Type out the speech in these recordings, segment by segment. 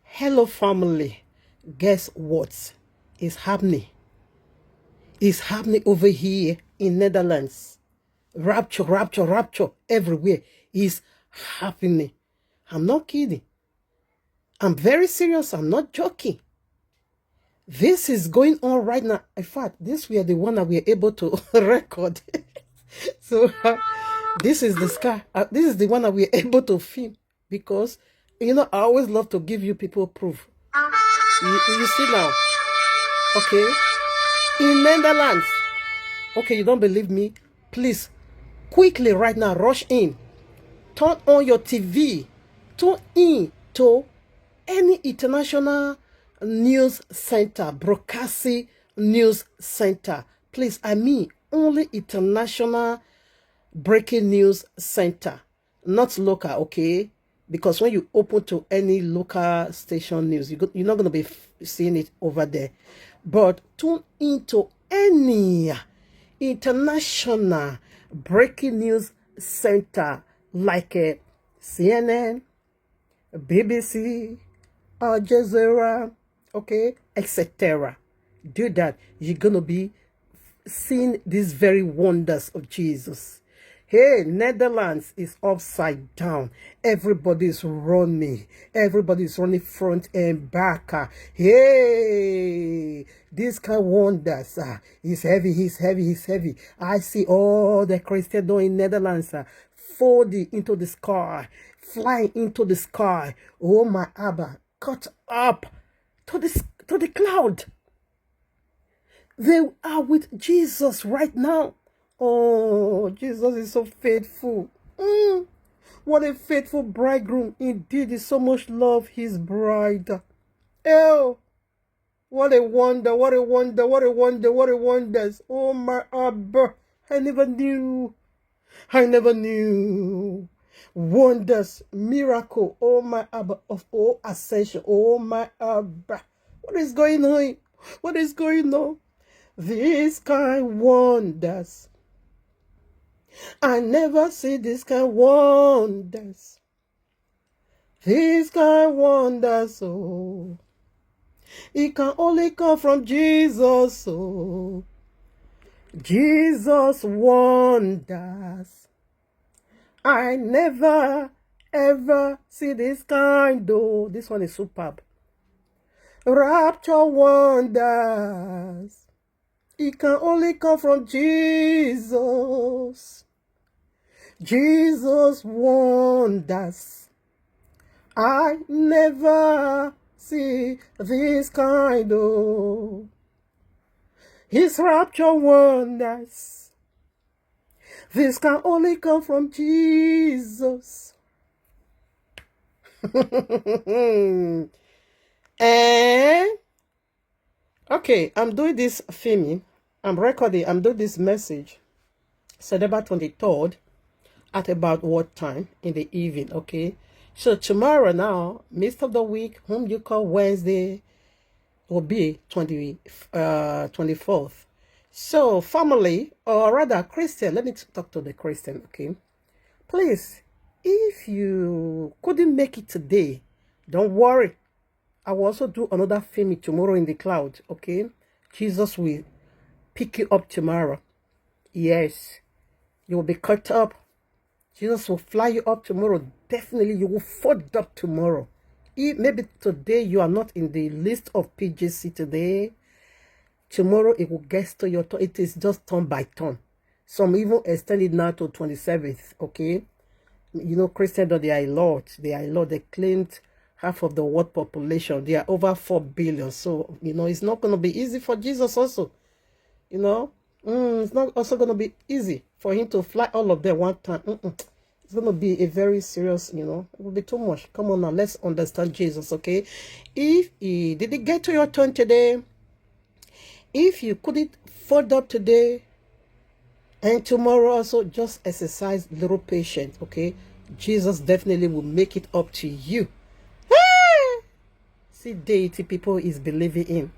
Hello, family. Guess what is happening? It's happening over here in Netherlands. Rapture, rapture, rapture everywhere is happening. I'm not kidding. I'm very serious. I'm not joking. This is going on right now. In fact, this we are the one that we are able to record. So this is the sky. This is the one that we are able to film because, you know, I always love to give you people proof. You see now, okay, in Netherlands. Okay, you don't believe me? Please, quickly right now, rush in. Turn on your TV. Tune in to any international news center, broadcasting news center. Please, I mean only international breaking news center, not local, okay? Because when you open to any local station news, you're not going to be seeing it over there. But tune into any international breaking news center like CNN, BBC, Al Jazeera, okay, etc. Do that. You're going to be seeing these very wonders of Jesus. Hey, Netherlands is upside down. Everybody's running. Everybody's running front and back. Hey, this kind of wonders. He's heavy, he's heavy, he's heavy. I see all the Christians in Netherlands folding into the sky, flying into the sky. Oh my Abba, caught up to the cloud. They are with Jesus right now. Oh, Jesus is so faithful. What a faithful bridegroom. Indeed, he so much love his bride. Oh, what a wonder, what a wonder, what a wonder, what a wonders. Oh, my Abba. I never knew. Wonders, miracle. Oh, my Abba of all ascension. Oh, my Abba. What is going on? What is going on? These kind wonders. I never see this kind wonders. These kind wonders, oh. It can only come from Jesus, oh. Jesus wonders. I never, ever see this kind, oh. This one is superb. Rapture wonders. It can only come from Jesus. Jesus wonders. I never see this kind of. His rapture wonders. This can only come from Jesus. And okay, I'm doing this filming. I'm recording. I'm doing this message. September 23rd at about what time? In the evening, okay? So tomorrow now, midst of the week, whom you call Wednesday, will be 24th. So family, or rather Christian, let me talk to the Christian, okay? Please, if you couldn't make it today, don't worry. I will also do another filming tomorrow in the cloud, okay? Jesus will pick you up tomorrow. Yes, you will be caught up. Jesus will fly you up tomorrow. Definitely, you will fold up tomorrow. Maybe today you are not in the list of PGC today. Tomorrow it will get to your turn. It is just turn by turn. Some even extended now to 27th, okay? You know, Christendom, they are a lot. They are a lot. They claimed half of the world population. They are over 4 billion. So, you know, it's not going to be easy for Jesus also. You know, it's not also going to be easy for him to fly all of them one time. It's going to be a very serious, you know, it will be too much. Come on now, let's understand Jesus, okay? If he didn't get to your turn today, if you couldn't fold up today and tomorrow also, just exercise little patience, okay? Jesus definitely will make it up to you. See, deity people is believing in.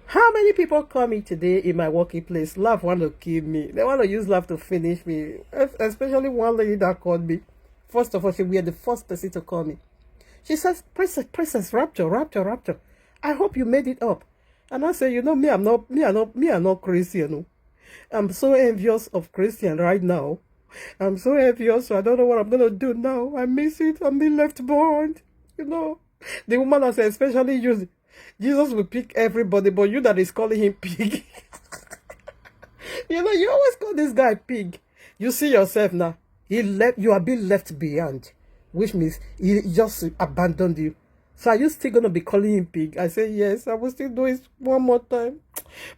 How many people call me today in my working place? Laugh want to kill me. They want to use laugh to finish me. Especially one lady that called me. First of all, she was the first person to call me. She says, Princess, rapture, rapture, rapture. I hope you made it up. And I say, you know, I'm not Christian. I'm so envious of Christian right now. I'm so envious. So I don't know what I'm gonna do now. I miss it. I'm being left behind. You know, the woman has especially used. Jesus will pick everybody, but you that is calling him pig. You know, you always call this guy pig. You see yourself now. You are being left behind, which means he just abandoned you. So are you still going to be calling him pig? I say, yes, I will still do it one more time.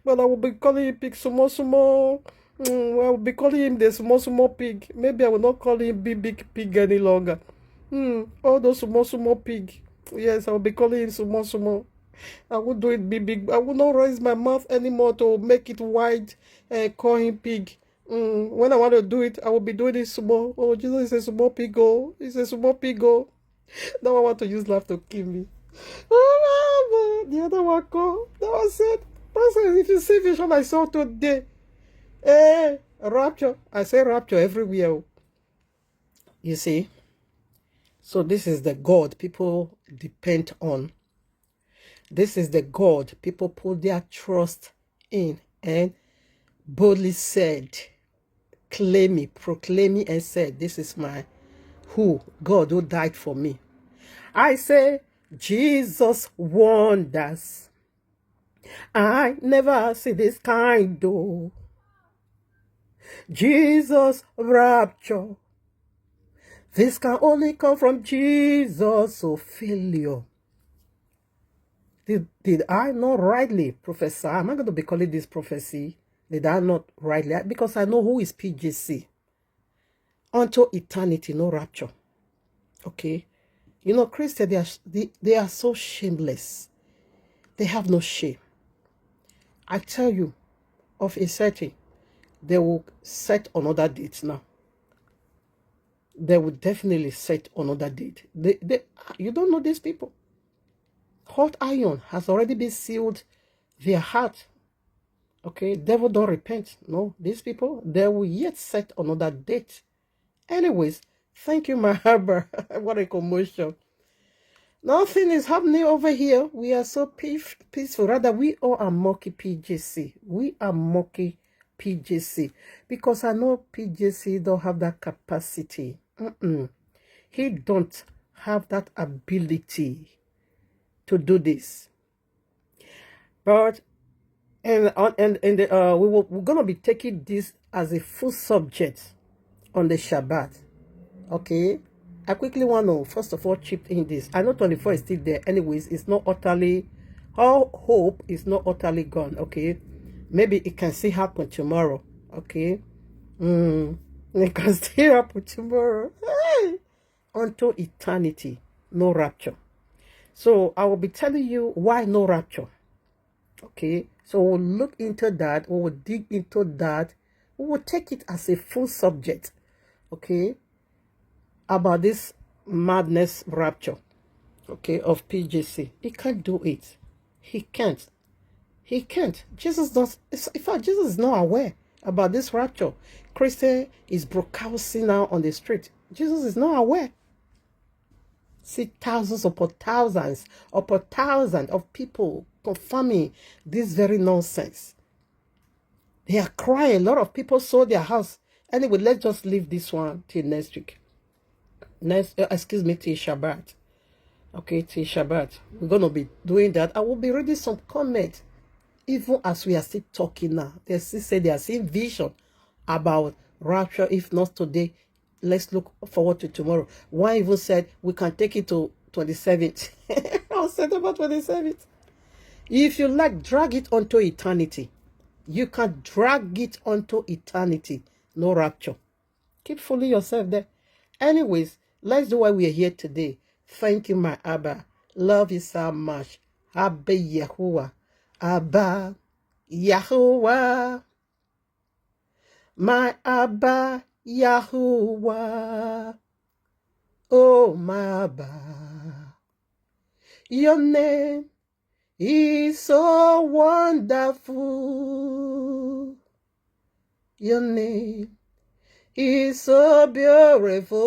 But I will be calling him pig sumo. I will be calling him the sumo pig. Maybe I will not call him big pig any longer. All those sumo pig. Yes, I will be calling him sumo. I will do it big. I will not raise my mouth anymore to make it wide and call him pig. When I want to do it, I will be doing it small. Oh, Jesus is a small pig. Oh, he's a small pig. Oh. Now I want to use laugh to kill me. The other one called. That one said, Pastor, if you see vision I saw today, rapture. I say rapture everywhere. You see? So this is the God people depend on. This is the God people put their trust in and boldly said, claim me, proclaim me and said, this is my God who died for me. I say, Jesus wonders. I never see this kind though. Jesus rapture. This can only come from Jesus, so failure. Did I not rightly prophesy? Am I going to be calling this prophecy? Did I not rightly? Because I know who is PJC. Unto eternity, no rapture. Okay? You know, Christians, they are so shameless. They have no shame. I tell you, of a certain, they will set another date now. They will definitely set another date. You don't know these people. Hot iron has already been sealed their heart. Okay, devil don't repent. No, these people, they will yet set another date. Anyways, thank you, my harbor. What a commotion. Nothing is happening over here. We are so peaceful. Rather, we all are mocking PJC. We are mocking PJC. Because I know PJC don't have that capacity. He don't have that ability to do this. But we're gonna be taking this as a full subject on the Shabbat. Okay, I quickly want to first of all chip in this. I know 24 is still there. Anyways, it's not utterly. All hope is not utterly gone. Okay, maybe it can still happen tomorrow. Okay, it can still happen tomorrow. Hey! Unto eternity, no rapture. So I will be telling you why no rapture. Okay, so we'll look into that. We will dig into that. We will take it as a full subject. Okay, about this madness rapture. Okay, of PJC. He can't do it. He can't. He can't. Jesus does. In fact, Jesus is not aware about this rapture. Christian is broadcasting now on the street. Jesus is not aware. See thousands upon thousands of people confirming this very nonsense. They are crying. A lot of people sold their house. Anyway, let's just leave this one till next week. Till Shabbat. Okay, till Shabbat. We're going to be doing that. I will be reading some comments. Even as we are still talking now. They still say they are seeing vision about rapture. If not today, let's look forward to tomorrow. One even said we can take it to 27th. I'll say about 27th. If you like, drag it onto eternity. You can drag it onto eternity. No rapture. Keep fooling yourself there. Anyways, let's do why we are here today. Thank you, my Abba. Love you so much. Abba Yahuwah. Abba Yahuwah. My Abba Yahuwah. Oh, my Abba. Your name is so wonderful. Your name is so beautiful.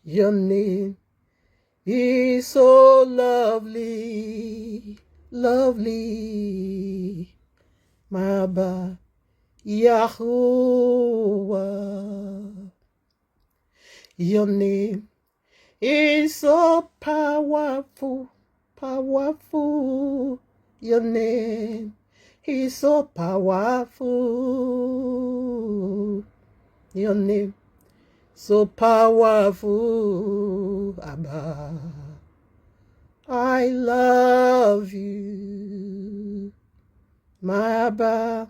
Your name is so lovely, lovely. Maba Yahuwah. Your name is so powerful, powerful. Your name is so powerful. Your name so powerful, Abba. I love you, my Abba.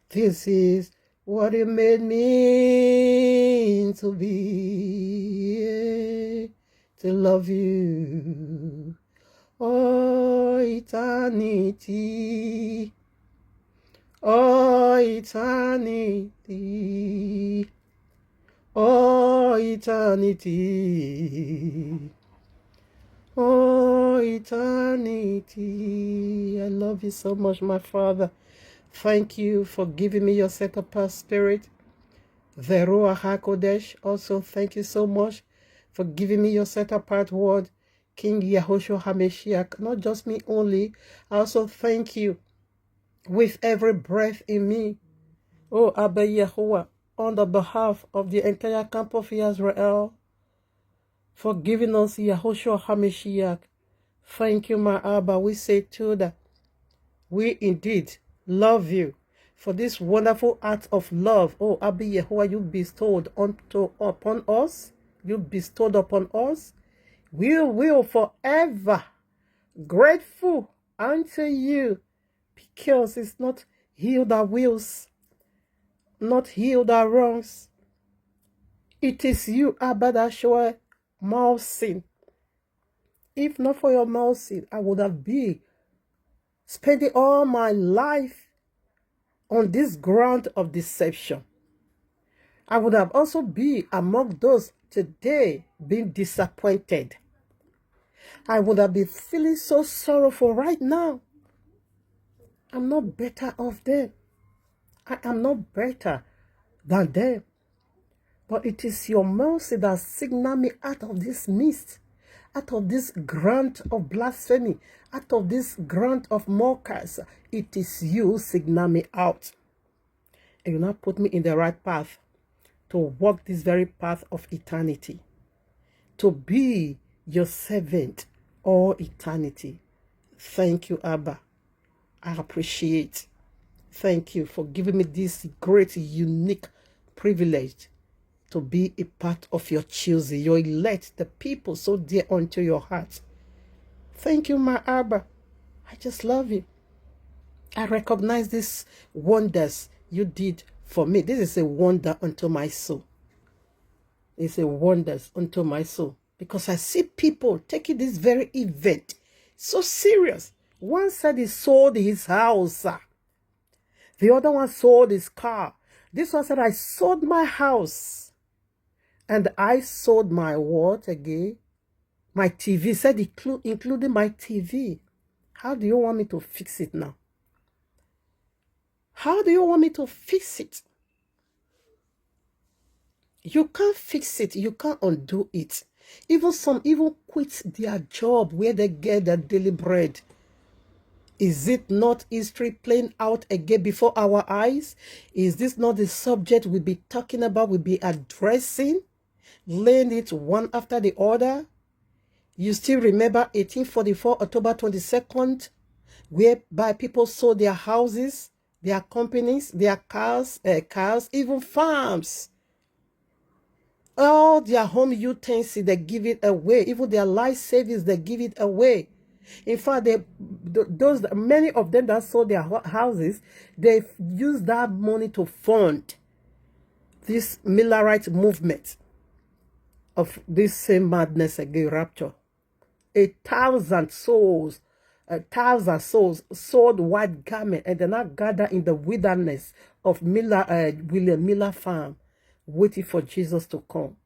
This is what it made me to be, to love you, oh eternity, oh eternity, oh eternity, oh eternity. I love you so much, my Father. Thank you for giving me your set-apart spirit. The Ruach HaKodesh, also thank you so much for giving me your set-apart word, King Yahushua HaMashiach. Not just me only, I also thank you with every breath in me, oh Abba Yahuwah, on the behalf of the entire camp of Israel, for giving us Yahushua HaMashiach. Thank you, my Abba. We say to that we indeed love you for this wonderful act of love. Oh, Abba Yahuwah, you bestowed upon us. You bestowed upon us. We will forever grateful unto you, because it's not he that wills, not he that wrongs. It is you, Abba, that show mercy. If not for your mercy, I would have been spending all my life on this ground of deception. I would have also been among those today being disappointed. I would have been feeling so sorrowful right now. I'm not better off them. I am not better than them. But it is your mercy that signal me out of this mist, out of this ground of blasphemy, out of this ground of mockers. It is you signal me out. And you now put me in the right path to walk this very path of eternity, to be your servant all eternity. Thank you, Abba. I appreciate. Thank you for giving me this great, unique privilege to be a part of your choosing, your elect, the people so dear unto your heart. Thank you, my Abba. I just love you. I recognize these wonders you did for me. This is a wonder unto my soul. It's a wonder unto my soul. Because I see people taking this very event so serious. One said he sold his house. The other one sold his car. This one said, I sold my house. And I sold my what again? My TV. Said including my TV. How do you want me to fix it now? How do you want me to fix it? You can't fix it. You can't undo it. Even some even quit their job where they get their daily bread. Is it not history playing out again before our eyes? Is this not the subject we'll be talking about, we'll be addressing, laying it one after the other? You still remember 1844, October 22nd, whereby people sold their houses, their companies, their cars, even farms. All their home utensils, they give it away. Even their life savings, they give it away. In fact, many of them that sold their houses, they used that money to fund this Millerite movement of this same madness again, rapture. 1,000 souls sold white garment, and they're not gathered in the wilderness of William Miller farm, waiting for Jesus to come.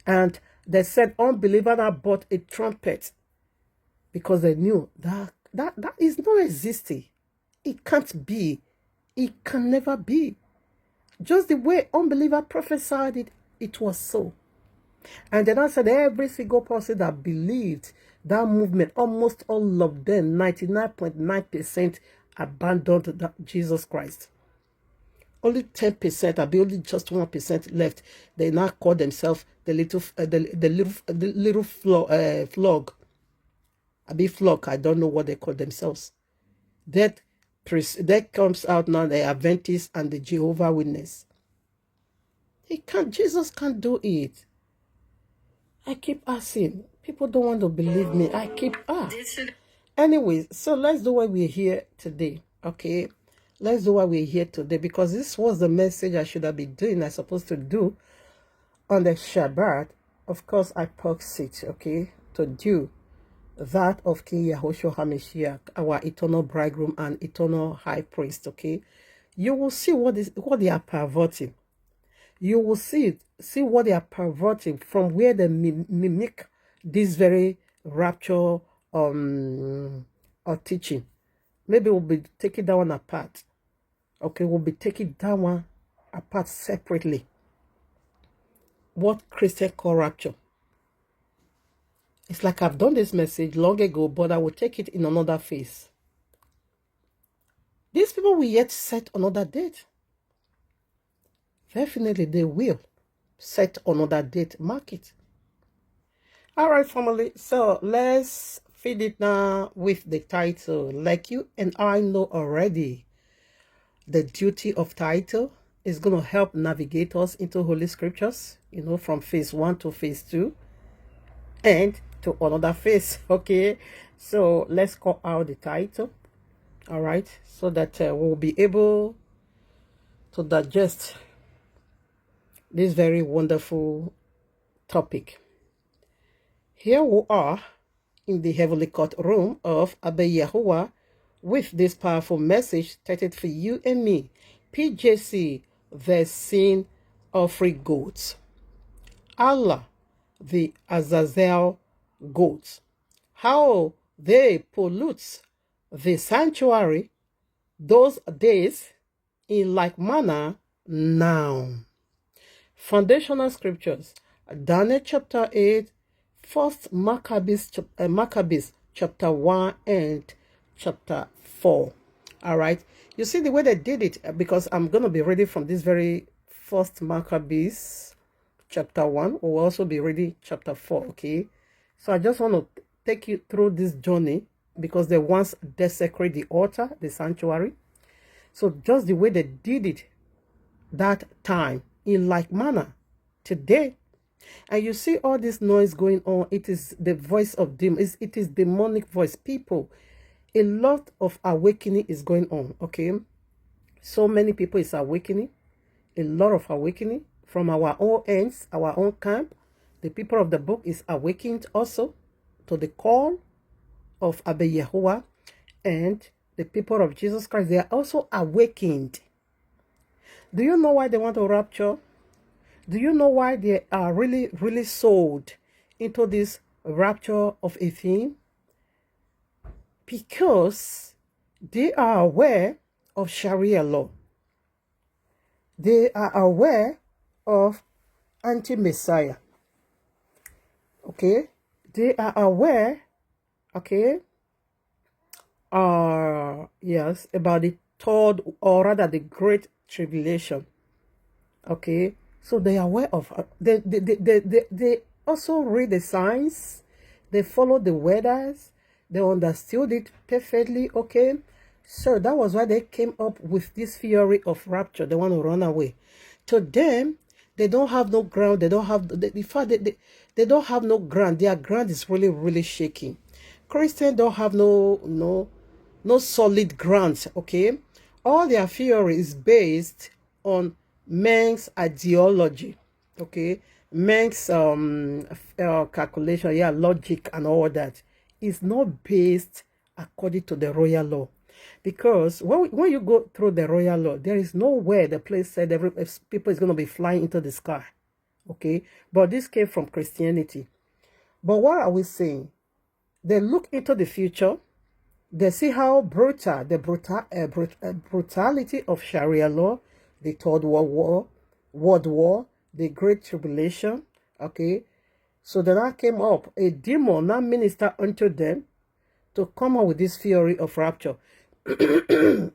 And They said unbeliever that bought a trumpet because they knew that is not existing. It can't be. It can never be. Just the way unbeliever prophesied it, it was so. And then I said every single person that believed that movement, almost all of them, 99.9% abandoned Jesus Christ. Only 10%, I'll be only just 1% left. They now call themselves the little flog. I'll be flock. I don't know what they call themselves. That comes out now, the Adventists and the Jehovah Witness. Jesus can't do it. I keep asking. People don't want to believe me. I keep Anyways, so let's do what we're here today. Okay? Let's do what we're here today, because this was the message I should have been doing. I'm supposed to do on the Shabbat. Of course, I paused it, okay, to do that of King Yahushua HaMashiach, our eternal bridegroom and eternal high priest, okay? You will see what they are perverting. You will see what they are perverting from where they mimic this very rapture or teaching. Maybe we'll be taking that one apart. Okay, we'll be taking that one apart separately. What Christian call rapture. It's like I've done this message long ago, but I will take it in another phase. These people will yet set another date. Definitely they will set another date, mark it. All right, family. So let's feed it now with the title. Like you and I know already, the duty of title is going to help navigate us into Holy Scriptures, you know, from phase 1 to phase 2 and to another phase. Okay, so let's call out the title. All right, so that we'll be able to digest this very wonderful topic. Here we are in the heavenly courtroom of Abba Yahuwah with this powerful message stated for you and me. PJC, the sin offering goats. Allah, the Azazel goats. How they pollute the sanctuary those days in like manner now. Foundational scriptures. Daniel chapter 8, 1st Maccabees chapter 1 and chapter 4. All right. You see the way they did it, because I'm going to be reading from this very 1st Maccabees chapter 1. We'll also be reading chapter 4. Okay. So I just want to take you through this journey, because they once desecrated the altar, the sanctuary. So just the way they did it that time, in like manner today. And you see all this noise going on. It is the voice of demons. It is demonic voice. People, a lot of awakening is going on. Okay, so many people is awakening. A lot of awakening from our own ends, our own camp. The people of the book is awakened also to the call of Abba Yahuwah, and the people of Jesus Christ, they are also awakened. Do you know why they want to rapture? Do you know why they are really sold into this rapture of a theme? Because they are aware of Sharia law. They are aware of anti-Messiah. Okay? They are aware, okay, yes, about the third, or rather the great tribulation. Okay? So they are aware of, they also read the signs, they follow the weathers, they understood it perfectly, okay? So that was why they came up with this theory of rapture. They want to run away. To them, they don't have no ground, they don't have, in fact, they don't have no ground. Their ground is really shaking. Christians don't have no solid ground, okay? All their theory is based on men's ideology, okay, men's calculation, yeah, logic and all that. Is not based according to the royal law, because when you go through the royal law, there is nowhere the place said people is going to be flying into the sky, Okay, but this came from Christianity. But what are we saying? They look into the future. They see how brutal the brutality of Sharia law, the Third World War, the Great Tribulation. Okay, so then I came up a demon now minister unto them to come up with this theory of rapture, to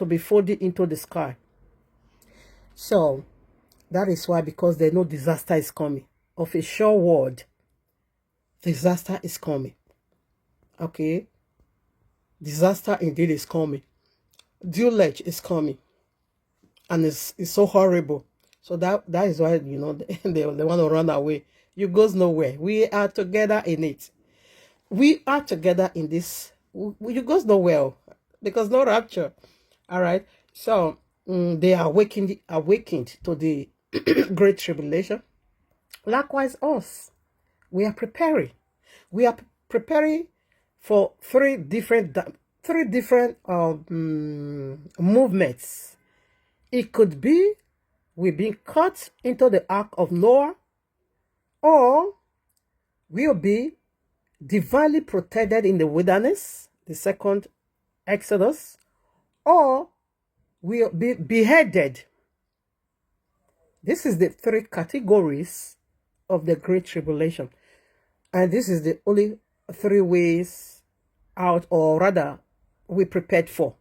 be folded into the sky. So that is why, because they know disaster is coming. Of a sure word, disaster is coming. Okay, disaster indeed is coming. Deluge is coming, and it's so horrible. So that is why they want to run away. You goes nowhere. We are together in it. We are together in this. You goes nowhere because no rapture. All right. So they are awakened to the great tribulation. Likewise, us, we are preparing. We are preparing for three different movements. It could be we're being caught into the ark of Noah, or we'll be divinely protected in the wilderness, the second Exodus, or we'll be beheaded. This is the three categories of the Great Tribulation. And this is the only three ways out, or rather, we prepared for.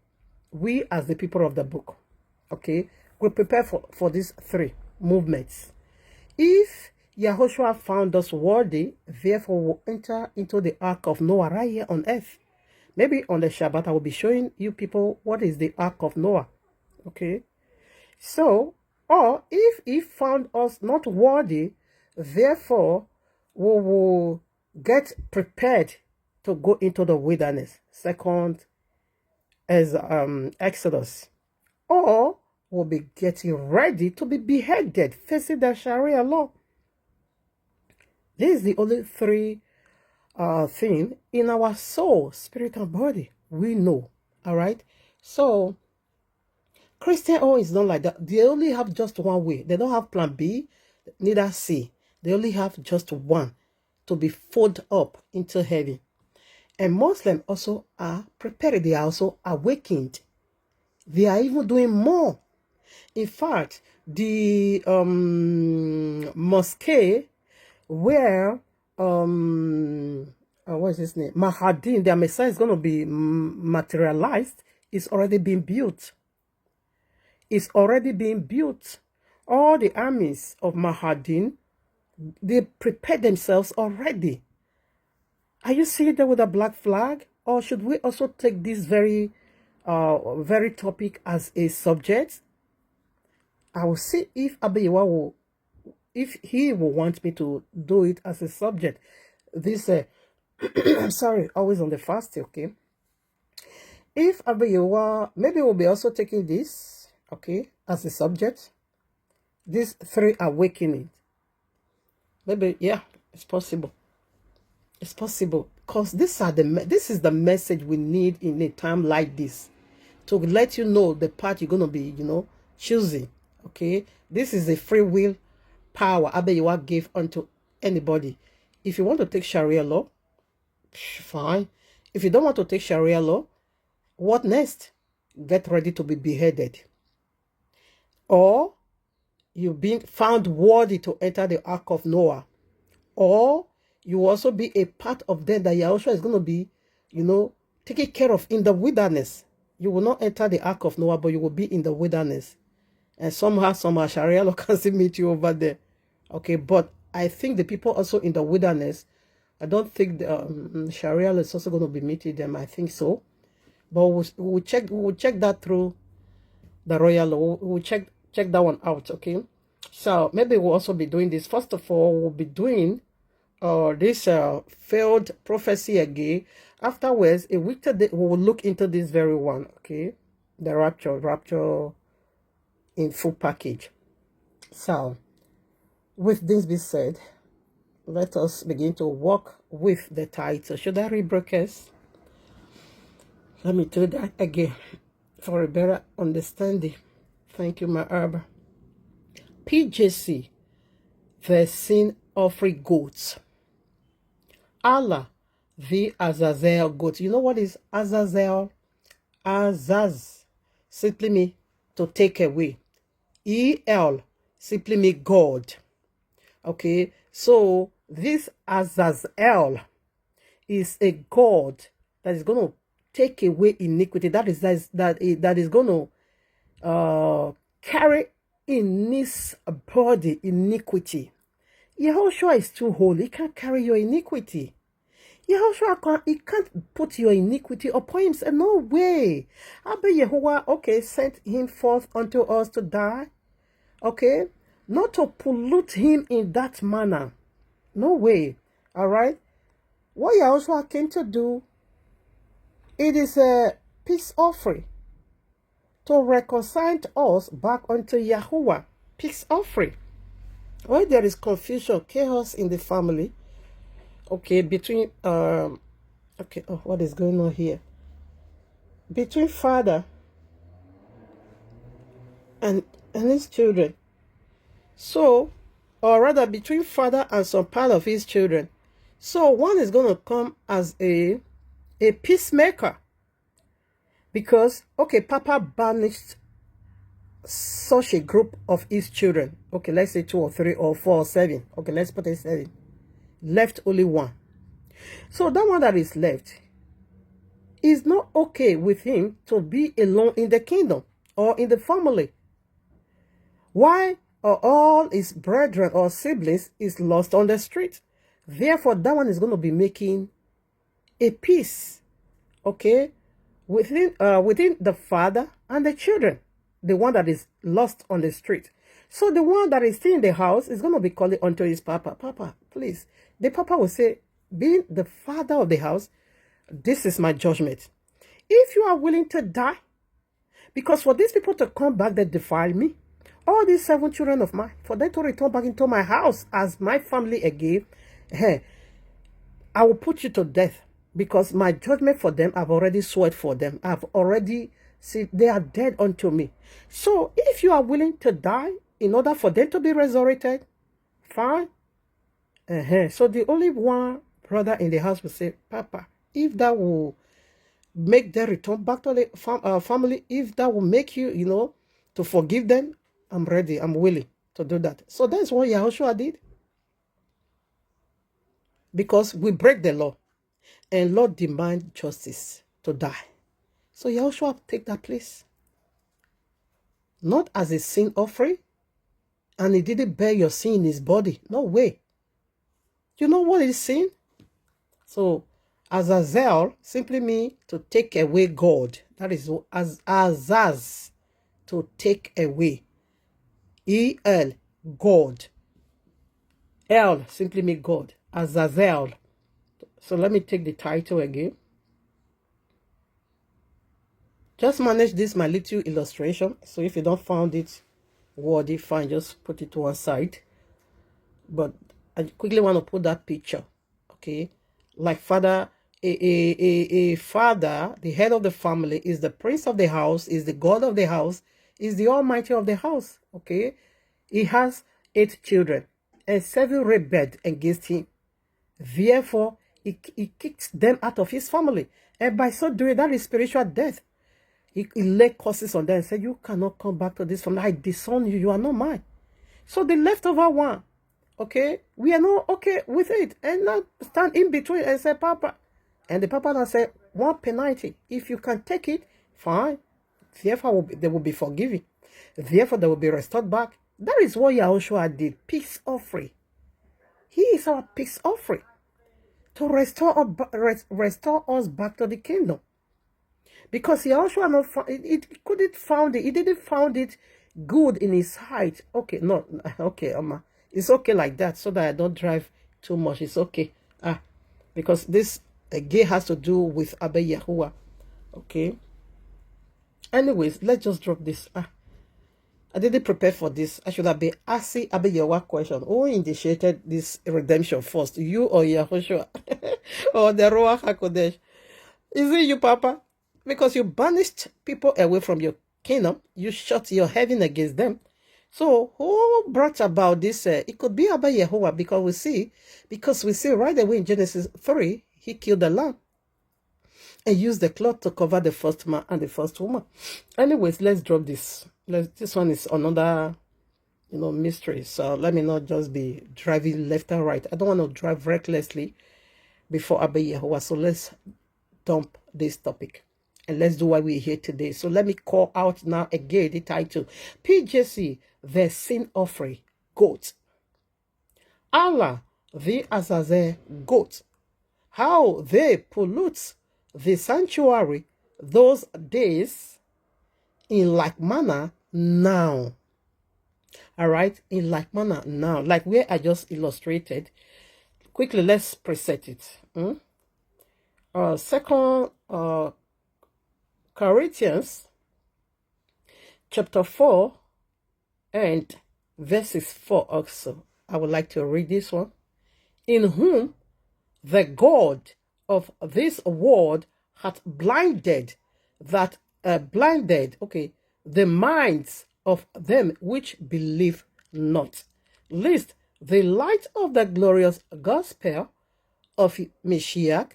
We as the people of the book, okay, we prepare for these three movements. If Yahushua found us worthy, therefore we'll enter into the ark of Noah right here on earth. Maybe on the Shabbat, I will be showing you people what is the ark of Noah, okay? So, or if he found us not worthy, therefore we will get prepared to go into the wilderness, second as Exodus, or we'll be getting ready to be beheaded, facing the Sharia law. This is the only three thing in our soul, spirit, and body we know. All right. So Christian oil is not like that. They only have just one way. They don't have plan B, neither C. They only have just one, to be folded up into heaven. And Muslims also are prepared. They are also awakened. They are even doing more. In fact, the mosque where what is his name? Mahdi, their Messiah is going to be materialized, is already being built. It's already being built. All the armies of Mahdi, they prepare themselves already. Are you seeing there with a black flag? Or should we also take this very topic as a subject? I will see if Abiyawa will, if he will want me to do it as a subject. This, I'm sorry, always on the fast, okay? If Abiyawa, maybe we'll be also taking this, okay, as a subject. These three awakening. Maybe, yeah, it's possible. It's possible. Because this is the message we need in a time like this. To let you know the path you're going to be, choosing. Okay? This is a free will power Abiyawa gave unto anybody. If you want to take Sharia law, fine. If you don't want to take Sharia law, what next? Get ready to be beheaded. Or you've been found worthy to enter the ark of Noah. Or you will also be a part of them that Yahushua is going to be, taken care of in the wilderness. You will not enter the ark of Noah, but you will be in the wilderness. And somehow Sharia law can still meet you over there. Okay, but I think the people also in the wilderness, I don't think the Sharia law is also going to be meeting them. I think so. But we'll check that through the royal law. We'll check that one out, okay? So maybe we'll also be doing this. First of all, we'll be doing this failed prophecy again. Afterwards, a week today, we will look into this very one, okay? The rapture in full package. So, with this being said, let us begin to walk with the title. Should I read broadcast? Let me do that again for a better understanding. Thank you, my herb. PJC, the sin offering goats. Allah, the Azazel goat. You know what is Azazel? Azaz simply means to take away. El simply means God. Okay, so this Azazel is a God that is going to take away iniquity. That is going to carry in his body iniquity. Yahushua is too holy. He can't carry your iniquity. Yahushua can't put your iniquity upon himself. No way. Abba Yahuwah, okay, sent him forth unto us to die. Okay, not to pollute him in that manner. No way. All right. What Yahushua came to do, it is a peace offering to reconcile us back unto Yahuwah. Peace offering. When there is confusion, chaos in the family, okay, between okay, oh, what is going on here? Between father and his children. So, or rather between father and some part of his children. So one is going to come as a peacemaker. Because, okay, Papa banished such a group of his children. Okay, let's say 2 or 3 or 4 or 7. Okay, let's put it 7. Left only one. So that one that is left is not okay with him to be alone in the kingdom or in the family. Why are all his brethren or siblings is lost on the street? Therefore, that one is going to be making a peace, okay, within the father and the children, the one that is lost on the street. So the one that is still in the house is going to be calling unto his papa. Papa, please. The papa will say, being the father of the house, this is my judgment. If you are willing to die, because for these people to come back that defile me, all these 7 children of mine, for them to return back into my house as my family again, hey, I will put you to death, because my judgment for them, I've already sworn for them. I've already said they are dead unto me. So if you are willing to die in order for them to be resurrected, fine. So the only one brother in the house will say, Papa, if that will make them return back to the family, if that will make you, you know, to forgive them, I'm ready, I'm willing to do that. So that's what Yahushua did. Because we break the law, and Lord demand justice to die. So Yahushua take that place. Not as a sin offering, and he didn't bear your sin in his body. No way. You know what is sin? So Azazel simply means to take away God. That is Azaz, to take away. El, God. El simply means God. Azazel. So let me take the title again. Just manage this, my little illustration. So if you don't find it worthy, fine, just put it to one side. But I quickly want to put that picture. Okay. Like father, a father, the head of the family, is the prince of the house, is the God of the house, is the almighty of the house. Okay. He has 8 children, and 7 rebelled against him. Therefore, he kicked them out of his family. And by so doing, that is spiritual death. He laid curses on them and said, you cannot come back to this family. I disown you. You are not mine. So the leftover one, okay, we are not okay with it. And now stand in between and say, Papa. And the Papa now said, one penalty. If you can take it, fine. Therefore, they will be forgiven. Therefore, they will be restored back. That is what Yahushua did. Peace offering. He is our peace offering. To restore us back to the kingdom. Because Yahushua he didn't find it good in his height. Okay, no, okay, it's okay like that, so that I don't drive too much. It's okay. Because this again has to do with Abba Yahuwah. Okay. Anyways, let's just drop this. I didn't prepare for this. I should have been asking Abba Yahuwah question. Who initiated this redemption first? You or Yahushua? Or the Ruach HaKodesh? Is it you, Papa? Because you banished people away from your kingdom. You shut your heaven against them. So who brought about this? It could be Abba Yahuwah, because we see right away in Genesis 3, he killed the lamb and used the cloth to cover the first man and the first woman. Anyways, let's drop this. This one is another, mystery. So let me not just be driving left and right. I don't want to drive recklessly before Abba Yahuwah. So let's dump this topic. And let's do what we're here today. So let me call out now again the title. PJC, the sin offering, goat. Alah, the Azazel, goat. How they pollute the sanctuary those days in like manner now. All right, in like manner now. Like where I just illustrated. Quickly, let's preset it. Second Corinthians chapter 4 and verses 4 also. I would like to read this one. In whom the God of this world hath blinded the minds of them which believe not, lest the light of the glorious gospel of Mashiach,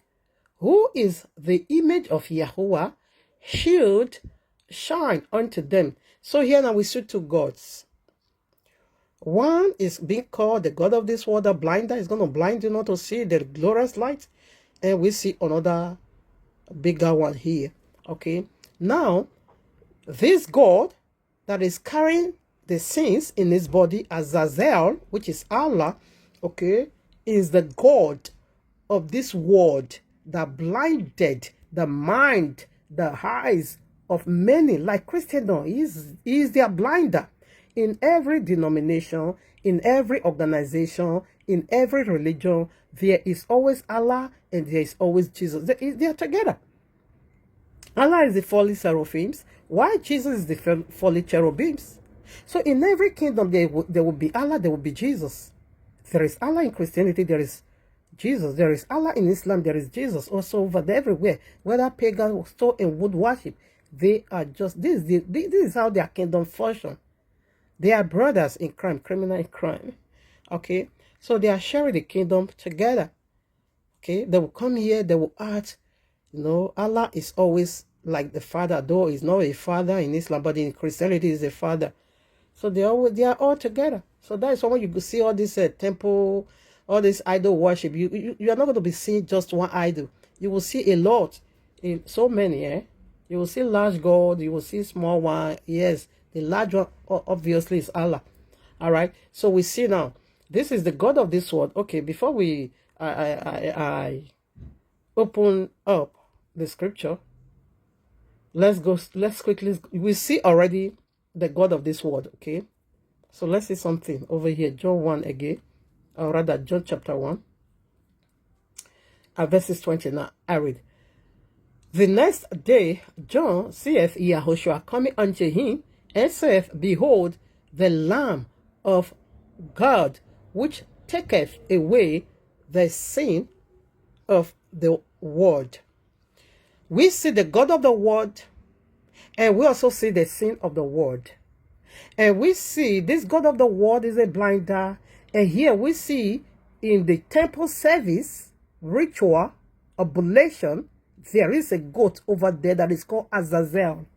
who is the image of Yahuwah, should shine unto them. So here now we see two gods. One is being called the God of this world, the blinder is going to blind you not to see the glorious light. And we see another bigger one here. Okay. Now, this God that is carrying the sins in his body, Azazel, which is Allah, okay, is the God of this world that blinded the mind, the eyes of many, like Christendom. He is their blinder. In every denomination, in every organization, in every religion, there is always Allah and there is always Jesus. They are together. Allah is the fallen seraphims, while Jesus is the fallen cherubims. So in every kingdom, there will be Allah, there will be Jesus. There is Allah in Christianity, there is Jesus. There is Allah in Islam, there is Jesus. Also over there, everywhere, whether pagan, stone and wood worship, they are just, this is how their kingdom function. They are brothers in crime, criminal in crime. Okay, so they are sharing the kingdom together. Okay, they will come here, they will act. Allah is always like the father, though he's not a father in Islam, but in Christianity is a father. So they are all together. So that is why you see all this temple, all this idol worship. You are not going to be seeing just one idol. You will see a lot, so many. You will see large God, you will see small one. Yes, the large one obviously is Allah. All right. So we see now, this is the God of this world. Okay, before I open up the scripture, let's quickly, we see already the God of this world. Okay, so let's see something over here. John 1 again, or rather John chapter 1 verses 29. I read. The next day John seeth Yahushua coming unto him, and saith, Behold, the Lamb of God, which taketh away the sin of the world. We see the God of the world, and we also see the sin of the world. And we see this God of the world is a blinder. And here we see in the temple service, ritual, oblation, there is a goat over there that is called Azazel.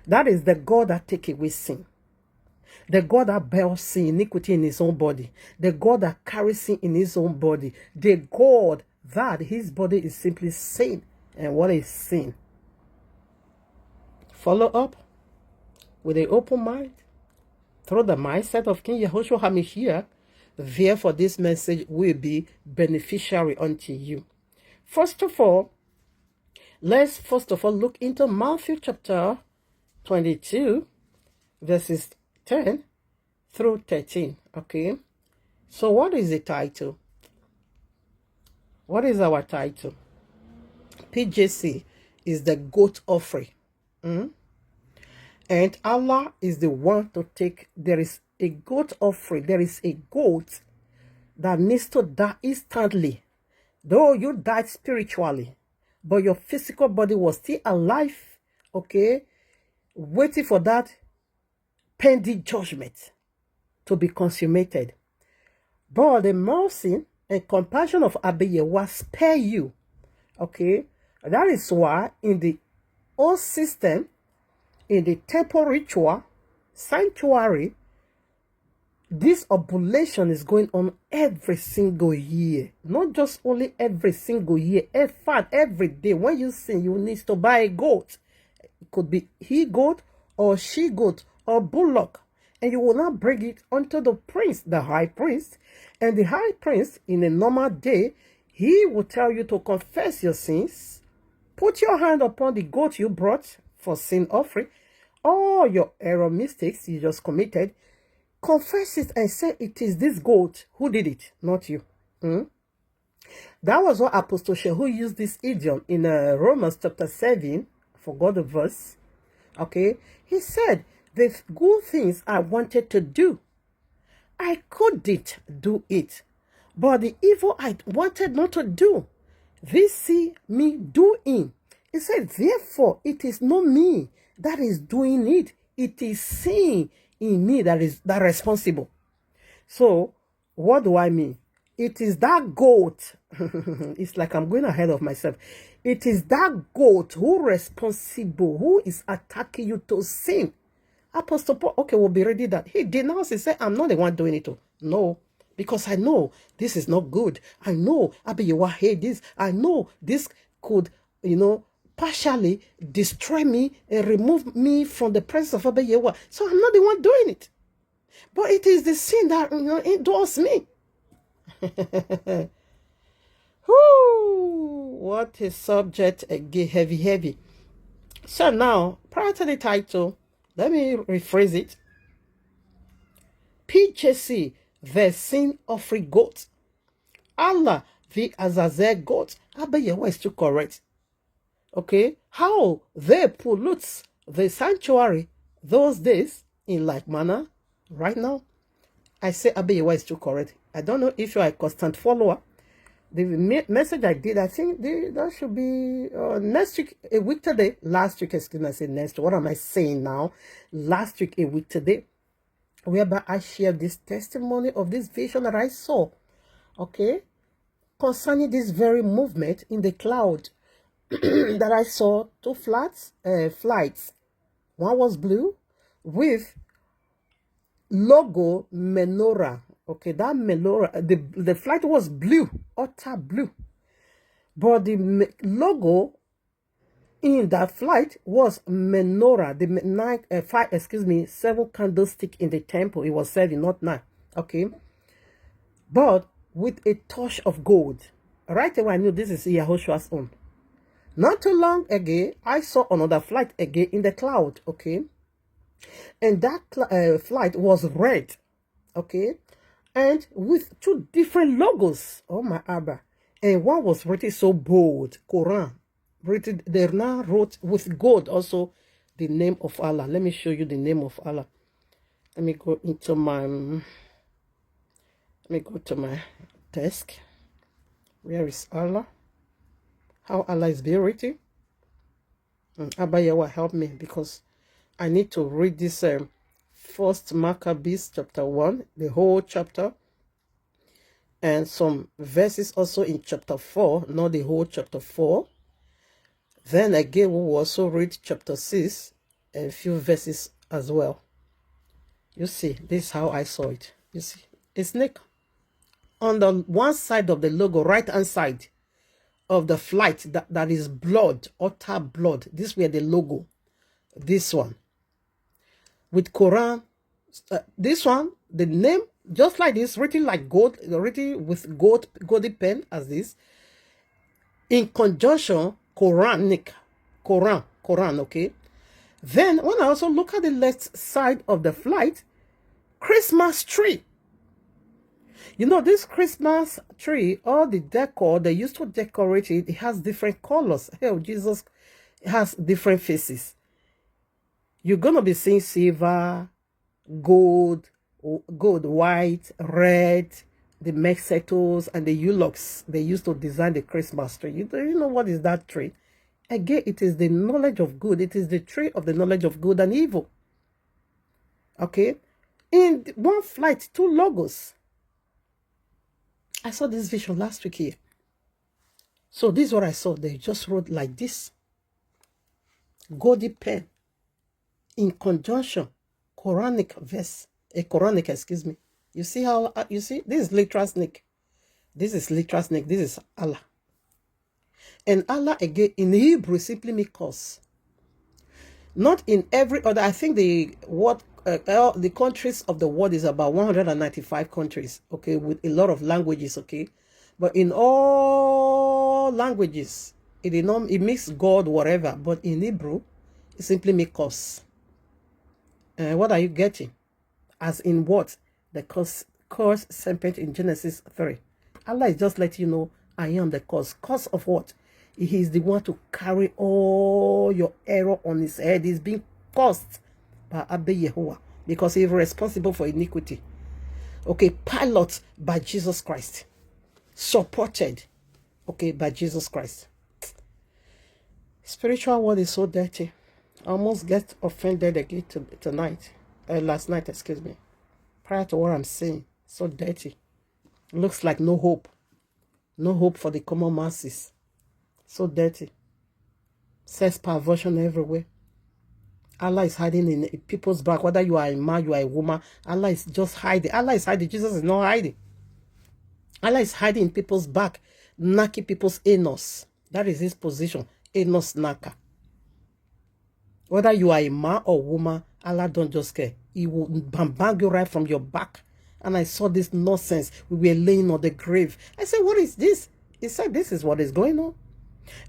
That is the God that takes away sin. The God that bears sin, iniquity in his own body. The God that carries sin in his own body. The God that his body is simply sin. And what is sin? Follow up with an open mind through the mindset of King Yahushua HaMashiach. Therefore, this message will be beneficiary unto you. Let's first of all look into Matthew chapter 22, verses 10 through 13. Okay, so what is the title? What is our title? PJC is the goat offering. And Allah is the one to take. There is a goat offering. There is a goat that needs to die instantly. Though you died spiritually, but your physical body was still alive, okay, waiting for that pending judgment to be consummated. But the mercy and compassion of YAHUAH spare you. Okay? That is why in the old system, in the temple ritual, sanctuary, this oblation is going on every single year. Not just only every single year. In fact, every day when you sin, you need to buy a goat. It could be he goat or she goat or bullock. And you will not bring it unto the priest, the high priest. And the high priest, in a normal day, he will tell you to confess your sins. Put your hand upon the goat you brought for sin offering. All your error mistakes you just committed. Confess it and say it is this goat who did it, not you. That was what Apostle Shehu used this idiom in Romans chapter 7. I forgot the verse. Okay. He said, the good things I wanted to do, I couldn't do it. But the evil I wanted not to do, this see me doing. He said, therefore, it is not me that is doing it. It is sin in me that is responsible. So, what do I mean? It is that goat. It's like I'm going ahead of myself. It is that goat who responsible, who is attacking you to sin. Apostle Paul, okay, we'll be ready that. He denounced, he said, I'm not the one doing it. No, because I know this is not good. I know YAHUAH hate this. I know this could, partially destroy me and remove me from the presence of YAHUAH. So I'm not the one doing it. But it is the sin that endorses me. Whoo, what a subject again, heavy. So now, prior to the title, let me rephrase it. PJC, the sin offering goat. Alah, the Azazel goat. YAHUAH is too correct. Okay, how they pollutes the sanctuary those days in like manner right now. I say YAHUAH is too correct. I don't know if you are a constant follower. The message I did, I think that should be next week, a week today. Last week, excuse me, I say next. What am I saying now? Last week, a week today, whereby I shared this testimony of this vision that I saw. Okay, concerning this very movement in the cloud. That I saw two flights. One was blue with logo menorah. Okay, that menorah, the flight was blue, utter blue. But the logo in that flight was menorah. The 7 candlestick in the temple. It was 7, not 9. Okay, but with a touch of gold. Right away, I knew this is YAHUAH'S own. Not too long ago, I saw another flight again in the cloud, okay? And that flight was red, okay? And with 2 different logos. Oh, my Abba. And one was written so bold, Quran. They now wrote with gold also the name of Allah. Let me show you the name of Allah. Let me go to my desk. Where is Allah? How Allah is being written. YAHUAH help me, because I need to read this First Maccabees chapter 1, the whole chapter, and some verses also in chapter 4, not the whole chapter 4. Then again, we will also read chapter 6 and a few verses as well. You see, this is how I saw it. You see, a snake on the one side of the logo, right hand side of the flight, that is blood, utter blood. This were the logo. This one with Quran. This one, the name just like this, written like gold, written with golden pen as this. In conjunction, Quran. Okay. Then when I also look at the left side of the flight, Christmas tree. You know, this Christmas tree, all the decor, they used to decorate it. It has different colors. Hell, Jesus has different faces. You're going to be seeing silver, gold, white, red, the Mexicans and the eunuchs. They used to design the Christmas tree. You know what is that tree? Again, it is the knowledge of good. It is the tree of the knowledge of good and evil. Okay? In one flight, 2 logos. I saw this vision last week here. So this is what I saw. They just wrote like this. Golden pen. In conjunction. Quranic verse. A Quranic, excuse me. You see how, you see? This is literal snake. This is literal snake. This is Allah. And Allah, again, in Hebrew, simply means cause. Not in every other. I think the countries of the world is about 195 countries, okay, with a lot of languages, okay. But in all languages, it means God, whatever. But in Hebrew, it simply means cause. What are you getting? As in what? The cause serpent in Genesis 3. Allah is just letting you know, I am the cause. Cause of what? He is the one to carry all your error on his head. He's being caused by YAHUAH because he is responsible for iniquity. Okay, piloted by Jesus Christ. Supported, okay, by Jesus Christ. Spiritual world is so dirty. I almost get offended again tonight. Last night, excuse me. Prior to what I'm saying. So dirty. Looks like no hope. No hope for the common masses. So dirty. Sex perversion everywhere. Allah is hiding in people's back. Whether you are a man, you are a woman. Allah is just hiding. Allah is hiding. Jesus is not hiding. Allah is hiding in people's back. Knacking people's anus. That is his position. Anus knacker. Whether you are a man or woman, Allah don't just care. He will bang you right from your back. And I saw this nonsense. We were laying on the grave. I said, what is this? He said, this is what is going on.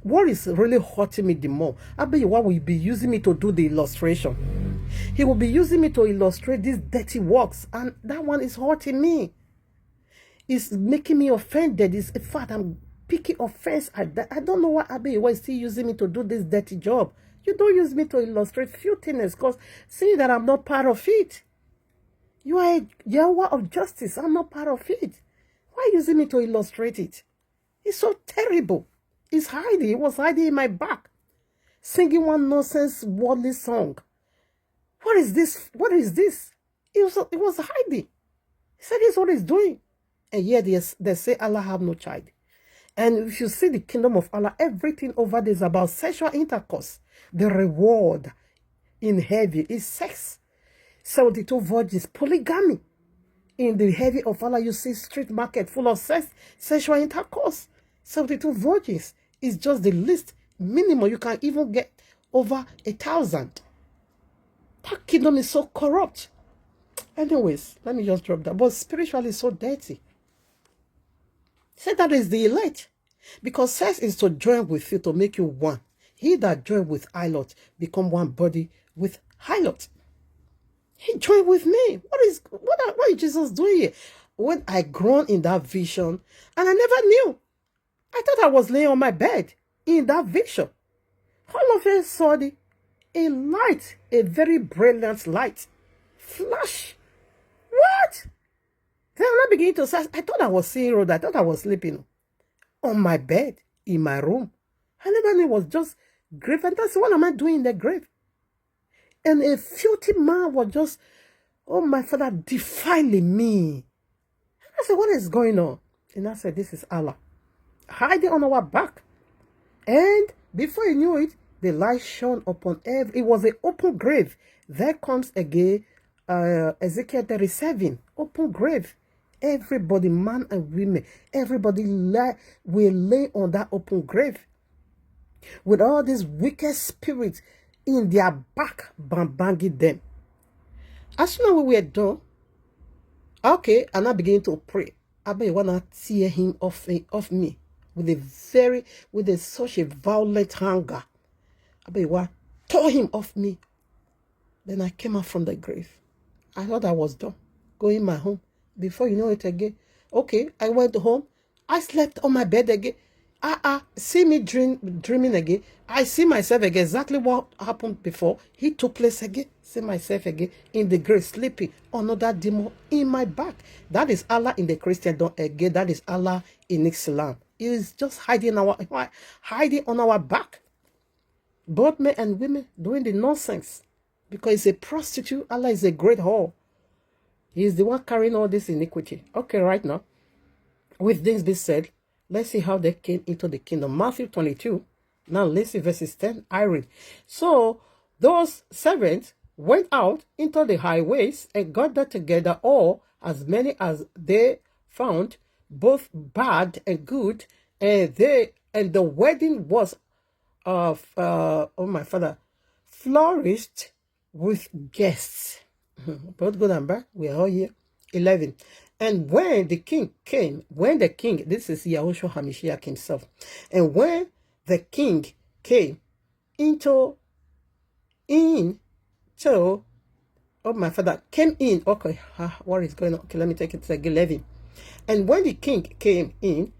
What is really hurting me the more? I bet you what will be using me to do the illustration. He will be using me to illustrate these dirty works. And that one is hurting me. It's making me offended. It's, in fact, I'm picking offense at that. I don't know why Abiyawa is still using me to do this dirty job. You don't use me to illustrate filthiness because seeing that I'm not part of it. You are a YAHUAH of justice. I'm not part of it. Why using me to illustrate it? It's so terrible. It's hiding. It was hiding in my back. Singing one nonsense worldly song. What is this? What is this? It was hiding. He said, this is what he's doing. And yet they say Allah have no child. And if you see the kingdom of Allah, everything over there is about sexual intercourse. The reward in heaven is sex. 72 virgins, polygamy. In the heaven of Allah, you see street market full of sex, sexual intercourse. 72 virgins is just the least minimum. You can even get over 1,000. That kingdom is so corrupt. Anyways, let me just drop that. But spiritually, so dirty. Say that is the elite. Because sex is to join with you to make you one. He that join with Alah become one body with Alah. He joined with me. What is Jesus doing here? When I groaned in that vision, and I never knew. I thought I was laying on my bed in that vision. All of a sudden, a light, a very brilliant light, flash. What? Then I began to say, I thought I was seeing road. I thought I was sleeping on my bed in my room. I never knew it was just grave. And that's what am I doing in the grave? And a filthy man was just, oh my Father, defiling me. And I said, what is going on? And I said, this is Allah. Hiding on our back. And before you knew it, the light shone upon every, it was an open grave. There comes again, Ezekiel 37, open grave. Everybody, man and women, everybody will lay on that open grave. With all these wicked spirits in their back, banging them. As soon as we were done, okay, and I began to pray. I want to tear him off me with such a violent anger. I want to tore him off me. Then I came out from the grave. I thought I was done. Going my home. Before you know it again. Okay, I went home. I slept on my bed again. See me dreaming again. I see myself again. Exactly what happened before. He took place again. See myself again in the grave, sleeping. Another demon in my back. That is Allah in the Christian again. That is Allah in Islam. It is just hiding on our back. Both men and women doing the nonsense. because he's a prostitute. Allah is a great whore. He is the one carrying all this iniquity. Okay, right now, with this being said, let's see how they came into the kingdom. Matthew 22. Now let's see verses 10. I read. So those servants went out into the highways and gathered together all as many as they found, both bad and good, and the wedding was of oh my father, flourished with guests. Both good and bad, we are all here. 11. And when the king came, this is Yahushua HaMashiach himself, and when the king came into, oh my father, came in, okay, what is going on? Okay, let me take it to 11. And when the king came in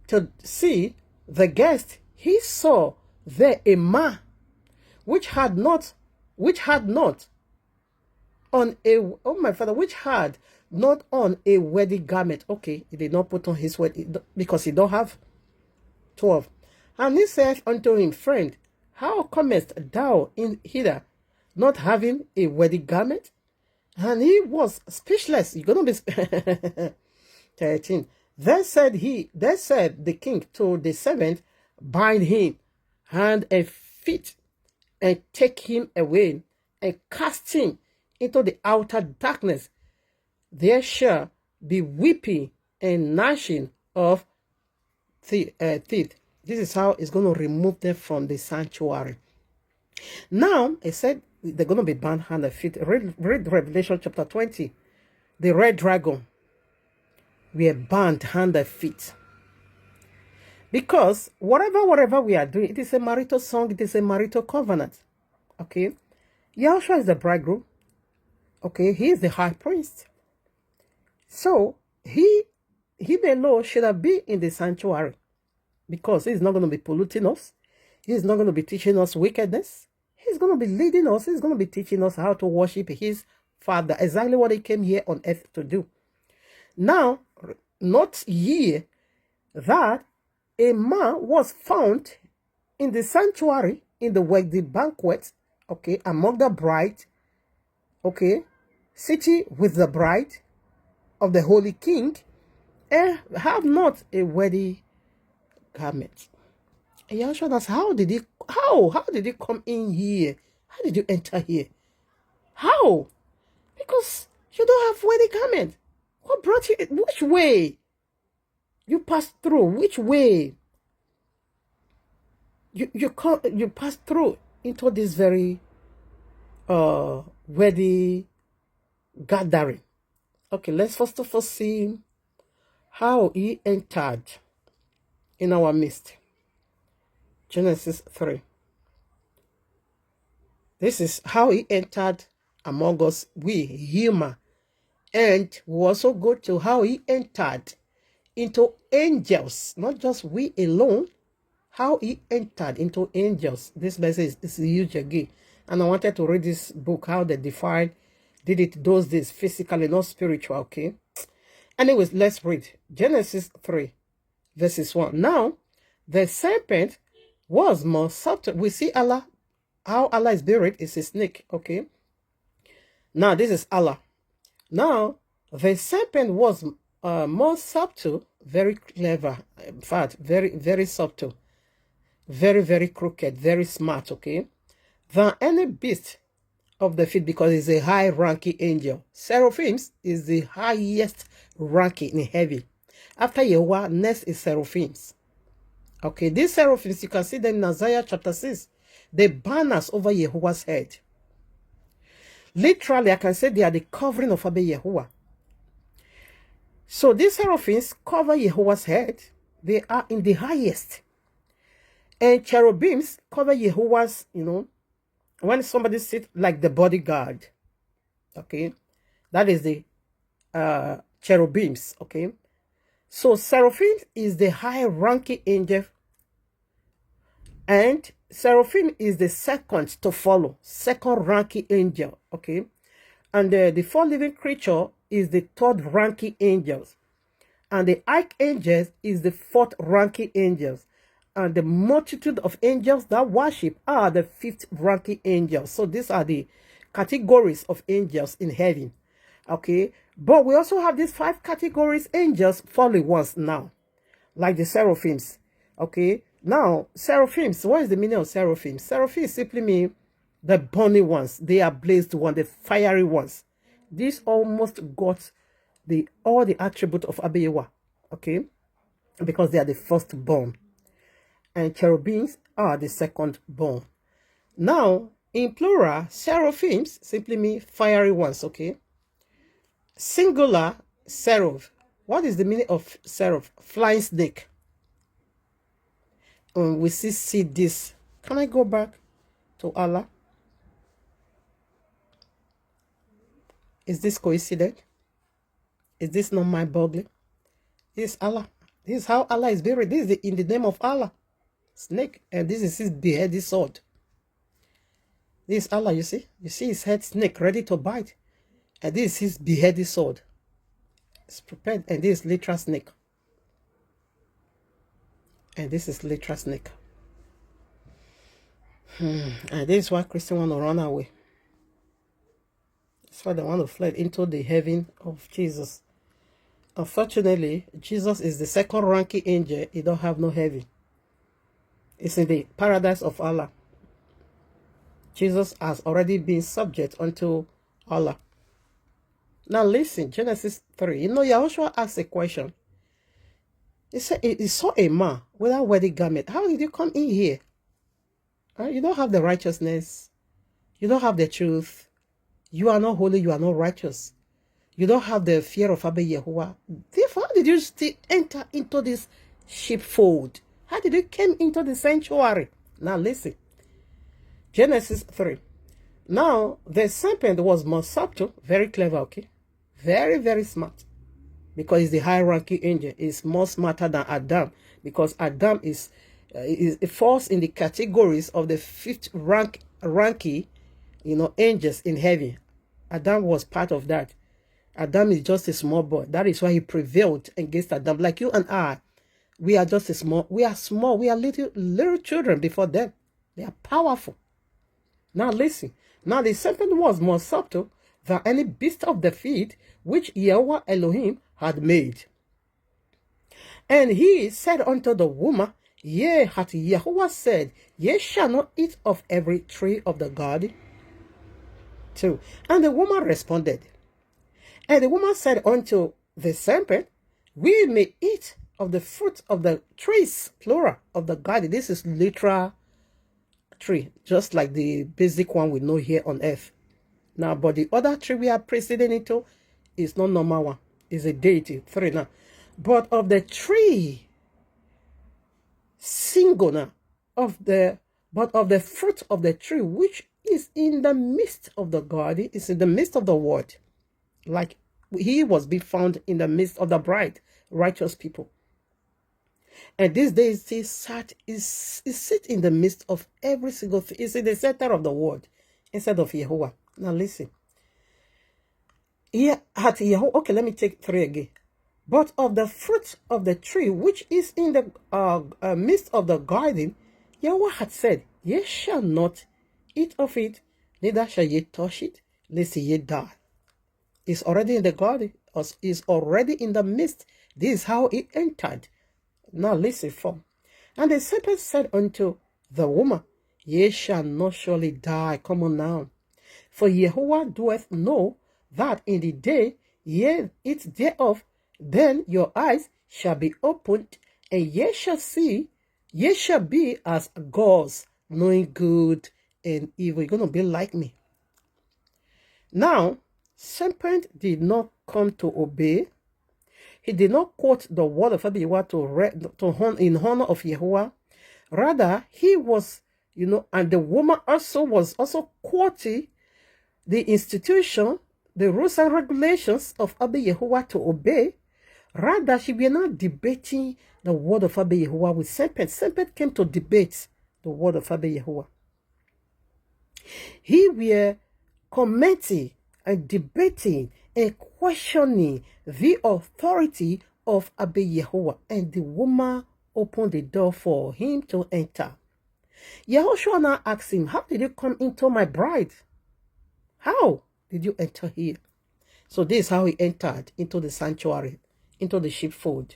to see the guest, he saw there a man which had not on a, oh my father, which had not on a wedding garment. Okay, he did not put on his wedding because he don't have 12. And he said unto him, Friend, how comest thou in hither, not having a wedding garment? And he was speechless. You're gonna be 13. Then said the king to the servant, Bind him hand and feet, and take him away, and cast him into the outer darkness. There shall be weeping and gnashing of teeth. This is how it's going to remove them from the sanctuary. Now, it said they're going to be bound hand and feet. Read Revelation chapter 20. The red dragon. We are bound hand and feet. Because whatever we are doing, it is a marital song, it is a marital covenant. Okay? Yahushua is the bridegroom. Okay? He is the high priest. So, he alone should have been in the sanctuary. Because he's not going to be polluting us. He's not going to be teaching us wickedness. He's going to be leading us. He's going to be teaching us how to worship his Father. Exactly what he came here on earth to do. Now, not ye that a man was found in the sanctuary, in the wedding banquet, okay, among the bride, okay, sitting with the bride of the holy king, and have not a wedding garment. And Yahshua asked, how did he come in here? How did you enter here? How? Because you don't have wedding garment. What brought you? Which way? You passed through. Which way? You passed through into this very wedding gathering. Okay, let's first of all see how he entered in our midst. Genesis 3. This is how he entered among us, we human. And we also go to how he entered into angels, not just we alone, how he entered into angels. This message is huge again. And I wanted to read this book, how they did it those days, physically, not spiritual, okay? Anyways, let's read. Genesis 3, verses 1. Now, the serpent was more subtle. We see Allah, how Allah is buried is a snake, okay? Now, this is Allah. Now, the serpent was more subtle, very clever, in fact, very, very subtle, very, very crooked, very smart, okay, than any beast of the field, because he's a high-ranking angel. Seraphims is the highest ranking in heaven. After Yahuwah, next is seraphims. Okay, these seraphims, you can see them in Isaiah chapter 6. The banners over Yahuwah's head. Literally, I can say they are the covering of Abba Yahuwah. So these seraphims cover Yahuwah's head. They are in the highest. And cherubims cover Yahuwah's, when somebody sits like the bodyguard. Okay. That is the cherubims. Okay. So seraphim is the high-ranking angel. And seraphim is the second to follow. Second-ranking angel. Okay. And the four living creature is the third-ranking angels. And the archangels is the fourth-ranking angels. And the multitude of angels that worship are the fifth-ranking angels. So these are the categories of angels in heaven. Okay, but we also have these 5 categories angels, fallen ones now, like the seraphims. Okay, now seraphims, what is the meaning of seraphim? Seraphim simply mean the burning ones. They are blazed ones, the fiery ones. These almost got all the attribute of Abiyawa, okay, because they are the firstborn, and cherubims are the second-born. Now, in plural, seraphims simply mean fiery ones, okay? Singular, seraph. What is the meaning of seraph? Flying snake. We see this. Can I go back to Allah? Is this coincident? Is this not my boggling? This is Allah. This is how Allah is buried. This is in the name of Allah. Snake. And this is his beheaded sword. This is Allah, you see? You see his head snake ready to bite. And this is his beheaded sword. It's prepared. And this is literal snake. And this is literal snake. And this is why Christians want to run away. That's why they want to flee into the heaven of Jesus. Unfortunately, Jesus is the second ranking angel. He don't have no heaven. It's in the paradise of Allah. Jesus has already been subject unto Allah. Now listen, Genesis 3. You know, Yahushua asked a question. He said, he saw a man without wedding garment. How did you come in here? You don't have the righteousness. You don't have the truth. You are not holy. You are not righteous. You don't have the fear of Abba Yahuwah. Therefore, how did you still enter into this sheepfold? How did you come into the sanctuary? Now listen. Genesis 3. Now, the serpent was more subtle, very clever, okay? Very, very smart. Because he's the high-ranking angel. He's more smarter than Adam. Because Adam it falls in the categories of the 5th ranking, angels in heaven. Adam was part of that. Adam is just a small boy. That is why he prevailed against Adam. Like you and I, we are just small. We are little children before them. They are powerful. Now listen. Now the serpent was more subtle than any beast of the field which Yahweh Elohim had made. And he said unto the woman, Yea, hath Yahweh said, Ye shall not eat of every tree of the garden. 2. And the woman responded. And the woman said unto the serpent, We may eat of the fruit of the trees, plural, of the garden. This is literal tree, just like the basic one we know here on earth. Now, but the other tree we are proceeding into is not normal one. It's a deity. 3 now. But of the tree, singular, but of the fruit of the tree, which is in the midst of the garden, is in the midst of the world. Like he was being found in the midst of the bride, righteous people. And these days, he sit in the midst of every single thing. He's in the center of the world instead of Yahuwah. Now listen. Okay, let me take 3 again. But of the fruit of the tree which is in the midst of the garden, Yahweh had said, Ye shall not eat of it, neither shall ye touch it, lest ye die. It's already in the garden, it's already in the midst. This is how it entered. Now listen from. And the serpent said unto the woman, Ye shall not surely die. Come on now. For Yahuwah doeth know that in the day ye eat thereof, then your eyes shall be opened, and ye shall see, ye shall be as gods, knowing good and evil. You're going to be like me. Now, serpent did not come to obey. He did not quote the word of Yahuwah in honor of Yahuwah. Rather, he was, and the woman also was quoting the institution, the rules and regulations of Abba Yahuwah to obey. Rather, she was not debating the word of Abba Yahuwah with serpent. Serpent came to debate the word of Abba Yahuwah. He were commenting and debating and questioning the authority of Abba Yahuwah. And the woman opened the door for him to enter. Yahushua now asked him, How did you come into my bride? How did you enter here? So this is how he entered into the sanctuary, into the sheepfold.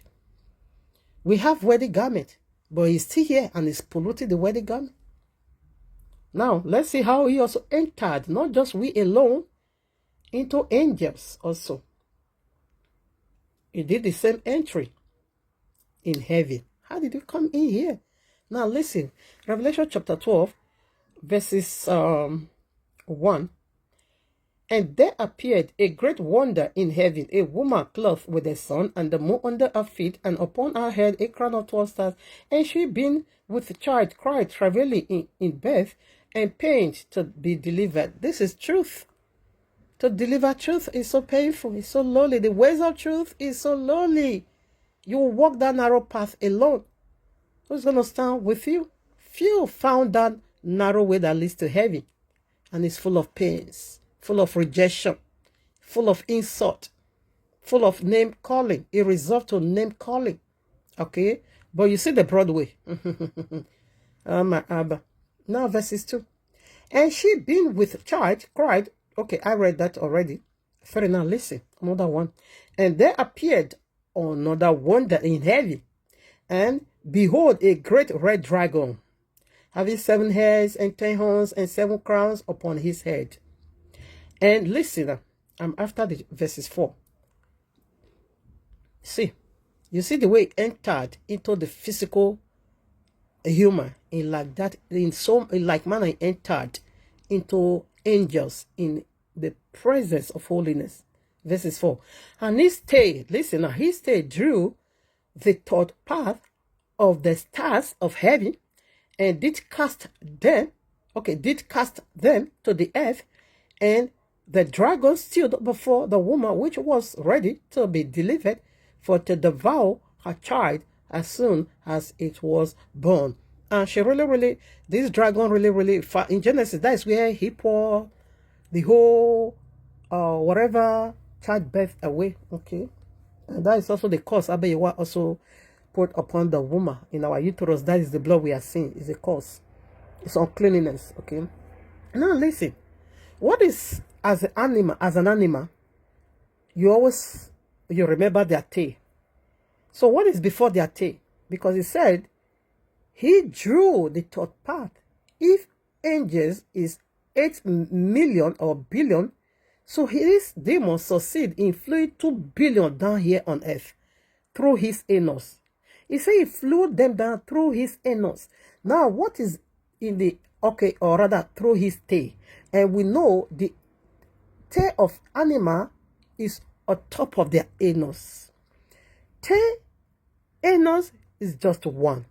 We have wedding garment, but he's still here and is polluting the wedding garment. Now, let's see how he also entered, not just we alone, into angels also. He did the same entry in heaven. How did you come in here? Now listen, Revelation chapter 12, verses 1. And there appeared a great wonder in heaven, a woman clothed with the sun and the moon under her feet, and upon her head a crown of 12 stars. And she, being with child, cried, travailing in birth, and pained to be delivered. This is truth. To deliver truth is so painful, it's so lonely. The ways of truth is so lonely. You will walk that narrow path alone. Who's going to stand with you? Few found that narrow way that leads to heaven. And it's full of pains, full of rejection, full of insult, full of name calling. It resolved to name calling. Okay? But you see the broad way. Oh, my Abba. Now verses 2. And she, being with child, cried. Okay, I read that already. Fair enough, listen. Another one. And there appeared another wonder in heaven. And behold, a great red dragon, having 7 heads and 10 horns and 7 crowns upon his head. And listen, I'm after the verses 4. See, you see the way it entered into the physical human in like that, in like manner it entered into angels in the presence of holiness. Verses 4. And his tail, listen now, his tail drew the third part of the stars of heaven, and did cast them to the earth, and the dragon stood before the woman which was ready to be delivered, for to devour her child as soon as it was born. And she this dragon really, in Genesis, that is where he poured the whole, whatever childbirth away, okay? And that is also the curse YAHUAH also put upon the woman in our uterus. That is the blood we are seeing, is a curse. It's uncleanness, okay? Now listen, what is as an animal, you remember their tail. So what is before their tail? Because it said, he drew the third part. If angels is 8 million or billion, so his demons succeed in flowing 2 billion down here on earth through his anus. He said he flew them down through his anus. Now, what is in the, okay, or rather through his tail? And we know the tail of animal is on top of their anus. Tail, anus is just one.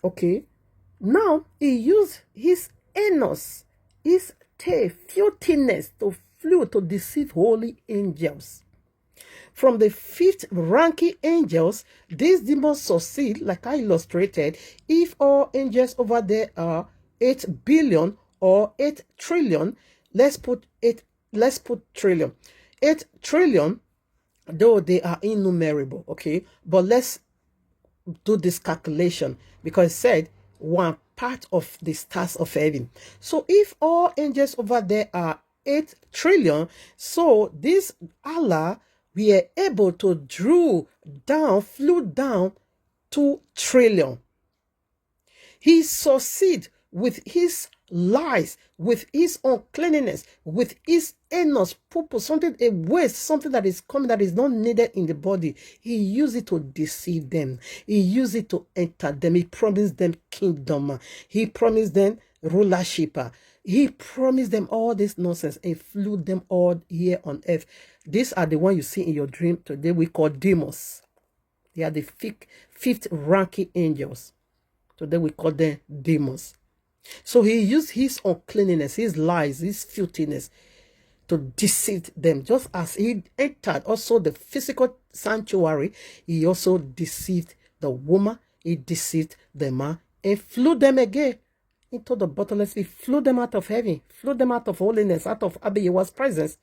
Okay. Now, he used his anus, his tail, filthiness to flew to deceive holy angels. From the 5th ranking angels, these demons succeed, like I illustrated, if all angels over there are 8 billion or 8 trillion. Let's put trillion. 8 trillion, though they are innumerable, okay? But let's do this calculation, because it said one part of the stars of heaven. So if all angels over there are 8 trillion, so this Allah, we are able to flew down 2 trillion. He succeed with his lies, with his uncleanness, with his anus, purple, something, a waste, something that is coming that is not needed in the body. He used it to deceive them. He used it to enter them. He promised them kingdom. He promised them rulership. He promised them all this nonsense and flew them all here on earth. These are the ones you see in your dream today. We call demons. They are the 5th ranking angels. Today we call them demons. So he used his uncleanness, his lies, his filthiness to deceive them. Just as he entered also the physical sanctuary, he also deceived the woman, he deceived the man, and flew them again into the bottomless pit, flew them out of heaven, flew them out of holiness, out of YAHUAH'S presence,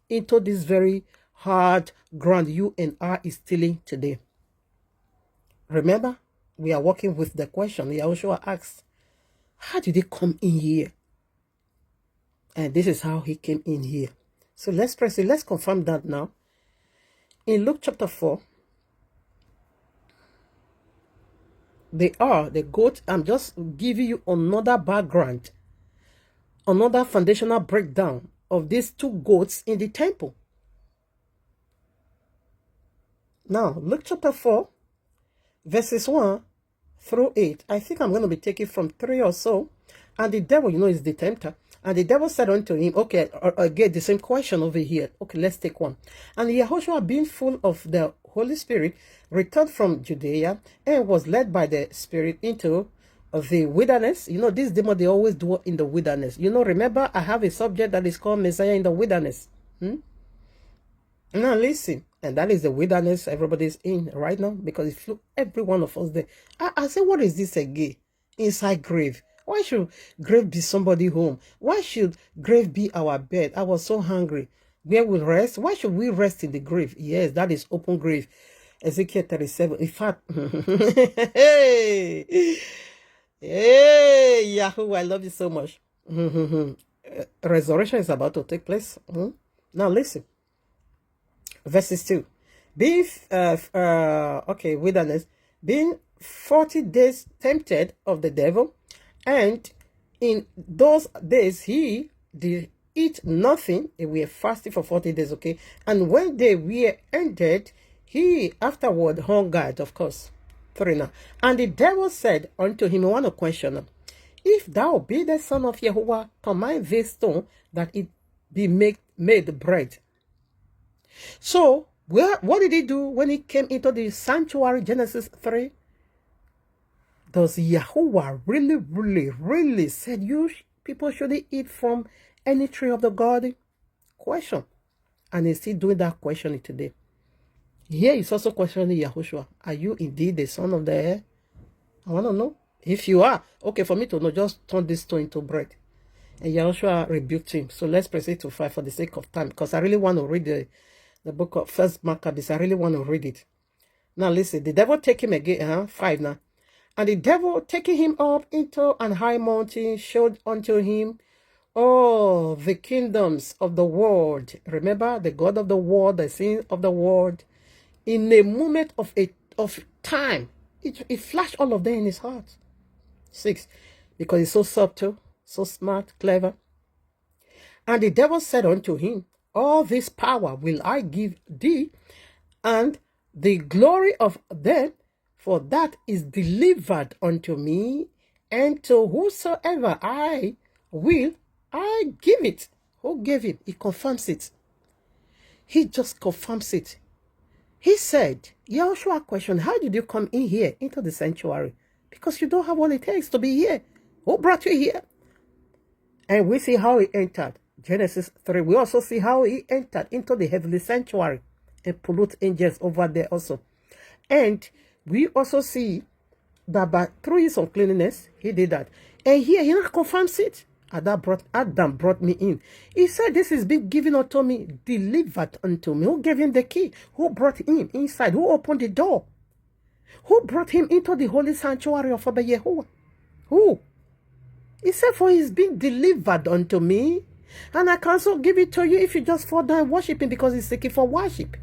into this very hard ground you and I is stealing today. Remember, we are working with the question YAHUAH asked, how did they come in here? And this is how he came in here. So let's press it. Let's confirm that now. In Luke chapter 4, they are the goat. I'm just giving you another background, another foundational breakdown of these two goats in the temple. Now, Luke chapter 4, verses 1 through 8. I think I'm going to be taking from 3 or so. And the devil, is the tempter. And the devil said unto him, okay, again, the same question over here. Okay, let's take one. And Yahushua, being full of the Holy Spirit, returned from Judea and was led by the Spirit into the wilderness. This demon, they always do in the wilderness. Remember, I have a subject that is called Messiah in the wilderness. Now listen, and that is the wilderness everybody's in right now, because it flew every one of us there. I say, what is this again? Inside grave. Why should grave be somebody home? Why should grave be our bed? I was so hungry. Where we rest? Why should we rest in the grave? Yes, that is open grave. Ezekiel 37. In fact, hey, Yahoo, I love you so much. Resurrection is about to take place. Now listen. Verses 2. Being, wilderness, being 40 days tempted of the devil, and in those days he did eat nothing. We were fasting for 40 days, okay? And when they were ended, he afterward hungered, of course. 3 now. And the devil said unto him, I want to question him, if thou be the son of Yahuwah, command this stone that it be made bread. So, what did he do when he came into the sanctuary, Genesis 3? Does Yahuwah really said you people shouldn't eat from any tree of the garden? Question. And he's still doing that questioning today. Here he's also questioning Yahushua. Are you indeed the son of the air? I want to know. If you are, okay, for me to know, just turn this stone into bread. And Yahushua rebuked him. So let's proceed to 5 for the sake of time, because I really want to read the book of First Maccabees. I really want to read it. Now listen, the devil take him again, 5 now. And the devil taking him up into an high mountain showed unto him all the kingdoms of the world. Remember, the God of the world, the sin of the world. In a moment of time, it flashed all of them in his heart. 6, because he's so subtle, so smart, clever. And the devil said unto him, all this power will I give thee, and the glory of them, for that is delivered unto me, and to whosoever I will, I give it. Who gave him? He confirms it. He just confirms it. He said, Yahushua questioned, how did you come in here into the sanctuary? Because you don't have what it takes to be here. Who brought you here? And we see how he entered. Genesis 3. We also see how he entered into the heavenly sanctuary and pollute angels over there also. And we also see that through his uncleanness, he did that. And here he not confirms it. Adam brought me in. He said, this is being given unto me, delivered unto me. Who gave him the key? Who brought him inside? Who opened the door? Who brought him into the holy sanctuary of Abba Yahuwah? Who? He said, for he's been delivered unto me, and I can also give it to you if you just fall down and worship him, because he's seeking for worship.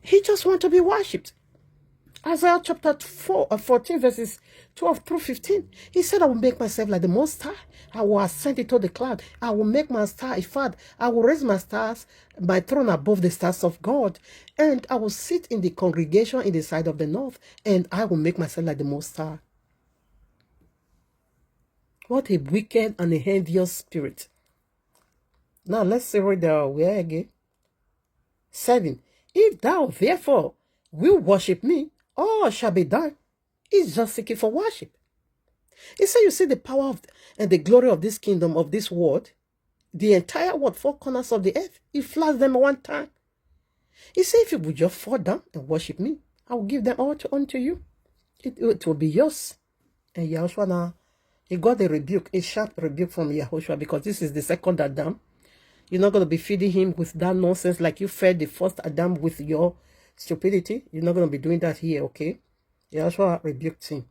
He just wants to be worshipped. Isaiah chapter 14 verses 12 through 15. He said, I will make myself like the Most High. I will ascend into the cloud. I will make my star a fad. I will raise my stars, my throne above the stars of God. And I will sit in the congregation in the side of the north. And I will make myself like the Most High. What a wicked and a envious spirit. Now let's see where again. 7. If thou therefore will worship me, all shall be done. He's just seeking for worship. He said, you see the power and the glory of this kingdom, of this world, the entire world, 4 corners of the earth. He flashed them one time. He said, if you would just fall down and worship me, I will give them all unto you. It will be yours. And Yahushua now, he got a rebuke, a sharp rebuke from Yahushua, because this is the second Adam. You're not going to be feeding him with that nonsense like you fed the first Adam with your stupidity. You're not going to be doing that here, okay? Yahushua rebuked him.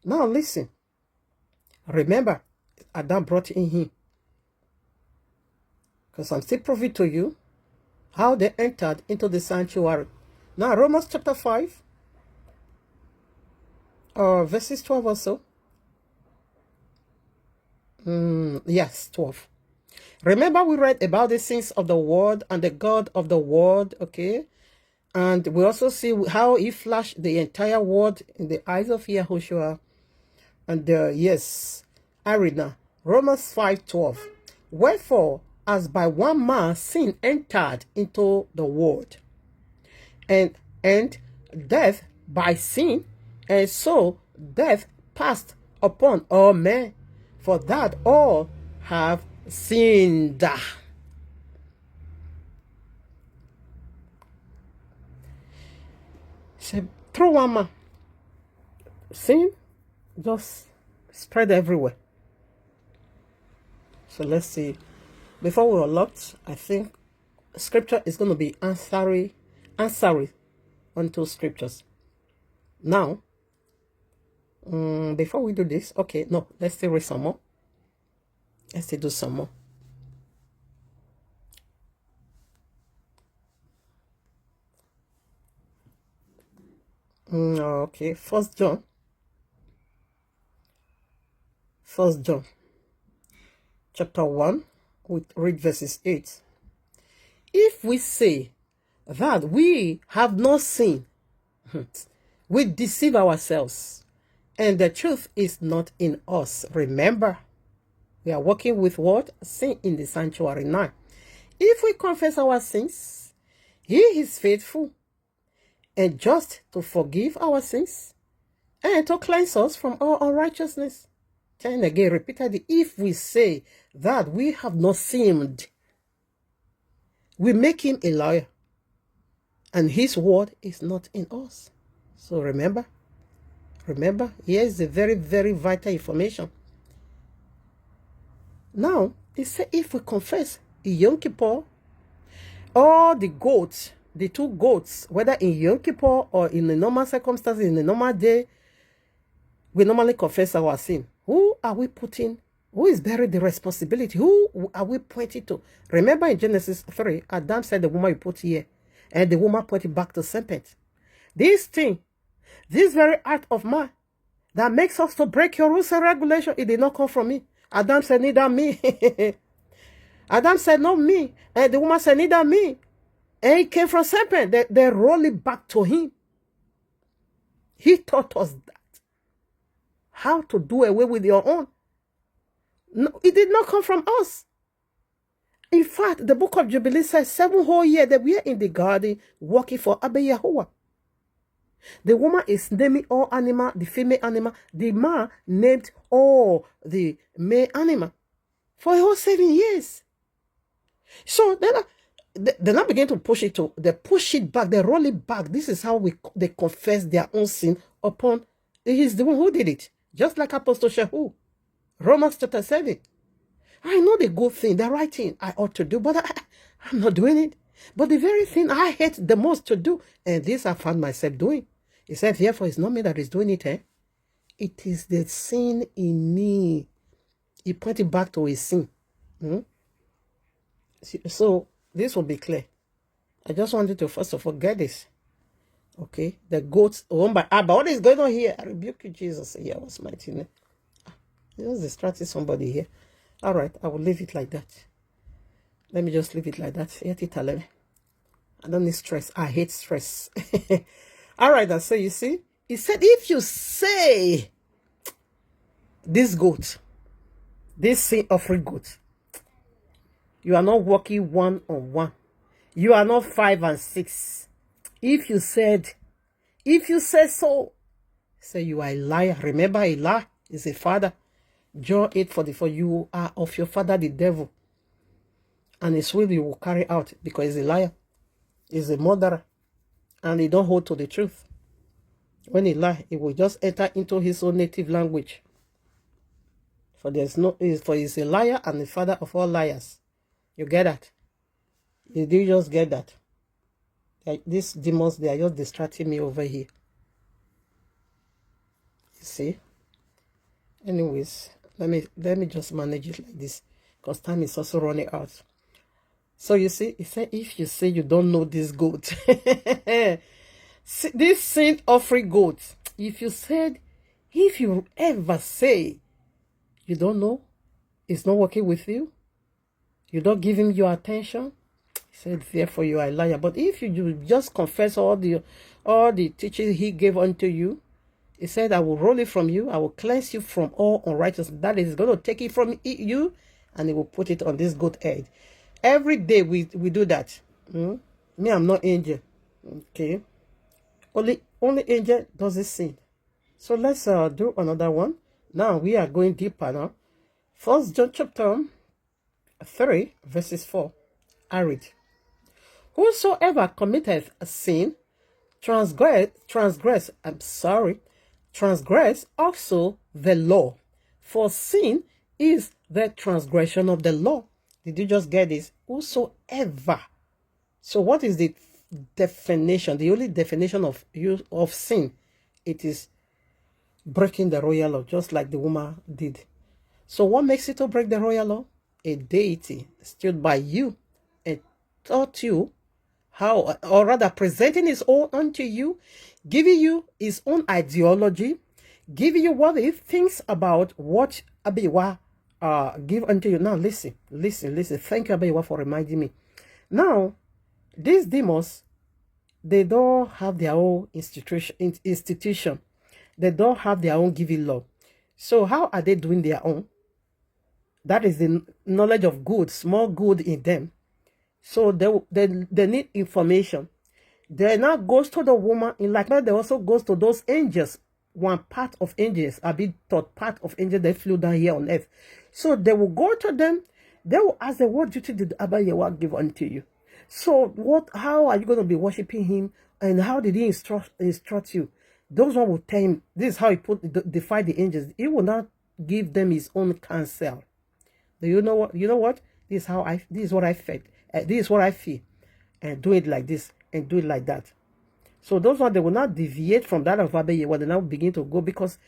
Now listen. Remember, Adam brought in him. Because I'm still proving to you how they entered into the sanctuary. Now, Romans chapter 5, verses 12 or so. Yes, 12. Remember we read about the sins of the world and the God of the world, okay? And we also see how he flashed the entire world in the eyes of Yahushua. And yes, Arena, Romans 5:12. Wherefore, as by one man sin entered into the world, and death by sin, and so death passed upon all men, for that all have sinned. So through one man, sin just spread everywhere. So let's see. Before we unlocked, I think scripture is going to be answering unto scriptures. Now, before we do this, okay, no, let's still read some more. Let's still do some more. Okay, First John chapter 1, we read verses 8. If we say that we have not sinned, we deceive ourselves, and the truth is not in us. Remember, we are working with what? Sin in the sanctuary now. If we confess our sins, he is faithful and just to forgive our sins and to cleanse us from all unrighteousness. And again, repeatedly, if we say that we have not sinned, we make him a liar, and his word is not in us. So remember, here is the very, very vital information. Now, it says if we confess in Yom Kippur, all the goats, the two goats, whether in Yom Kippur or in the normal circumstances, in the normal day, we normally confess our sin. Who are we putting? Who is bearing the responsibility? Who are we pointing to? Remember in Genesis 3, Adam said the woman you put here, and the woman pointed back to the serpent. This thing, this very act of man that makes us to break your rules and regulations, it did not come from me. Adam said, neither me. Adam said, not me. And the woman said, neither me. And it came from serpent. They roll it back to him. He taught us that. How to do away with your own. No, it did not come from us. In fact, the book of Jubilee says 7 whole years that we are in the garden working for Abba Yahuwah. The woman is naming all animal, the female animal. The man named all the male animal for a whole 7 years. So they now begin to push it to, they push it back, they roll it back. This is how they confess their own sin upon, he's the one who did it. Just like Apostle Shehu. Romans chapter 7. I know the good thing, the right thing I ought to do, but I'm not doing it. But the very thing I hate the most to do, and this I found myself doing. He said, therefore, it's not me that is doing it. It is the sin in me. He pointed back to his sin. So, this will be clear. I just wanted to first of all get this. Okay, the goats owned by Abba. What is going on here? I rebuke you, Jesus. Yeah, what's my name? Just distracted somebody here. All right, I will leave it like that. Let me just leave it like that. I don't need stress. I hate stress. All right, so you see, he said, if you say this goat, this sin offering goat, you are not working one-on-one. You are not 5 and 6. If you said so, say you are a liar. Remember, Alah is a father. John 8:44, you are of your father the devil, and his will you will carry out, because he's a liar, he's a murderer, and he don't hold to the truth. When he lie, he will just enter into his own native language. For he's a liar and the father of all liars. You get that? You do just get that? These demons, they are just distracting me over here. You see? Anyways, let me just manage it like this, because time is also running out. So you see, he said, if you say you don't know this goat, this sin offering goat, if you ever say you don't know, it's not working with you, you don't give him your attention, he said, therefore you are a liar. But if you just confess all the teaching he gave unto you, he said, I will roll it from you, I will cleanse you from all unrighteousness. That is going to take it from you, and he will put it on this goat head. Every day we do that. Me, I'm not angel. Okay. Only angel does this sin. So let's do another one. Now we are going deeper now. 1 John chapter 3, verses 4. I read. Whosoever committeth a sin, transgress also the law. For sin is the transgression of the law. Did you just get this? Whosoever. So what is the definition? The only definition of sin, it is breaking the royal law, just like the woman did. So what makes it to break the royal law? A deity stood by you and taught you how, or rather presenting his own unto you, giving you his own ideology, giving you what he thinks about what Abiwa give unto you. Now listen. Thank you, Abiwa, for reminding me. Now, these demons, they don't have their own institution. They don't have their own giving law. So how are they doing their own? That is the knowledge of good, small good in them. So they need information. They now goes to the woman, in like that they also goes to those angels. One part of angels, a bit thought part of angels, they flew down here on earth. So they will go to them, they will ask them, what duty did Abba Yahweh give unto you? So how are you going to be worshiping him? And how did he instruct you? Those one will tell him, this is how he defy the angels. He will not give them his own counsel. Do you know what? You know what? This is what I felt. This is what I feel. And do it like this and do it like that. So those ones, they will not deviate from that of Abba Yahweh. They now begin to go because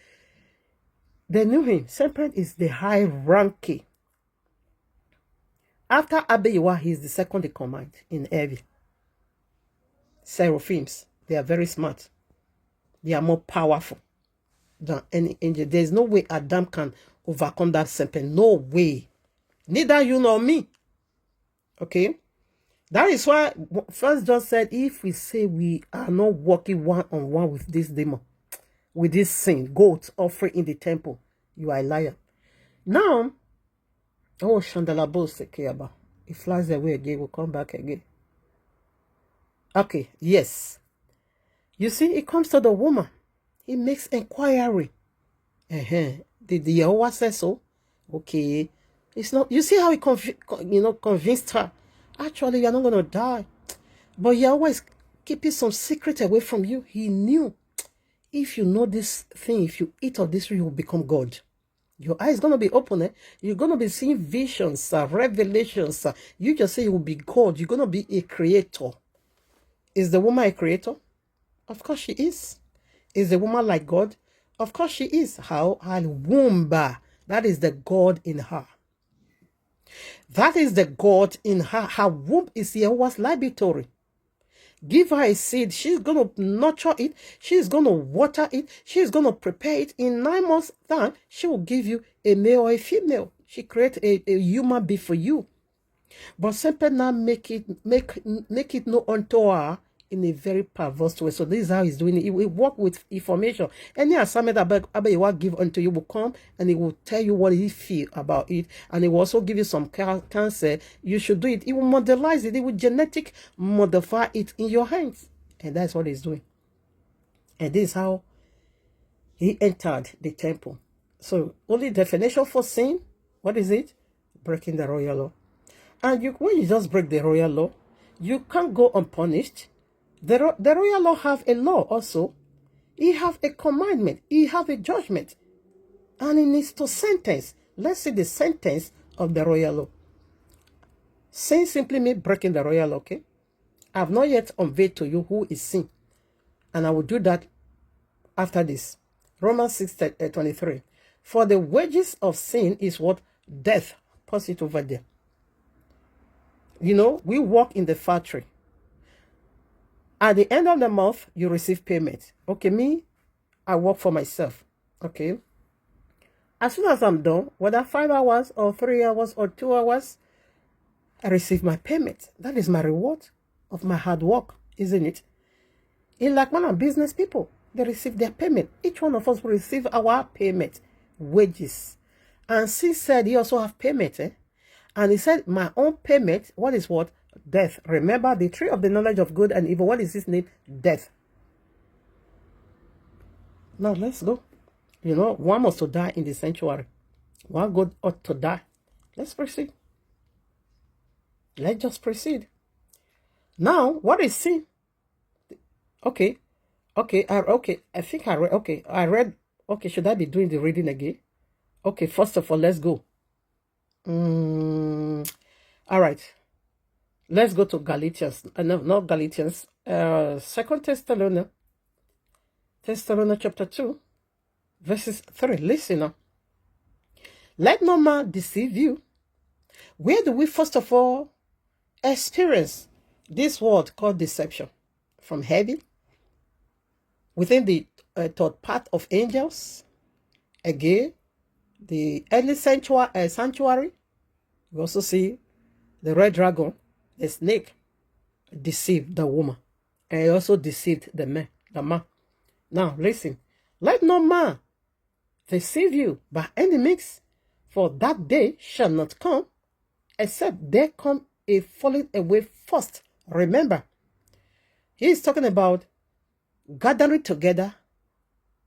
they knew him. Serpent is the hierarchy. After Abba Yahweh, he is the second in command in heaven. Seraphims, they are very smart. They are more powerful than any angel. There is no way Adam can overcome that serpent. No way. Neither you nor me. Okay? That is why First John said, if we say we are not working one-on-one with this demon, with this sin, goat offering in the temple, you are a liar. Now, oh, Shandalabo Sekeyaba. It flies away again, will come back again. Okay, yes. You see, it comes to the woman. He makes inquiry. Did the YAHUAH say so? Okay. It's not. You see how he convinced her. Actually, you're not going to die. But YAHUAH is keeping some secret away from you. He knew. If you know this thing, if you eat of this, you will become God. Your eyes going to be open. You're going to be seeing visions, revelations. You just say you will be God. You're going to be a creator. Is the woman a creator? Of course she is. Is the woman like God? Of course she is. How? Her womb. That is the God in her. That is the God in her. Her womb is YAHUAH'S laboratory. Give her a seed. She's going to nurture it. She's going to water it. She's going to prepare it. In 9 months' time, she will give you a male or a female. She creates a human being for you. But simply now make it known unto her in a very perverse way. So this is how he's doing it. He will work with information. Any assignment Abba Yahweh give unto you will come, and he will tell you what he feel about it, and he will also give you some counsel. You should do it. He will modelize it. He will genetic modify it in your hands, and that's what he's doing. And this is how he entered the temple. So only definition for sin, what is it? Breaking the royal law. And when you just break the royal law, you can't go unpunished. The royal law have a law also. He have a commandment. He have a judgment. And he needs to sentence. Let's see the sentence of the royal law. Sin simply means breaking the royal law, okay? I have not yet unveiled to you who is sin. And I will do that after this. Romans 6:23. For the wages of sin is what? Death. Pause it over there. You know, we work in the factory. At the end of the month, you receive payment. Okay, me, I work for myself. Okay. As soon as I'm done, whether 5 hours or 3 hours or 2 hours, I receive my payment. That is my reward of my hard work, isn't it? In like one of business people, they receive their payment. Each one of us will receive our payment, wages. And she said he also have payment. And he said, my own payment, what is what? Death. Remember the tree of the knowledge of good and evil. What is his name? Death. Now let's go. You know, one must to die in the sanctuary. One God ought to die. Let's proceed. Let's just proceed. Now, what is sin? Okay. I think I read. Okay, I read. Okay, should I be doing the reading again? Okay, first of all, let's go. All right. Let's go to Galatians. No, not Galatians. Second Thessalonians chapter 2, verses 3. Listen now. Let no man deceive you. Where do we first of all experience this word called deception? From heaven? Within the third part of angels? Again, the early sanctuary. We also see the red dragon, the snake, deceived the woman. And he also deceived the man. Now, listen. Let no man deceive you by any means, for that day shall not come, except there come a falling away first. Remember, he is talking about gathering together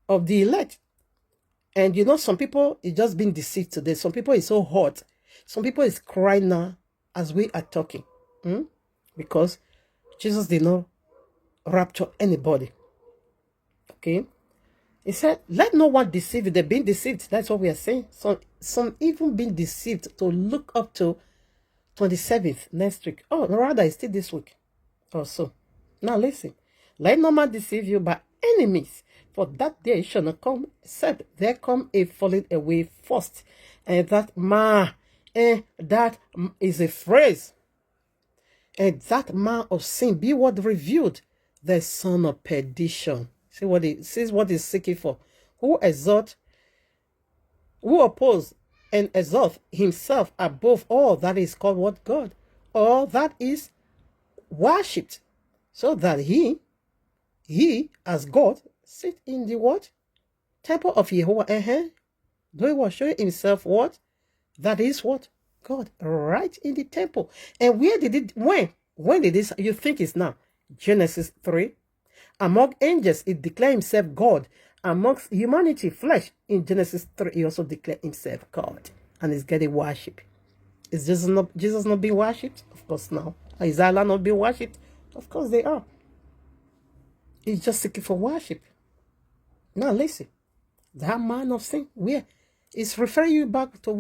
of the elect. And you know, some people is just being deceived today. Some people is so hot. Some people is crying now as we are talking. Because Jesus did not rapture anybody. Okay. He said, let no one deceive you. They're being deceived. That's what we are saying. Some even being deceived to look up to 27th next week. Oh, rather, it's still this week. Also. Now listen. Let no man deceive you by any means, for that day shall not come, except there come a falling away first. And that that is a phrase. And that man of sin be what revealed, the son of perdition. See what he's seeking for. Who oppose and exalt himself above all that is called what? God. All that is worshipped. So that he as God sit in the what? Temple of YAHUAH. Doing what? Showing himself what? That is what? God. Right in the temple. And where did it, when did this, you think it's now? Genesis 3. Among angels, it declared himself God. Amongst humanity, flesh, in Genesis 3, he also declared himself God. And he's getting worship. Is Jesus not being worshipped? Of course now. Is Allah not being worshipped? Of course they are. He's just seeking for worship. Now listen. That man of sin, where? It's referring you back to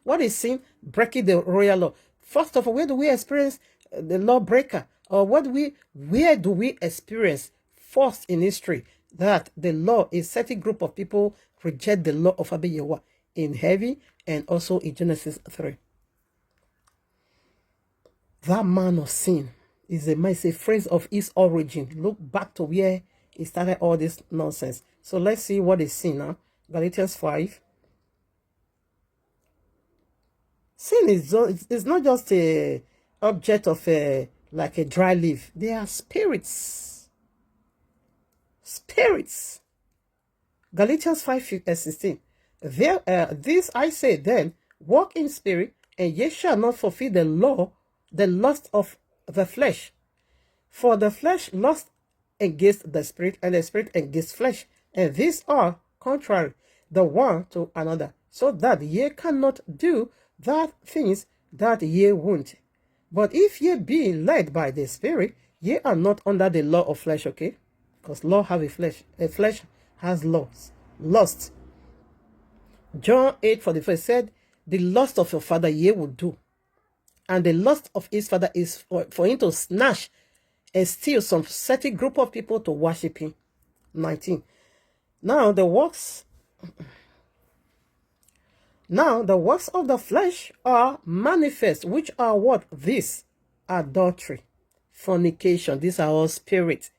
what is sin? Breaking the royal law. First of all, where do we experience the lawbreaker? Or where do we experience first in history that the law, a certain group of people reject the law of Abba Yahweh? In heaven and also in Genesis 3. That man of sin is a phrase of his origin. Look back to where he started all this nonsense. So let's see what is sin now. Galatians 5. Sin is not just a object of like a dry leaf. They are spirits. Spirits. Galatians 5:16. This I say then, walk in spirit, and ye shall not fulfill the law, the lust of the flesh. For the flesh lusts against the spirit, and the spirit against flesh. And these are contrary, the one to another, so that ye cannot do that things that ye won't. But if ye be led by the spirit, ye are not under the law of flesh, okay? Because law have a flesh. A flesh has laws. Lust. John 8:45 said, the lust of your father ye will do. And the lust of his father is for him to snatch and steal some certain group of people to worship him. 19. Now the works Now, the works of the flesh are manifest, which are what? This: adultery, fornication, these are all spirit,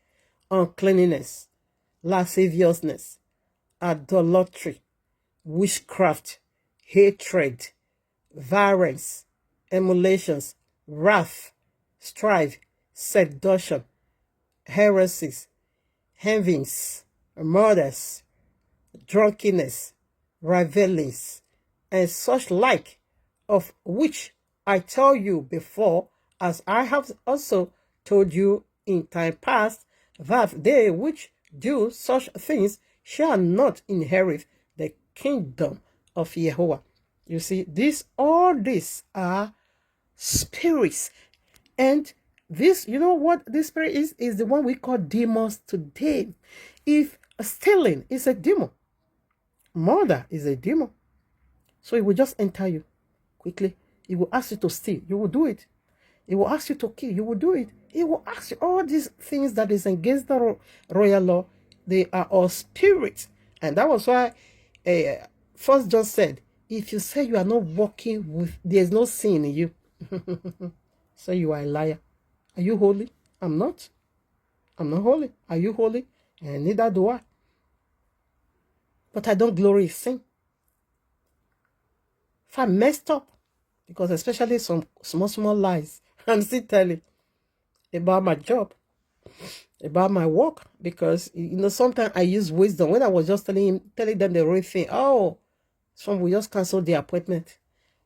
uncleanness, lasciviousness, idolatry, witchcraft, hatred, violence, emulations, wrath, strife, seduction, heresies, envyings, murders, drunkenness, revelings, and such like, of which I tell you before, as I have also told you in time past, that they which do such things shall not inherit the kingdom of YAHUAH. You see, all these are spirits. And this, you know what this spirit is the one we call demons today. If stealing is a demon, murder is a demon. So it will just enter you quickly. It will ask you to steal, you will do it. It will ask you to kill, you will do it. It will ask you all these things that is against the royal law. They are all spirits. And that was why First John said, if you say you are not walking with, there's no sin in you, so you are a liar. Are you holy? I'm not. I'm not holy. Are you holy? And neither do I. But I don't glory in sin. If I messed up, because especially some small lies, I'm still telling about my job, about my work, because sometimes I use wisdom. When I was just telling them the real thing, some will just cancel the appointment.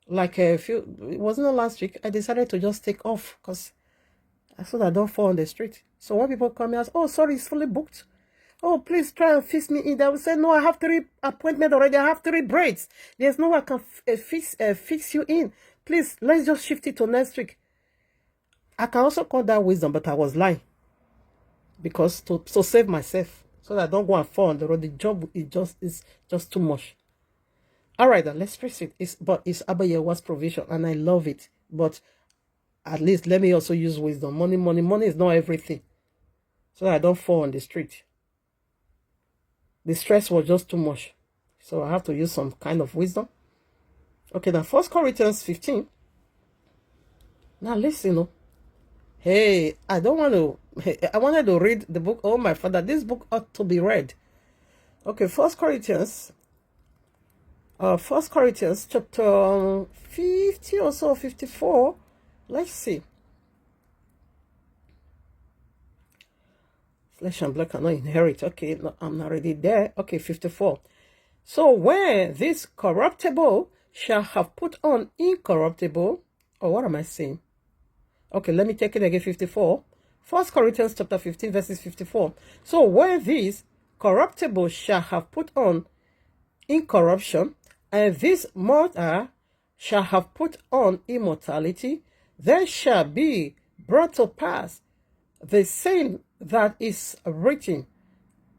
Like it wasn't last week, I decided to just take off because I thought I don't fall on the street. So when people come and ask, oh, sorry, it's fully booked. Oh, please try and fix me in. They will say, no, I have 3 appointments already. I have 3 braids. There's no way I can fix you in. Please, let's just shift it to next week. I can also call that wisdom, but I was lying. Because to save myself, so that I don't go and fall on the road. The job is just too much. All right, then let's proceed. It's Abba YAHUAH'S provision, and I love it. But at least let me also use wisdom. Money is not everything. So that I don't fall on the street. The stress was just too much. So I have to use some kind of wisdom. Okay, now 1 Corinthians 15. Now listen, hey, I wanted to read the book. Oh, my Father, this book ought to be read. Okay, 1 Corinthians chapter 50 or so, 54. Let's see. Flesh and blood cannot inherit. Okay, no, I'm not already there. Okay, 54. So when this corruptible shall have put on incorruptible, or what am I saying? Okay, let me take it again, 54. 1 Corinthians chapter 15, verses 54. So when this corruptible shall have put on incorruption, and this mortal shall have put on immortality, there shall be brought to pass the same that is written,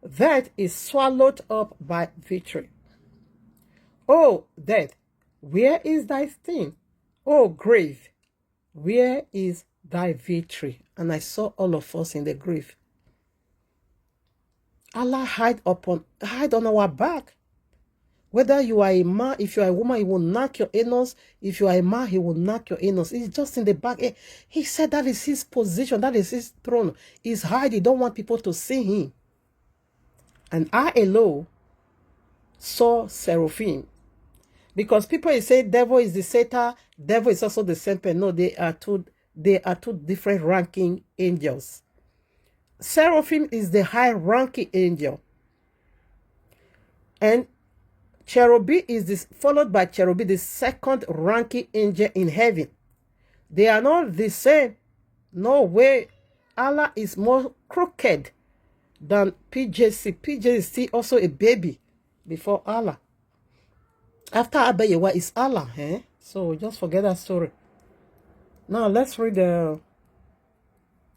that is swallowed up by victory. O death, where is thy sting? O grave, where is thy victory? And I saw all of us in the grave. Allah hide on our back. Whether you are a man, if you are a woman, he will knock your anus. If you are a man, he will knock your anus. It's just in the back. He said that is his position. That is his throne. He's hiding. He don't want people to see him. And I alone saw seraphim. Because people say devil is the Satan, devil is also the serpent. No, they are two different ranking angels. Seraphim is the high ranking angel. And cherubim is followed by cherubim, the second ranking angel in heaven. They are not the same. No way. Allah is more crooked than PJC. PJ is still also a baby before Allah. After Abba YAHUAH is Allah. So just forget that story. Now let's read the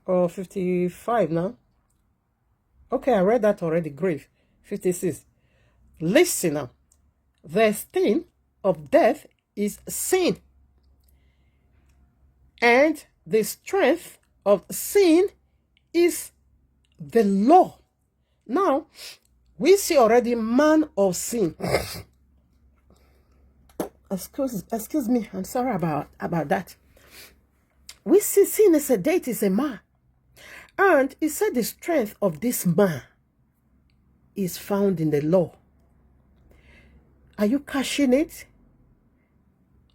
55 now. Okay, I read that already. Grave. 56. Listen now. The sting of death is sin. And the strength of sin is the law. Now, we see already man of sin. Excuse me, I'm sorry about that. We see sin as a deity, is a man. And he said the strength of this man is found in the law. Are you cashing it?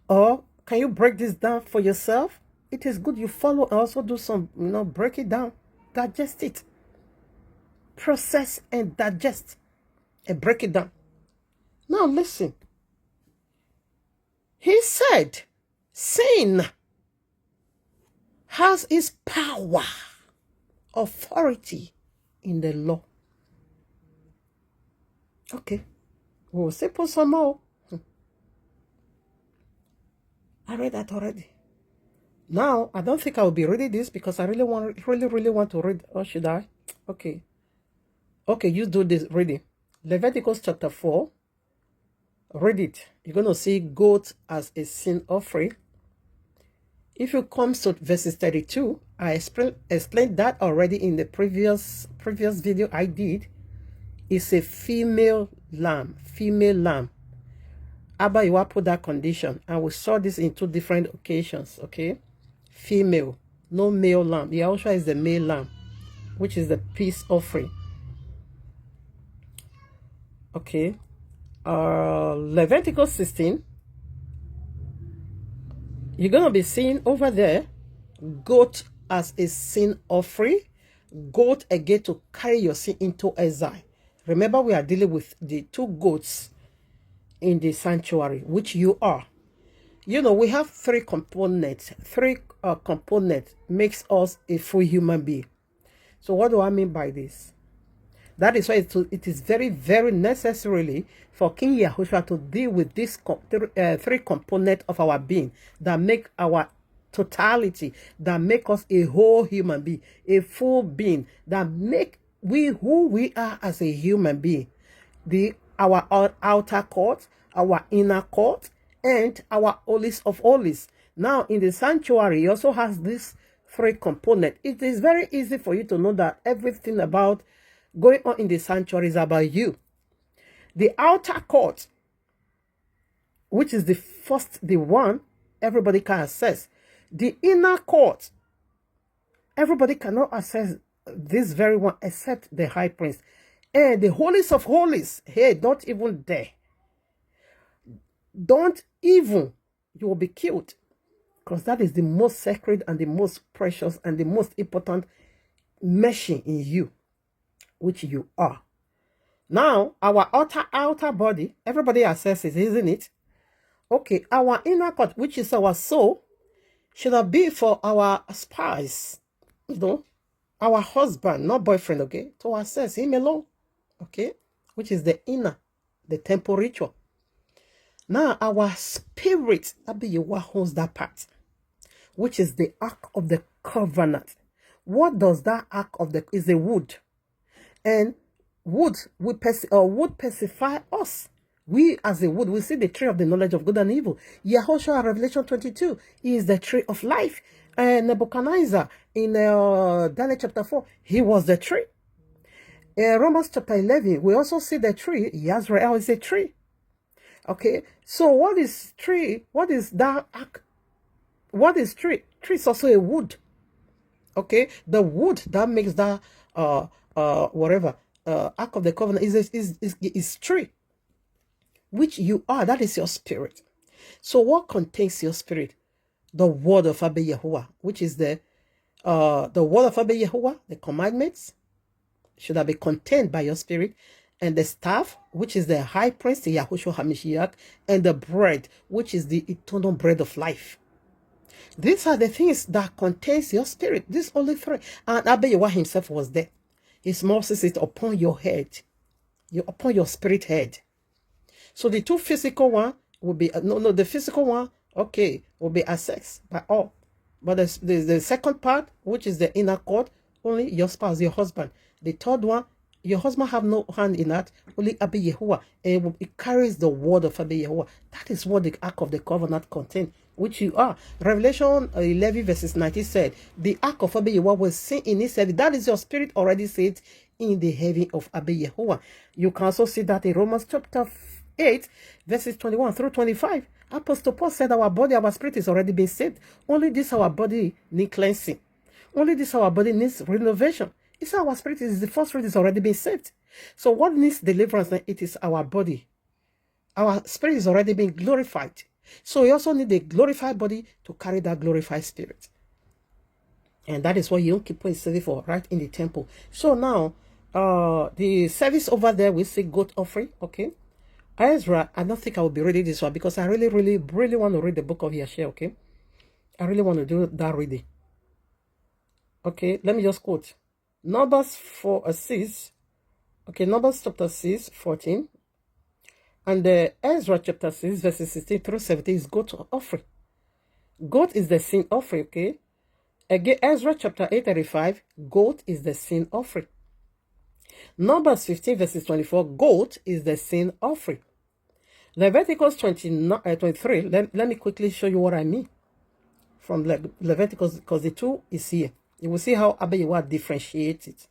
Or can you break this down for yourself? It is good you follow and also do some, break it down, digest it, process and digest and break it down. Now listen. He said, sin has its power, authority in the law. Okay. We'll say put some more. I read that already. Now, I don't think I will be reading this because I really want to read. Or should I? Okay. Okay, you do this reading. Leviticus chapter 4. Read it. You're going to see goat as a sin offering. If you come to verses 32, I explained that already in the previous video I did. It's a female lamb. Abba, you put that condition, and we saw this in 2 different occasions, okay? Female, no male lamb. YAHUAH is the male lamb, which is the peace offering. Okay. Leviticus 16. You're going to be seeing over there, goat as a sin offering. Goat again to carry your sin into exile. Remember, we are dealing with the 2 goats in the sanctuary, which you are. We have 3 components. 3 components makes us a full human being. So what do I mean by this? That is why it is very, very necessarily for King YAHUAH to deal with this 3 components of our being that make our totality, that make us a whole human being, a full being, that make we who we are as a human being. Our outer court, our inner court, and our holies of holies. Now, in the sanctuary, it also has this 3 components. It is very easy for you to know that everything about going on in the sanctuary is about you. The outer court, which is the one everybody can access. The inner court, everybody cannot access this very one except the high priest. And the holies of holies, hey, don't even dare. Don't even, you will be killed. Because that is the most sacred and the most precious and the most important meshing in you, which you are. Now, our outer body, everybody accesses, isn't it? Okay, our inner court, which is our soul, should have been for our spouse, our husband, not boyfriend, okay, to access him alone, okay, which is the inner, the temple ritual. Now, our spirit, that be what holds that part, which is the ark of the covenant. What does that ark of the is a wood, and wood would pacify us. We as a wood, we see the tree of the knowledge of good and evil. YAHUAH, Revelation 22, is the tree of life. And Nebuchadnezzar in Daniel chapter 4, he was the tree. Romans chapter 11, we also see the tree. Yazrael is a tree. Okay, so what is tree? What is that? What is tree? Tree is also a wood. Okay, the wood that makes that whatever ark of the covenant is tree, which you are. That is your spirit. So what contains your spirit? The word of Abba YAHUAH, which is the word of Abba YAHUAH, the commandments should have been contained by your spirit, and the staff, which is the high priest, the Yahushua HaMashiach, and the bread, which is the eternal bread of life. These are the things that contains your spirit. These only 3. And Abba YAHUAH himself was there. His mercy is upon your head, upon your spirit head. So the 2 physical one will be the physical one, okay, will be accessed by all. But the second part, which is the inner court, only your spouse, your husband. The third one, your husband have no hand in that, only Abba YAHUAH, and it carries the word of Abba YAHUAH. That is what the ark of the covenant contains, which you are. Revelation 11 verses 19 said, the ark of Abba YAHUAH was seen in his heaven. That is your spirit already said in the heaven of Abba YAHUAH. You can also see that in Romans chapter 8 verses 21 through 25. Apostle Paul said our body, our spirit is already been saved. Only this our body needs cleansing. Only this our body needs renovation. It's our spirit is the first fruit is already been saved. So what needs deliverance? It is our body. Our spirit is already been glorified. So we also need a glorified body to carry that glorified spirit. And that is what Yom Kippur is serving for, right in the temple. So now, the service over there, we see goat offering, okay? Ezra, I don't think I will be reading this one because I really want to read the book of Yahshua, okay? I really want to do that reading. Okay, let me just quote. Numbers 6, okay, Numbers chapter 6, 14. And Ezra chapter 6, verses 16 through 17 is goat offering. Goat is the sin offering, okay? Again, Ezra chapter 8, 35, goat is the sin offering. Numbers 15, verses 24, goat is the sin offering. Leviticus 23, let me quickly show you what I mean from Leviticus, because the two is here. You will see how Abba YAHUAH differentiates it.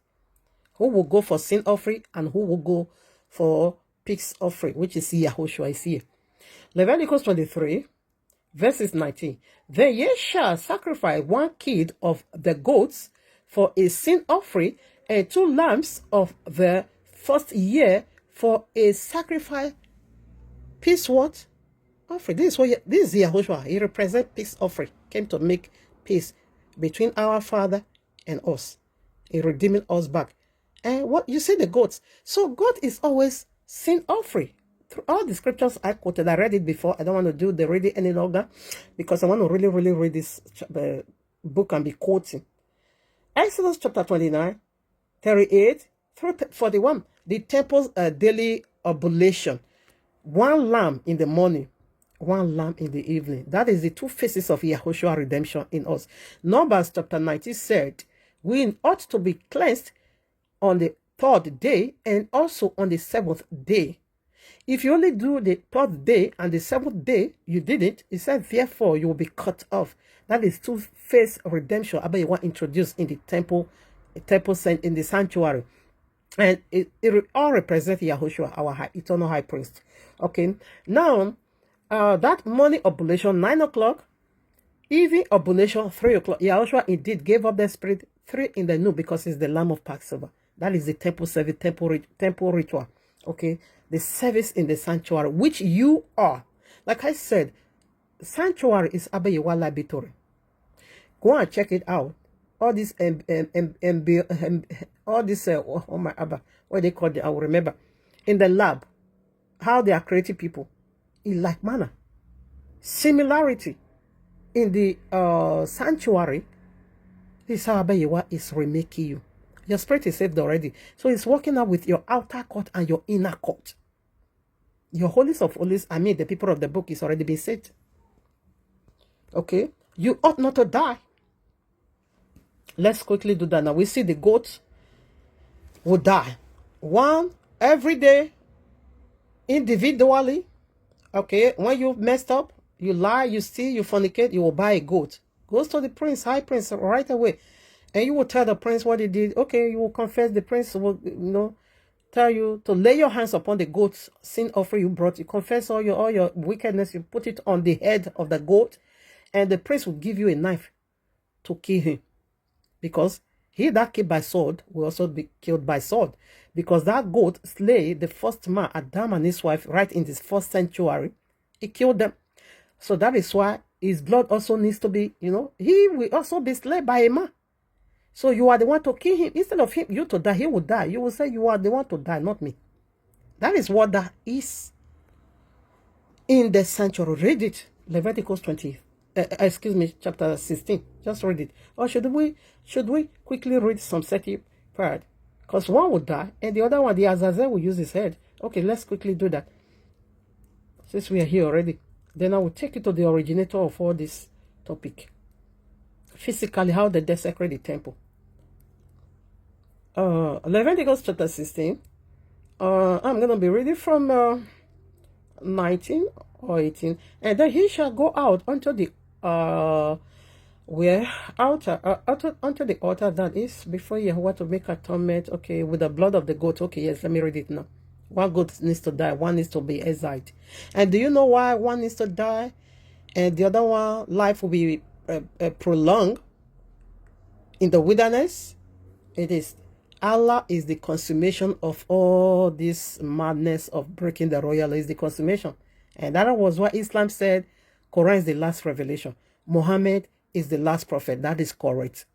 Who will go for sin offering and who will go for peace offering, which is Yahushua is here. Leviticus 23, verses 19. Then ye shall sacrifice one kid of the goats for a sin offering, and 2 lambs of the first year for a sacrifice. Peace what? Offering. This is Yahushua. He represents peace offering. Came to make peace between our Father and us. He redeeming us back. And what you see the goats. So goat is always sin offering. Through all the scriptures I quoted, I read it before. I don't want to do the reading any longer because I want to really read this book and be quoting. Exodus chapter 29, 38 through 41. The temple's daily oblation. 1 lamb in the morning, 1 lamb in the evening. That is the 2 faces of Yahushua redemption in us. Numbers chapter 90 said, we ought to be cleansed on the 3rd day and also on the 7th day. If you only do the 3rd day and the 7th day, you didn't, it said, therefore, you will be cut off. That is 2-phase redemption Abba YAHUAH introduced in the temple in the sanctuary. And it all represents Yahushua, our eternal high priest. Okay, now, that morning oblation, 9 o'clock, evening oblation, 3 o'clock. Yahushua indeed gave up the spirit 3 in the noon because it's the Lamb of Passover. That is the temple service, temple ritual. Okay, the service in the sanctuary, which you are. Like I said, sanctuary is Abba YAHUAH laboratory. Go and check it out. All this oh my Abba, what they call it, I will remember. In the lab, how they are creating people in like manner. Similarity in the sanctuary is how Abba YAHUAH is remaking you. Your spirit is saved already. So it's working out with your outer court and your inner court. Your holies of holies, I mean the people of the book, is already been saved. Okay? You ought not to die. Let's quickly do that now. We see the goats will die. 1 every day, individually. Okay? When you messed up, you lie, you steal, you fornicate, you will buy a goat. Goes to the prince, high prince, right away. And you will tell the prince what he did. Okay, you will confess. The prince will, tell you to lay your hands upon the goat's sin offering you brought. You confess all your wickedness. You put it on the head of the goat. And the prince will give you a knife to kill him. Because he that killed by sword will also be killed by sword. Because that goat slay the first man, Adam and his wife, right in this first sanctuary. He killed them. So that is why his blood also needs to be, he will also be slain by a man. So you are the one to kill him. Instead of you to die, he will die. You will say you are the one to die, not me. That is what that is in the sanctuary. Read it. Leviticus 20. Chapter 16. Just read it. Or should we quickly read some setting part? Because one will die and the other one, the Azazel, will use his head. Okay, let's quickly do that. Since we are here already. Then I will take you to the originator of all this topic. Physically, how they desecrate the temple. Leviticus chapter 16. I'm going to be reading from 19 or 18. And then he shall go out unto the unto the altar that is before YAHUAH to make atonement. Okay, with the blood of the goat. Okay, yes, let me read it now. One goat needs to die. One needs to be exiled. And do you know why one needs to die? And the other one, life will be prolonged in the wilderness. It is Allah is the consummation of all this madness of breaking the royal is the consummation. And that was what Islam said. Quran is the last revelation. Muhammad is the last prophet. That is correct.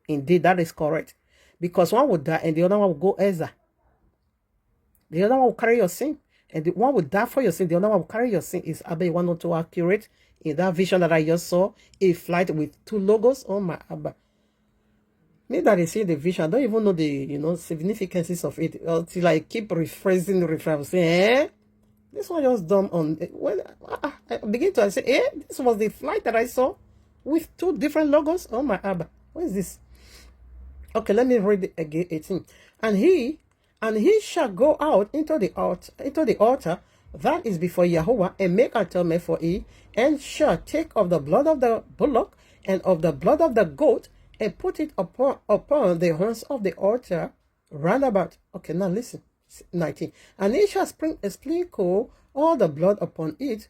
Indeed, that is correct. Because one would die and the other one will go exile. The other one will carry your sin. And the one will die for your sin. The other one will carry your sin. Is Abba 102 accurate? In that vision that I just saw, a flight with two logos. Oh my Abba. Me that I see the vision, I don't even know the significances of it until I keep rephrasing, saying, this one just dumb on when I begin to say, this was the flight that I saw with two different logos. Oh my Abba. What is this? Okay, let me read it again. 18. And he shall go out into the altar that is before Yahuwah, and make atonement for it, and shall take of the blood of the bullock and of the blood of the goat, and put it upon the horns of the altar round about. Okay, now listen. 19. And he shall sprinkle all the blood upon it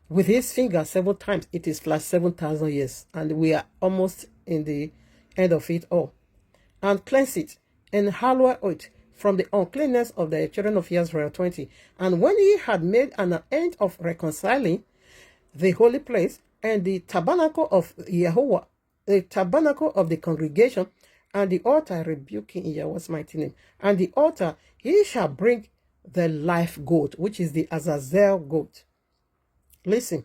with his finger several times. It is flat 7,000 years, and we are almost in the end of it all. And cleanse it, and hallow it from the uncleanness of the children of Israel. 20. And when he had made an end of reconciling the holy place and the tabernacle of Yahuwah, the tabernacle of the congregation, and the altar, rebuking in Yahweh's mighty name, and the altar, he shall bring the live goat, which is the Azazel goat. Listen.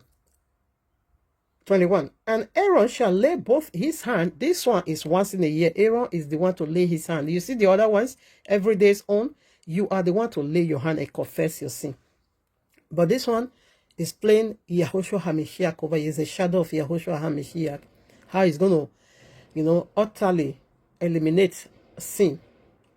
21. And Aaron shall lay both his hand. This one is once in a year. Aaron is the one to lay his hand. You see the other ones, every day's own. You are the one to lay your hand and confess your sin. But this one is plain Yahushua HaMashiach over. He is a shadow of Yahushua HaMashiach. How he's going to, utterly eliminate sin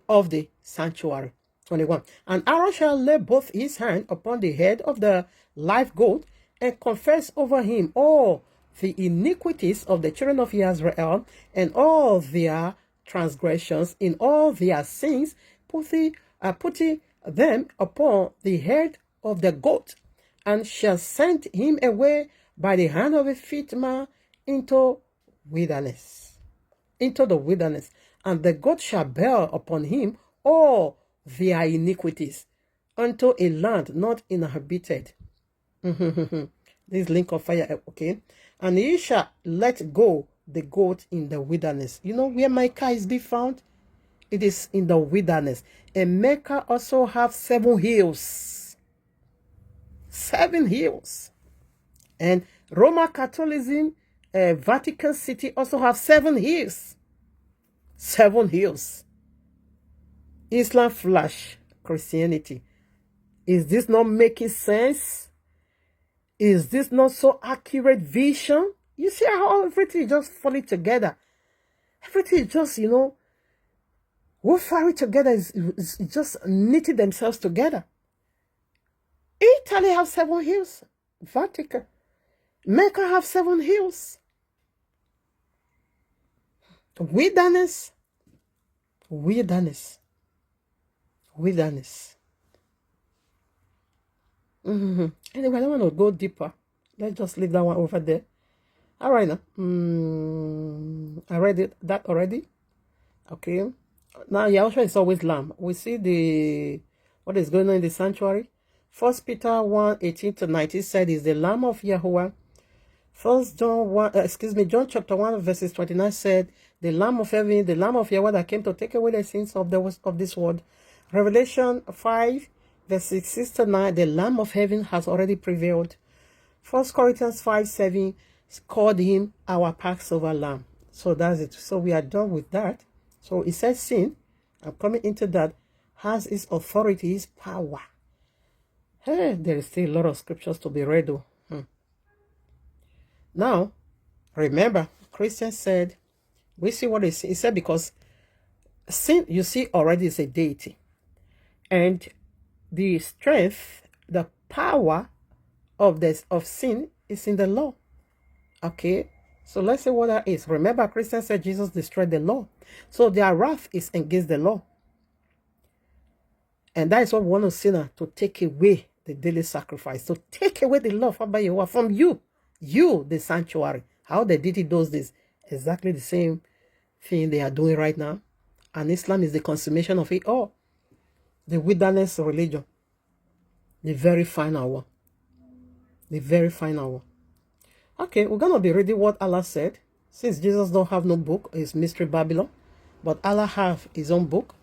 of the sanctuary. 21. And Aaron shall lay both his hand upon the head of the live goat and confess over him all the iniquities of the children of Israel and all their transgressions in all their sins, putting them upon the head of the goat, and shall send him away by the hand of a fit man into the wilderness, and the God shall bear upon him all their iniquities unto a land not inhabited. This link of fire, okay? And he shall let go the goat in the wilderness. You know where Micah is be found? It is in the wilderness. And Mecca also have 7 hills. 7 hills. And Roman Catholicism, Vatican City also have 7 hills. 7 hills. Islam flash Christianity. Is this not making sense? Is this not so accurate vision? You see how everything is just falling together. Everything is just, what together is just knitting themselves together. Italy have 7 hills. Vatican. Mecca have 7 hills. Wilderness. Anyway, I don't want to go deeper. Let's just leave that one over there. All right, now. I read that already. Okay. Now, Yahushua is always lamb. We see what is going on in the sanctuary. 1 Peter 1:18-19 said is the Lamb of Yahuwah. John chapter 1 verses 29 said the Lamb of heaven, the Lamb of Yahuwah that came to take away the sins of this world. Revelation 5 verses 6-9, the Lamb of heaven has already prevailed. 1 Corinthians 5:7 called him our Passover Lamb. So that's it. So we are done with that. So it says sin, I'm coming into that, has its authority, its power. Hey, there is still a lot of scriptures to be read though. Now, remember, Christian said, we see what he said, because sin, you see, already is a deity. And the strength, the power of sin is in the law. Okay, so let's say what that is. Remember, Christian said Jesus destroyed the law. So their wrath is against the law. And that is what we want to see now, to take away the daily sacrifice, to take away the love of YAHUAH from you, the sanctuary. How they did it those days, exactly the same thing they are doing right now. And Islam is the consummation of it all. The wilderness religion, the very final one. The very final one. Okay, we're going to be reading what Allah said. Since Jesus don't have no book, it's Mystery Babylon. But Allah have his own book.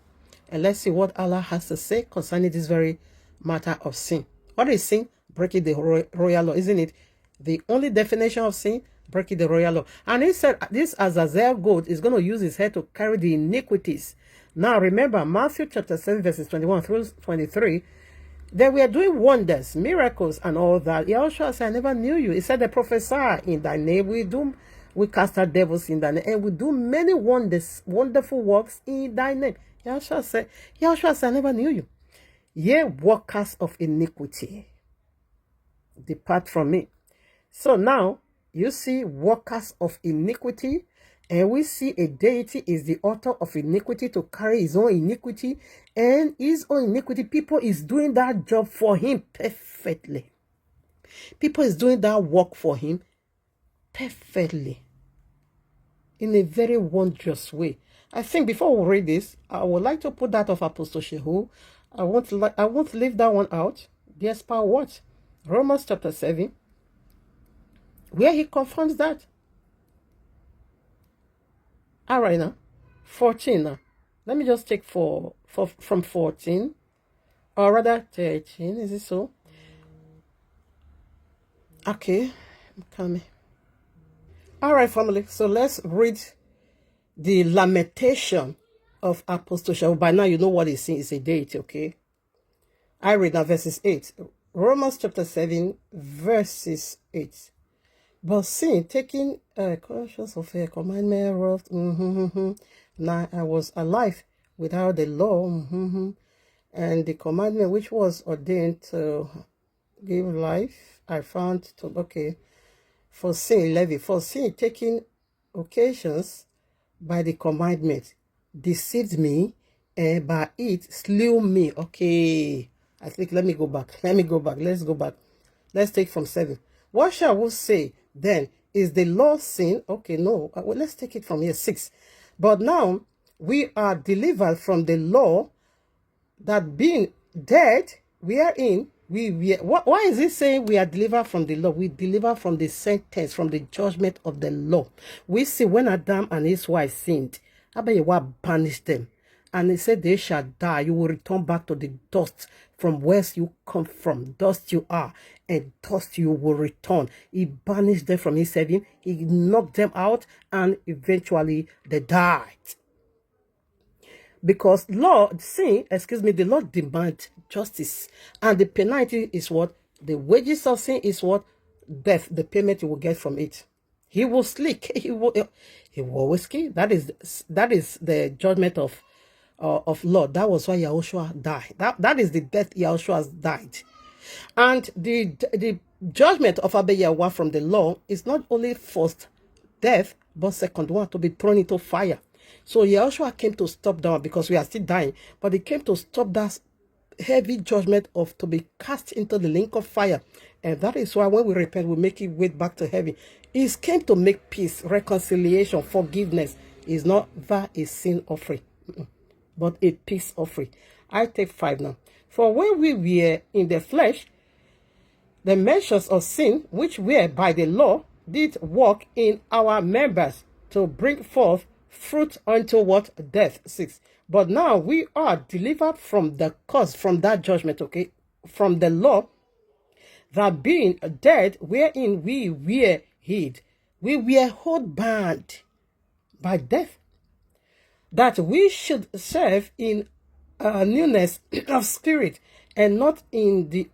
And let's see what Allah has to say concerning this very matter of sin. What is sin? Breaking the royal law, isn't it? The only definition of sin, breaking the royal law. And he said this Azazel goat is going to use his head to carry the iniquities. Now remember, Matthew chapter 7 verses 21 through 23, they were doing wonders, miracles, and all that. Yahushua said, I never knew you. He said, they prophesy in thy name. We cast out devils in thy name. And we do many wonders, wonderful works in thy name. Yahushua said, I never knew you. Ye workers of iniquity, depart from me. So now, you see workers of iniquity, and we see a deity is the author of iniquity to carry his own iniquity, and his own iniquity, people is doing that job for him perfectly. People is doing that work for him perfectly, in a very wondrous way. I think before we read this, I would like to put that of Apostle Shehu. I won't leave that one out. Despite what? Romans chapter 7, where he confirms that. All right now, 14 now. Let me just take from 14, or rather 13. Is it so? Okay, I'm coming. All right, family. So let's read the lamentation of Apostle Shehu. By now, you know what he's saying. It's a deity, okay? I read now verses 8. Romans chapter 7, verses 8. But sin, taking conscience of a commandment, wrote, now I was alive without the law, and the commandment which was ordained to give life, I found to, okay, for sin, levy, for sin, taking occasions by the commandment, deceived me, and by it slew me. Okay, I think, let me go back. Let's go back. Let's take from 7. What shall we say then? Is the law sin? Okay, no. Well, let's take it from here, 6. But now we are delivered from the law, that being dead, we are in. Why is it saying we are delivered from the law? We deliver from the sentence, from the judgment of the law. We see when Adam and his wife sinned, Abayahua banished them. And he said, they shall die. You will return back to the dust from whence you come from. Dust you are, and dust you will return. He banished them from his heaven. He knocked them out, and eventually they died. Because the Lord demands justice. And the penalty is what? The wages of sin is what? Death. The payment you will get from it. He will slick. He will always kill. That is the judgment of Lord. That was why Yahushua died. That is the death Yahushua has died. And the judgment of YAHUAH from the law is not only first death, but second one, to be thrown into fire. So Yahushua came to stop that, because we are still dying, but he came to stop that heavy judgment of to be cast into the lake of fire. And that is why when we repent, we make it way back to heaven. He came to make peace, reconciliation, forgiveness. Is not that a sin offering, but a peace offering. I take 5 now. For when we were in the flesh, the measures of sin, which were by the law, did work in our members to bring forth fruit unto what? Death. 6. But now we are delivered from the cause, from that judgment, okay? From the law, that being dead, wherein we were hid. We were held bound by death, that we should serve in newness of spirit, and not in the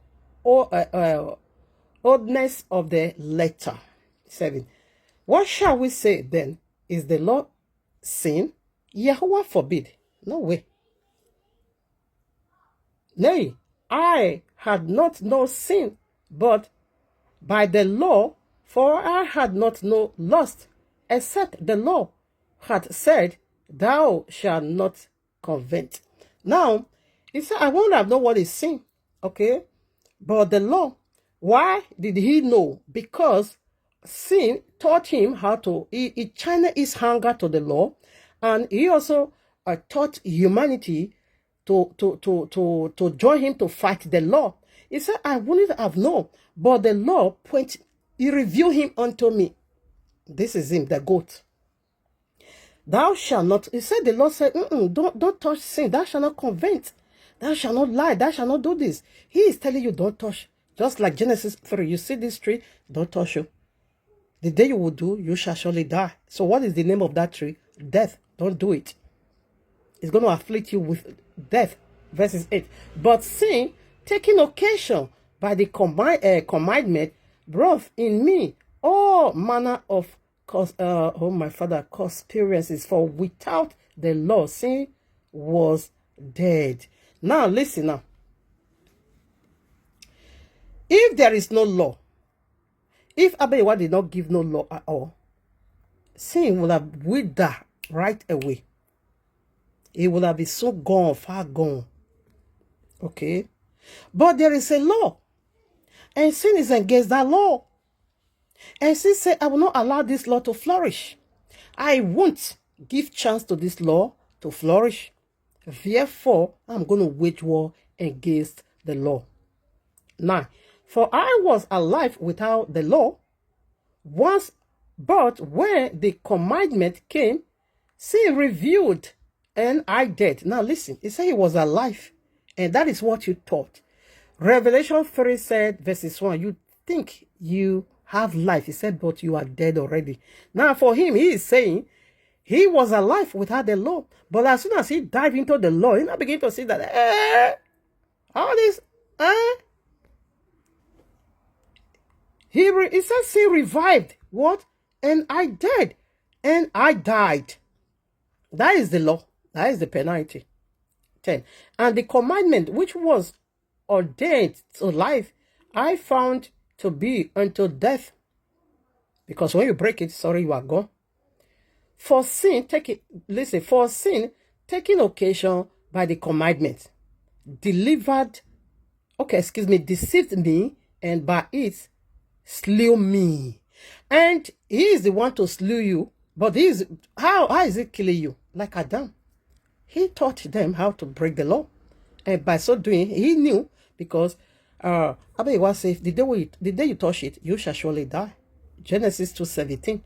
oldness of the letter. 7. What shall we say then? Is the law sin? YAHUAH forbid. No way. Nay, I had not no sin, but by the law, for I had not no lust, except the law had said, thou shalt not covet. Now, He said, I wonder have known what is sin. Okay? But the law, why did he know? Because sin taught him how to, he channeled his hunger to the law, and he also taught humanity to join him to fight the law. He said, I wouldn't have known, but the law he revealed him unto me. This is him, the goat. Thou shalt not, he said, the Lord said, don't touch sin, thou shalt not covet. Thou shalt not lie, thou shalt not do this. He is telling you don't touch. Just like Genesis 3, you see this tree, don't touch you. The day you will do, you shall surely die. So what is the name of that tree? Death. Don't do it. It's going to afflict you with death. Verses 8. But sin, taking occasion by the commandment, brought in me all manner of conspiracies. For without the law, sin was dead. Now, listen now. If there is no law, if Abayewa did not give no law at all, sin would have withered right away. It would have been so gone, far gone. Okay? But there is a law. And sin is against that law. And sin said, I will not allow this law to flourish. I won't give chance to this law to flourish. Therefore, I'm going to wage war against the law. 9. For I was alive without the law once, but when the commandment came, sin revealed, and I died. Now listen, he said he was alive, and that is what you taught. Revelation 3 said, verses 1, you think you have life. He said, but you are dead already. Now for him, he is saying, he was alive without the law. But as soon as he dived into the law, he now began to see that, all this, he says he revived. What? And I died. And I died. That is the law. That is the penalty. 10. And the commandment which was ordained to life, I found to be unto death. Because when you break it, sorry, you are gone. For sin, for sin, taking occasion by the commandment, deceived me, and by it slew me. And he is the one to slew you, but how is it killing you? Like Adam. He taught them how to break the law. And by so doing, he knew, because Abayewa says, the day you touch it, you shall surely die. Genesis 2:17.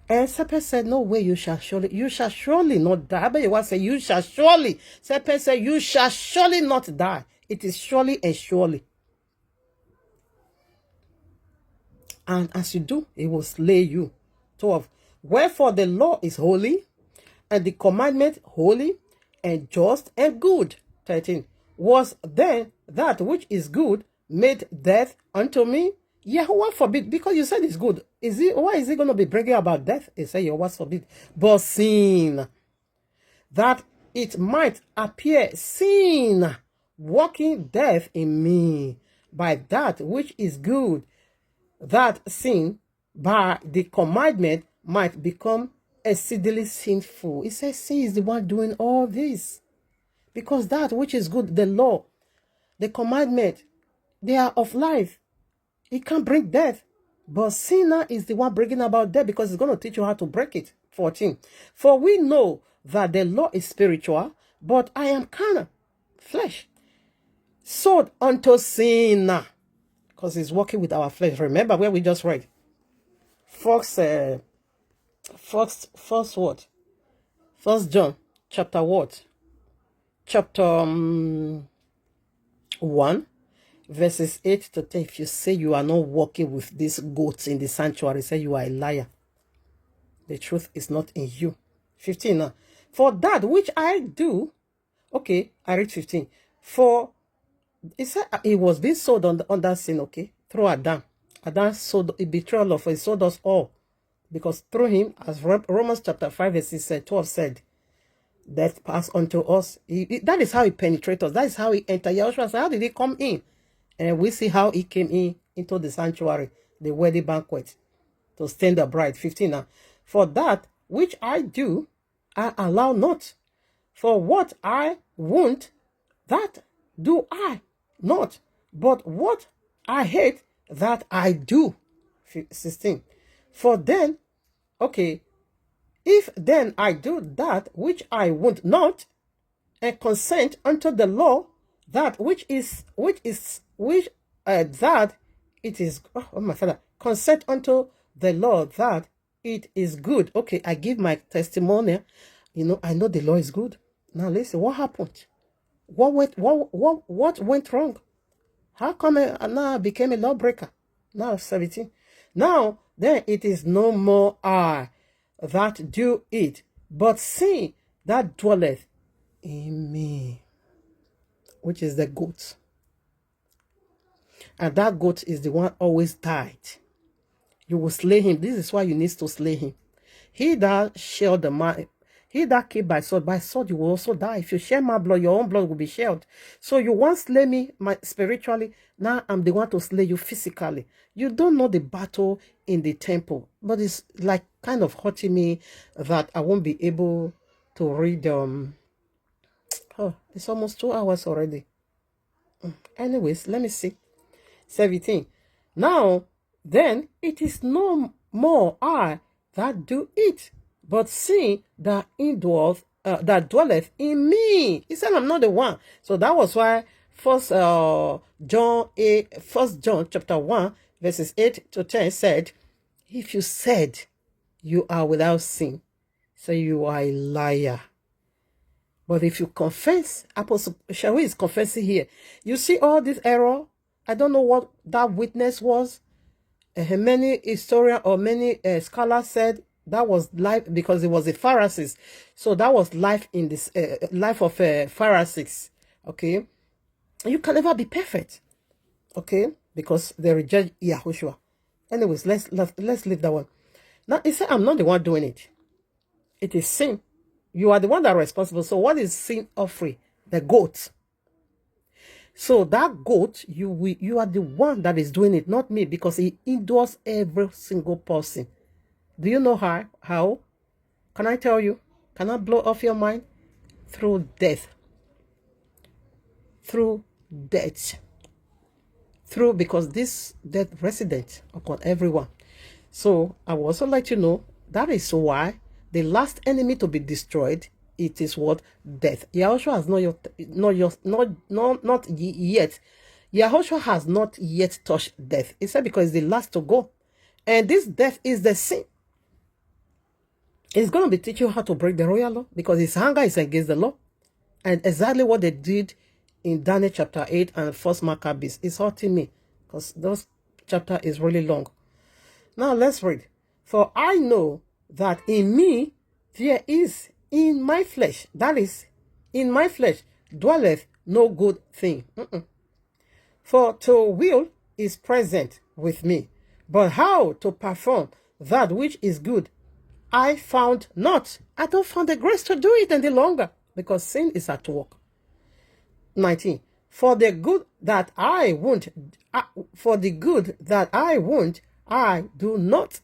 And Serpent said, no way, you shall surely not die. Abayewa said, you shall surely. Serpent said, you shall surely not die. It is surely and surely. And as you do, it will slay you. 12. Wherefore the law is holy, and the commandment holy, and just, and good. 13. Was then that which is good made death unto me? Yahuwah forbid, because you said it's good. Why is he going to be bragging about death? He said, Yahuwah forbid. But sin, that it might appear sin, working death in me, by that which is good, that sin, by the commandment, might become exceedingly sinful. He says sin is the one doing all this. Because that which is good, the law, the commandment, they are of life. It can't bring death. But sinner is the one bringing about death, because it's going to teach you how to break it. 14. For we know that the law is spiritual, but I am carnal, flesh, sold unto sin. Because it's working with our flesh. Remember where we just read. First John, chapter what? Chapter 1, verses 8 to 10. If you say you are not walking with these goats in the sanctuary, say you are a liar. The truth is not in you. 15 now. For that which I do, okay, I read 15. For it said it was being sold under sin, okay, through Adam. Adam sold a betrayal of, he sold us all. Because through him, as Romans chapter 5 verse 12 said, death passed unto us. That is how he penetrated us. That is how he entered. Yahushua said, how did he come in? And we see how he came in into the sanctuary, the wedding banquet, to stand the bride. 15 now. For that which I do, I allow not. For what I want, that do I not, but what I hate that I do. 16. For then, okay, if then I do that which I would not, and consent unto the law that that it is, oh my father, consent unto the law that it is good. Okay, I give my testimony. I know the law is good. Now listen, what happened? What went wrong? How come I now became a lawbreaker? Now 17. Now then it is no more I that do it, but sin that dwelleth in me, which is the goat. And that goat is the one always died. You will slay him. This is why you need to slay him. He that shall the man, he that killed by sword you will also die. If you share my blood, your own blood will be shared. So you once slay me spiritually, now I'm the one to slay you physically. You don't know the battle in the temple, but it's like kind of hurting me that I won't be able to read. Oh, it's almost 2 hours already. Anyways, let me see. 17. Now, then it is no more I that do it, but sin that dwelleth in me. He said, I'm not the one. So that was why First John chapter 1, verses 8 to 10 said, if you said you are without sin, so you are a liar. But if you confess, Apostle Shawi is confessing here. You see all this error? I don't know what that witness was. Many historians or many scholars said that was life because it was the Pharisees. So that was life in this life of Pharisees. Okay, you can never be perfect. Okay, because they reject Yahushua. Anyways, let's leave that one. Now he said, I'm not the one doing it. It is sin. You are the one that are responsible. So what is sin offering? The goat. So that goat, you are the one that is doing it, not me, because he endures every single person. Do you know how? How? Can I tell you? Can I blow off your mind? Through death. Through death. Through, because this death resident upon everyone. So I would also like to know that is why the last enemy to be destroyed, it is what? Death. Yahushua has not yet. Yahushua has not yet touched death. He said because it's the last to go. And this death is the sin. It's going to be teaching you how to break the royal law because his anger is against the law. And exactly what they did in Daniel chapter 8 and 1 Maccabees is hurting me because those chapter is really long. Now let's read. For I know that in me there is in my flesh, that is, in my flesh dwelleth no good thing. For to will is present with me, but how to perform that which is good, I found not. I don't find the grace to do it any longer because sin is at work. 19. For the good that I want, I do not.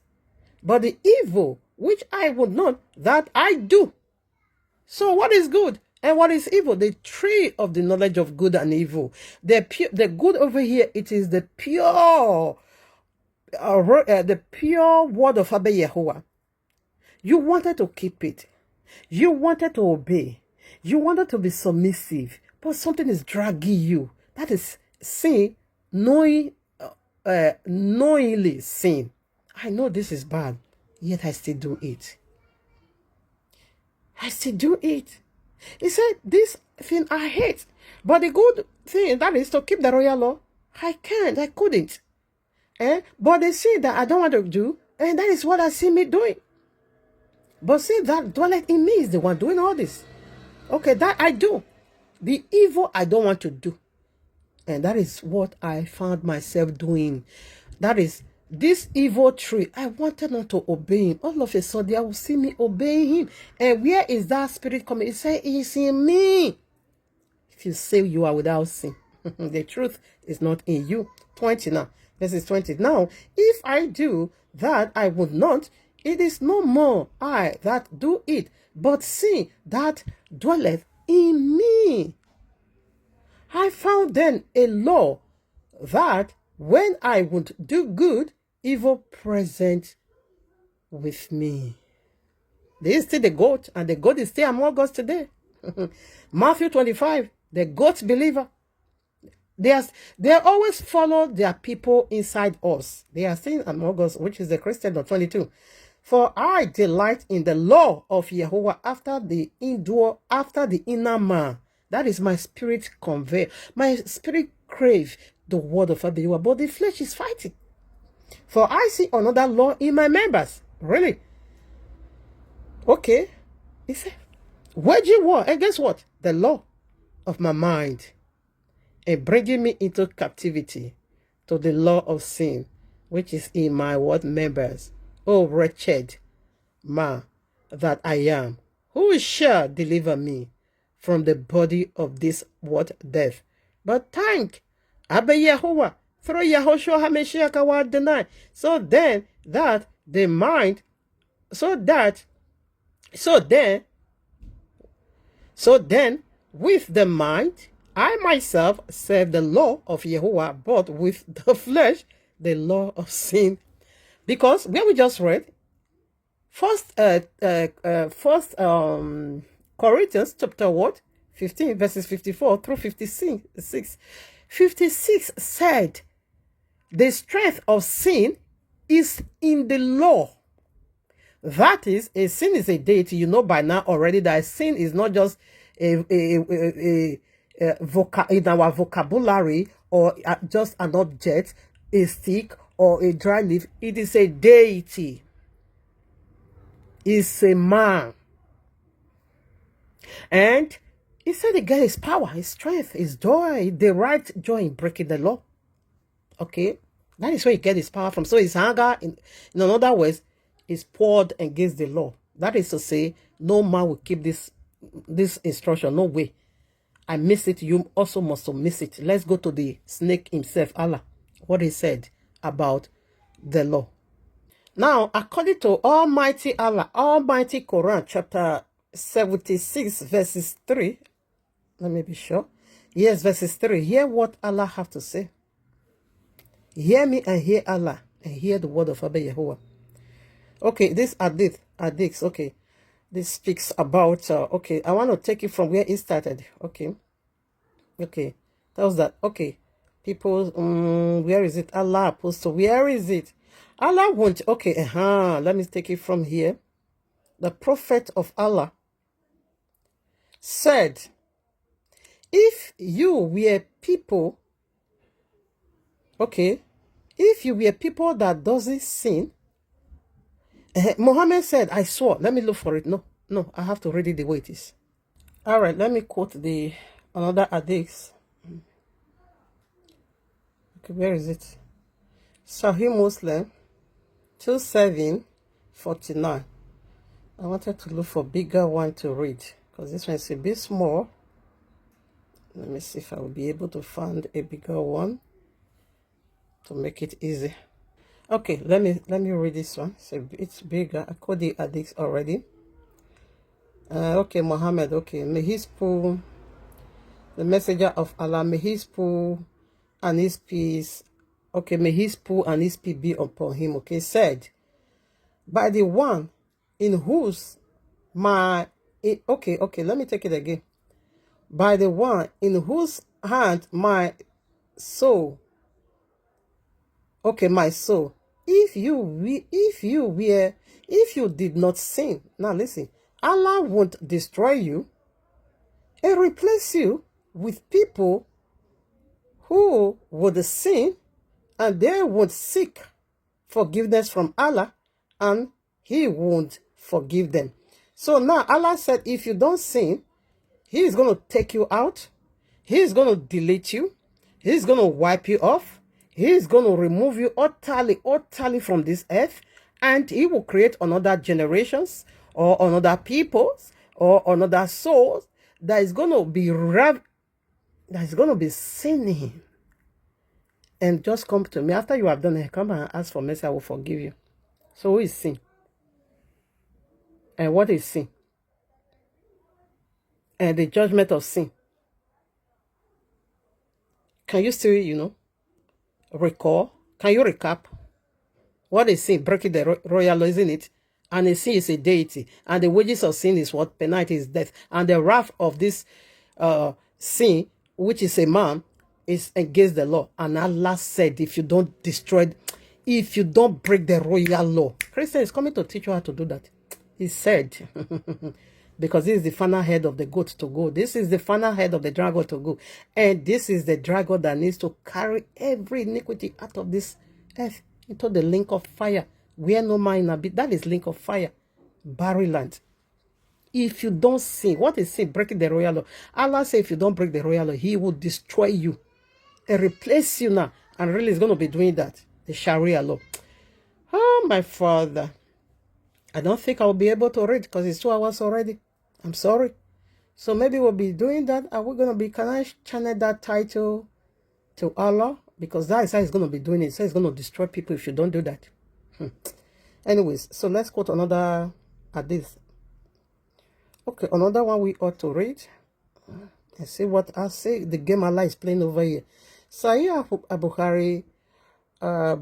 But the evil which I would not, that I do. So what is good and what is evil? The tree of the knowledge of good and evil. The good over here, it is the pure word of Abba Yahuwah. You wanted to keep it. You wanted to obey. You wanted to be submissive. But something is dragging you. That is sin, knowingly sin. I know this is bad, yet I still do it. I still do it. He said, this thing I hate. But the good thing, that is to keep the royal law. I couldn't. But the sin that I don't want to do, and that is what I see me doing. But see, that dwelleth in me is the one doing all this. Okay, that I do. The evil I don't want to do. And that is what I found myself doing. That is, this evil tree, I wanted not to obey him. All of a sudden, I will see me obeying him. And where is that spirit coming? It says, it's in me. If you say you are without sin, the truth is not in you. 20 now. This is 20. Now, if I do that I would not, it is no more I that do it, but sin that dwelleth in me. I found then a law that when I would do good, evil present with me. There is still the goat, and the goat is still among us today. Matthew 25, the goat believer. They always follow their people inside us. They are still among us, which is the Christian of 22. For I delight in the law of YAHUAH after the inner man. That is my spirit convey. My spirit crave the word of YAHUAH, but the flesh is fighting. For I see another law in my members. Really? Okay. He said, waging war against what? The law of my mind. And bringing me into captivity to the law of sin, which is in my what members. Oh, wretched man that I am, who shall deliver me from the body of this what death? But thank Abba Yahuwah through Yahushua HaMashiach our deny. So then that the mind, so then with the mind, I myself serve the law of YAHUAH, but with the flesh, the law of sin. Because when we just read, First Corinthians chapter what? 15 verses 54 through 56. 56 said, the strength of sin is in the law. That is, a sin is a deity. You know by now already that sin is not just in our vocabulary or just an object, a stick or a dry leaf. It is a deity. It's a man. And he said he got his power, his strength, his joy, the right joy in breaking the law. Okay? That is where he get his power from. So his anger, in other words, is poured against the law. That is to say, no man will keep this instruction. No way. I miss it. You also must miss it. Let's go to the snake himself, Allah. What he said about the law. Now, according to Almighty Allah, Almighty Quran, chapter 76, verses 3. Let me be sure. Yes, verses 3. Hear what Allah have to say. Hear me and hear Allah, and hear the word of Abba Yahuwah. Okay, this hadith, okay. This speaks about, okay, I want to take it from where it started. Okay. That was that. Okay. People, where is it? Allah, apostle, where is it? Allah won't, okay, let me take it from here. The prophet of Allah said, if you were people, okay, if you were people that doesn't sin, Muhammad said, I swore, let me look for it. No, I have to read it the way it is. All right, let me quote another hadith. Okay, where is it? Sahih Muslim 2749. I wanted to look for bigger one to read because this one is a bit small. Let me see if I will be able to find a bigger one to make it easy. Okay, let me read this one. So it's bigger. I called the hadith already. Okay, Muhammad. Okay, may his pool, the messenger of Allah, may his pool and his peace. Okay, may his pool and his peace be upon him. Okay, said, by the one in whose okay, let me take it again. By the one in whose hand my soul. Okay, my soul. If you did not sin, now listen, Allah won't destroy you and replace you with people who would sin and they would seek forgiveness from Allah and he won't forgive them. So now Allah said, if you don't sin, he is going to take you out. He is going to delete you. He is going to wipe you off. He is going to remove you utterly from this earth, and he will create another generations or another peoples or another souls that is going to be sinning. And just come to me after you have done it. Come and ask for mercy. I will forgive you. So who is sin? And what is sin? And the judgment of sin. Can you still, recall? Can you recap? What is sin? Breaking the royal law, isn't it? And a sin is a deity. And the wages of sin is what? Penalty is death. And the wrath of this sin, which is a man, is against the law. And Allah said, if you don't break the royal law. Christian is coming to teach you how to do that. He said, because this is the final head of the goat to go. This is the final head of the dragon to go. And this is the dragon that needs to carry every iniquity out of this earth into the lake of fire, where no man will be. That is lake of fire, barren land. If you don't sin, what is sin? Breaking the royal law. Allah said, if you don't break the royal law, He will destroy you and replace you now. And really, is going to be doing that. The Sharia law. Oh, my Father. I don't think I'll be able to read because it's 2 hours already. I'm sorry. So maybe we'll be doing that. Are we going to be, can I channel that title to Allah? Because that is how He's going to be doing it. So He's going to destroy people if you don't do that. Anyways, so let's quote another hadith. Okay, another one we ought to read. And see what I say. The game Allah is playing over here. Sahih Bukhari,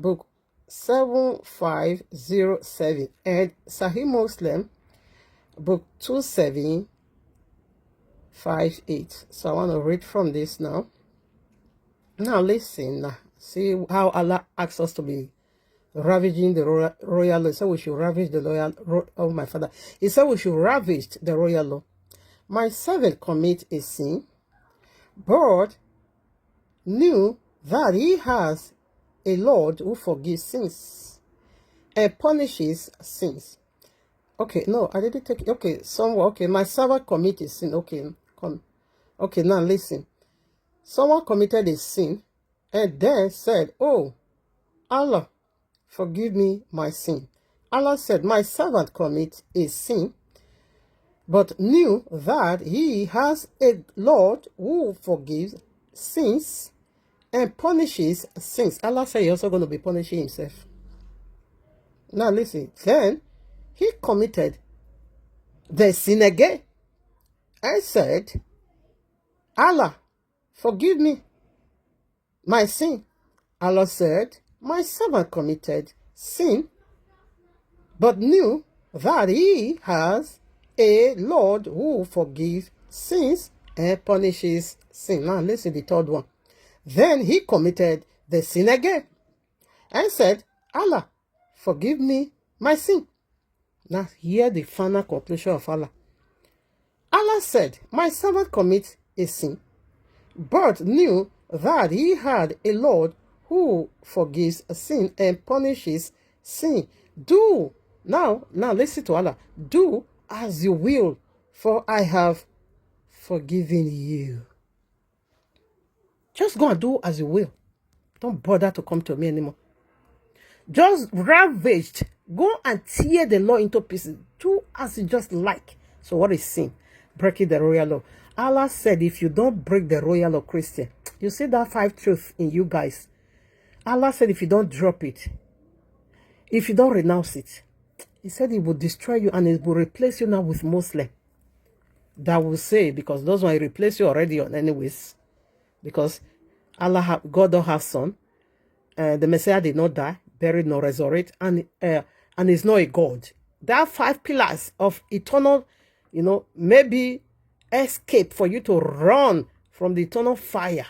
book 7507, and Sahih Muslim, book 2758. So I want to read from this now. Now listen, see how Allah asks us to be ravaging the royal law. He said we should ravage the royal. Oh my Father, He said we should ravage the royal law. My servant commit a sin, but knew that he has a Lord who forgives sins and punishes sins. Okay, no, I didn't take it. Okay, someone. Okay, my servant committed sin. Okay, okay, now listen. Someone committed a sin and then said, "Oh, Allah, forgive me my sin." Allah said, my servant commit a sin, but knew that he has a Lord who forgives sins and punishes sins. Allah said He's also going to be punishing Himself. Now listen. Then he committed the sin again and said, Allah, forgive me my sin. Allah said, my servant committed sin, but knew that he has a Lord who forgives sins and punishes sin. Now listen, the third one. Then he committed the sin again and said, Allah, forgive me my sin. Now hear the final conclusion of Allah. Allah said, my servant commits a sin, but knew that he had a Lord who forgives sin and punishes sin. Now listen to Allah. Do as you will, for I have forgiven you. Just go and do as you will. Don't bother to come to me anymore. Just ravaged. Go and tear the law into pieces. Do as you just like. So what is sin? Breaking the royal law. Allah said, if you don't break the royal law, Christian, you see that 5 truths in you guys. Allah said, if you don't drop it, if you don't renounce it, He said He will destroy you and He will replace you now with Muslim. That will say, because those ones replace you already on anyways. Because God don't have son. The Messiah did not die, buried, nor resurrect, and is not a God. There are 5 pillars of eternal, maybe escape for you to run from the eternal fire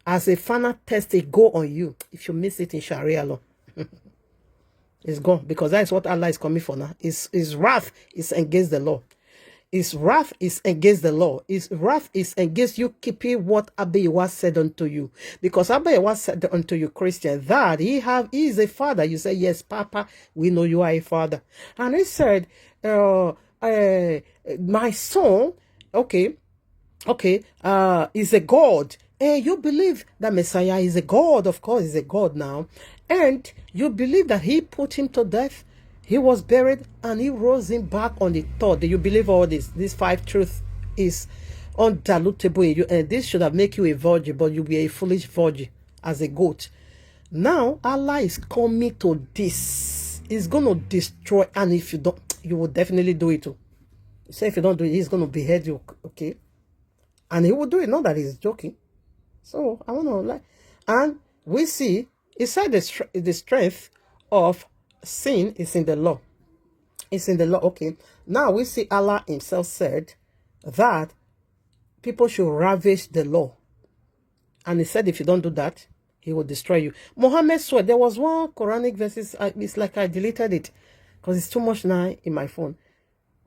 as a final test it go on you. If you miss it in Sharia law, it's gone, because that is what Allah is coming for now. His wrath is against the law. His wrath is against the law. His wrath is against you keeping what Abba YAHUAH said unto you. Because Abba YAHUAH said unto you, Christian, that he is a father. You say, yes, Papa, we know you are a father. And He said, my son, is a God. And you believe that Messiah is a God. Of course, He's a God now. And you believe that He put Him to death. He was buried and He rose Him back on the 3rd day. You believe all this? These 5 truths is undilutable in you. And this should have made you a virgin, but you'll be a foolish virgin as a goat. Now, Allah is coming to this. He's going to destroy. And if you don't, you will definitely do it too. He said if you don't do it, He's going to behead you. Okay? And He will do it. Not that He's joking. So I want to like, and we see it said the strength of sin is in the law. It's in the law. Okay. Now we see Allah himself said that people should ravish the law. And he said if you don't do that, he will destroy you. Muhammad swore. There was one Quranic verses. It's like I deleted it because it's too much now in my phone.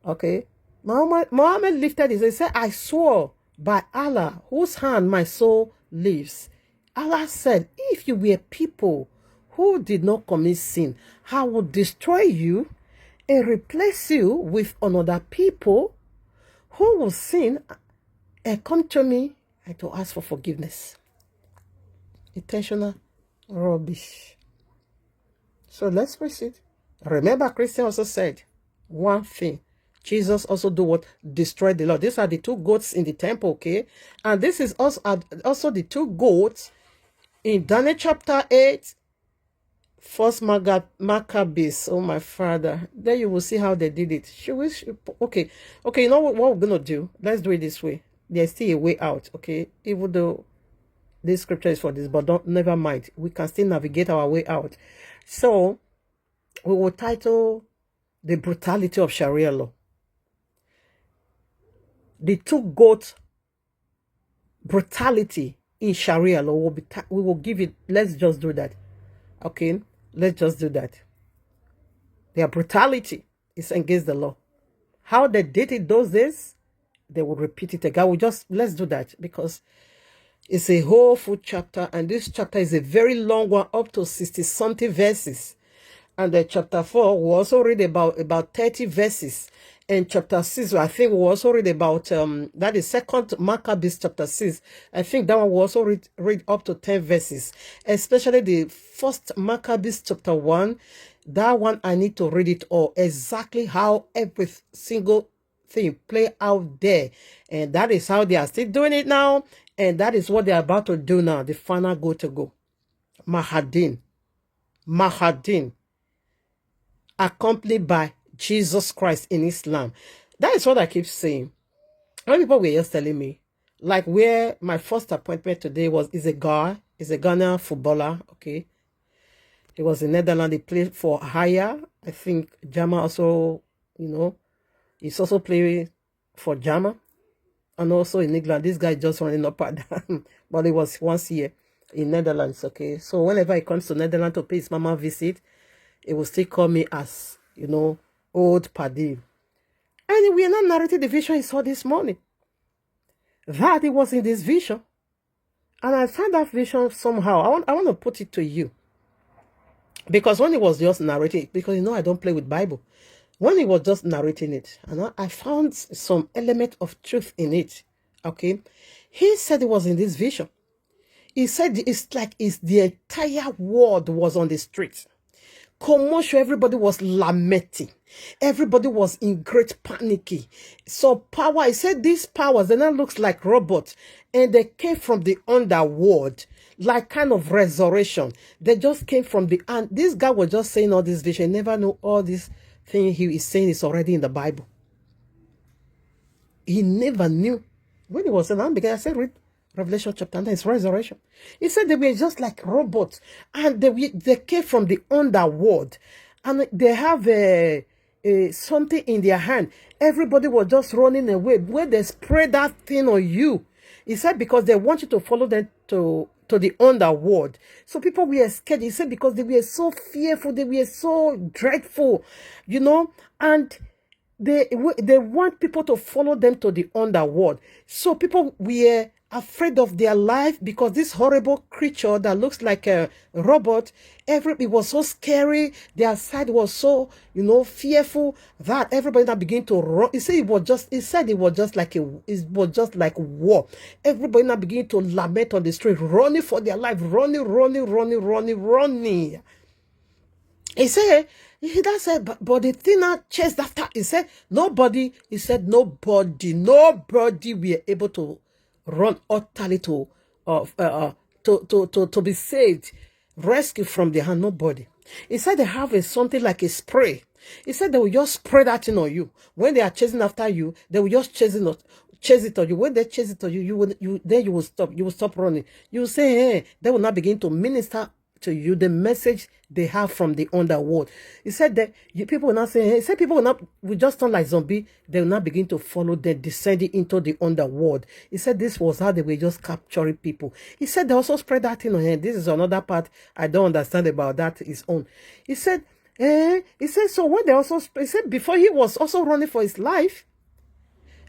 Okay. Muhammad lifted his. He said, I swore by Allah, whose hand my soul lives. Allah said, if you were people who did not commit sin, I will destroy you and replace you with another people who will sin and come to me and to ask for forgiveness. Intentional rubbish. So let's proceed. Remember, Christian also said one thing. Jesus also do what? Destroy the law. These are the two goats in the temple, okay? And this is also the two goats in Daniel chapter 8, First Maccabees. Oh, my father. There you will see how they did it. Okay, you know what we're going to do? Let's do it this way. There's still a way out, okay? Even though this scripture is for this, but never mind. We can still navigate our way out. So, we will title The Brutality of Sharia Law. The two goat brutality in Sharia law will be, we will give it, let's just do that. Okay, let's just do that. Their brutality is against the law. How they did it those days, they will repeat it again. Let's do that because it's a whole full chapter, and this chapter is a very long one, up to 60-something verses. And the chapter 4, we also read about 30 verses. And chapter 6, I think we also read about, that is 2nd Maccabees chapter 6. I think that one we also read up to 10 verses. Especially the 1st Maccabees chapter 1. That one, I need to read it all. Exactly how every single thing play out there. And that is how they are still doing it now. And that is what they are about to do now. The final go. Mahadin. Accompanied by Jesus Christ in Islam. That is what I keep saying. When people were just telling me, like where my first appointment today is a Ghana footballer, okay? He was in Netherlands. He played for Haya. I think Jama also, he's also playing for Jama. And also in England, this guy just running up and down. But it was once a year in Netherlands, okay? So whenever he comes to Netherlands to pay his mama visit, it will still call me as, old paddy. And we are not narrating the vision he saw this morning. That it was in this vision. And I found that vision somehow. I want to put it to you. Because when he was just narrating, because I don't play with Bible. When he was just narrating it, and I found some element of truth in it. Okay. He said it was in this vision. He said it's like the entire world was on the street. Commotion, everybody was lamenting. Everybody was in great panic. So power, he said these powers, they now looks like robots. And they came from the underworld, like kind of resurrection. They just came from and this guy was just saying all this vision. Never knew all this thing he is saying is already in the Bible. He never knew. When he was in the beginning, I said, read Revelation chapter 9, it's resurrection. He said they were just like robots, and they came from the underworld, and they have something in their hand. Everybody was just running away. Where they spread that thing on you, he said, because they want you to follow them to the underworld. So people were scared. He said because they were so fearful, they were so dreadful, and they want people to follow them to the underworld. So people were afraid of their life because this horrible creature that looks like a robot, it was so scary. Their side was so, fearful that everybody now began to run. He said it was just like war. Everybody now began to lament on the street, running for their life, running. He said, but the thing that chased after, he said, nobody were able to run utterly to be saved, rescued from the hand. Nobody. He said they have something like a spray. He said they will just spray that thing on you. When they are chasing after you, they will just chase chase it on you. When they chase it on you, then you will stop. You will stop running. You will say, hey, they will not begin to minister to you the message they have from the underworld. He said that people will not say, hey, he said people will just turn like zombie. They will not begin to follow them, descending into the underworld. He said this was how they were just capturing people. He said they also spread that thing on him. This is another part I don't understand about that his own. He said, so when they also, he said before he was also running for his life,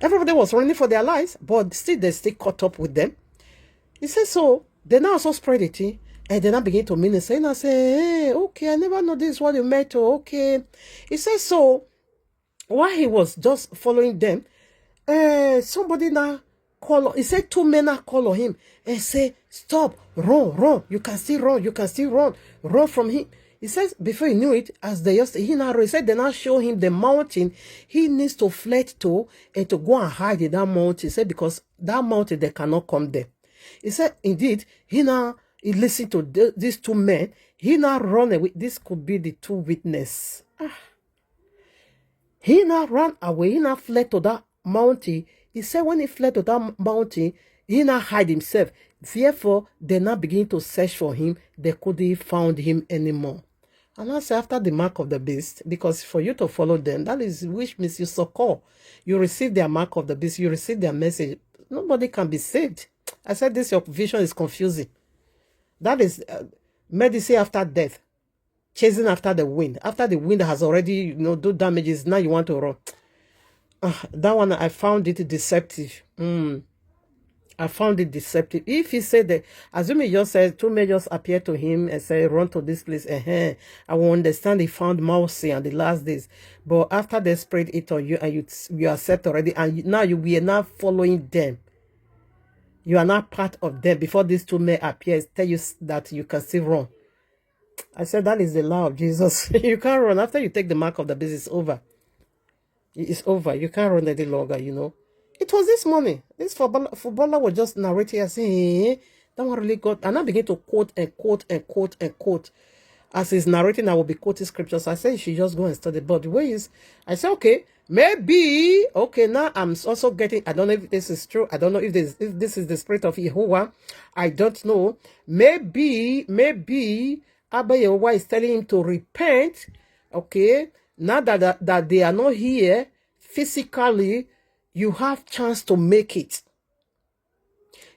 everybody was running for their lives, but still they still caught up with them. He said, so they now also spread it, and then I begin to minister. And I say, hey, okay, I never know this is what you meant to, okay. He said, so while he was just following them, somebody now call, he said 2 men now call on him and say, stop, run, you can still run from him. He says, before he knew it, as they just, he said, they now show him the mountain he needs to flee to and to go and hide in that mountain. He said, because that mountain, they cannot come there. He said, indeed, he listened to these 2 men. He now run away. This could be the 2 witnesses. He now ran away. He now fled to that mountain. He said, when he fled to that mountain, he now hide himself. Therefore, they now begin to search for him. They couldn't find him anymore. And I say after the mark of the beast, because for you to follow them, that is which means you succor. You receive their mark of the beast. You receive their message. Nobody can be saved. I said this, your vision is confusing. That is medicine after death. Chasing after the wind. After the wind has already, do damages, now you want to run. That one, I found it deceptive. I found it deceptive. If he said that, assume he just said 2 men just appeared to him and said, run to this place. I will understand he found mercy on the last days. But after they spread it on you and you accept already, and now we are not following them. You are not part of them. Before these 2 men appear, tell you that you can still run. I said that is the law of Jesus. You can't run. After you take the mark of the beast, it's over. It's over. You can't run any longer, It was this morning. This footballer was just narrating and saying, hey, that one really got. And I began to quote and quote and quote and quote. As he's narrating, I will be quoting scriptures. I said, you should just go and study. But the way is, I said, okay, maybe, okay, now I'm also getting, I don't know if this is true. I don't know if this is the spirit of YAHUAH. I don't know. Maybe, Abba YAHUAH is telling him to repent. Okay, now that they are not here physically, you have chance to make it.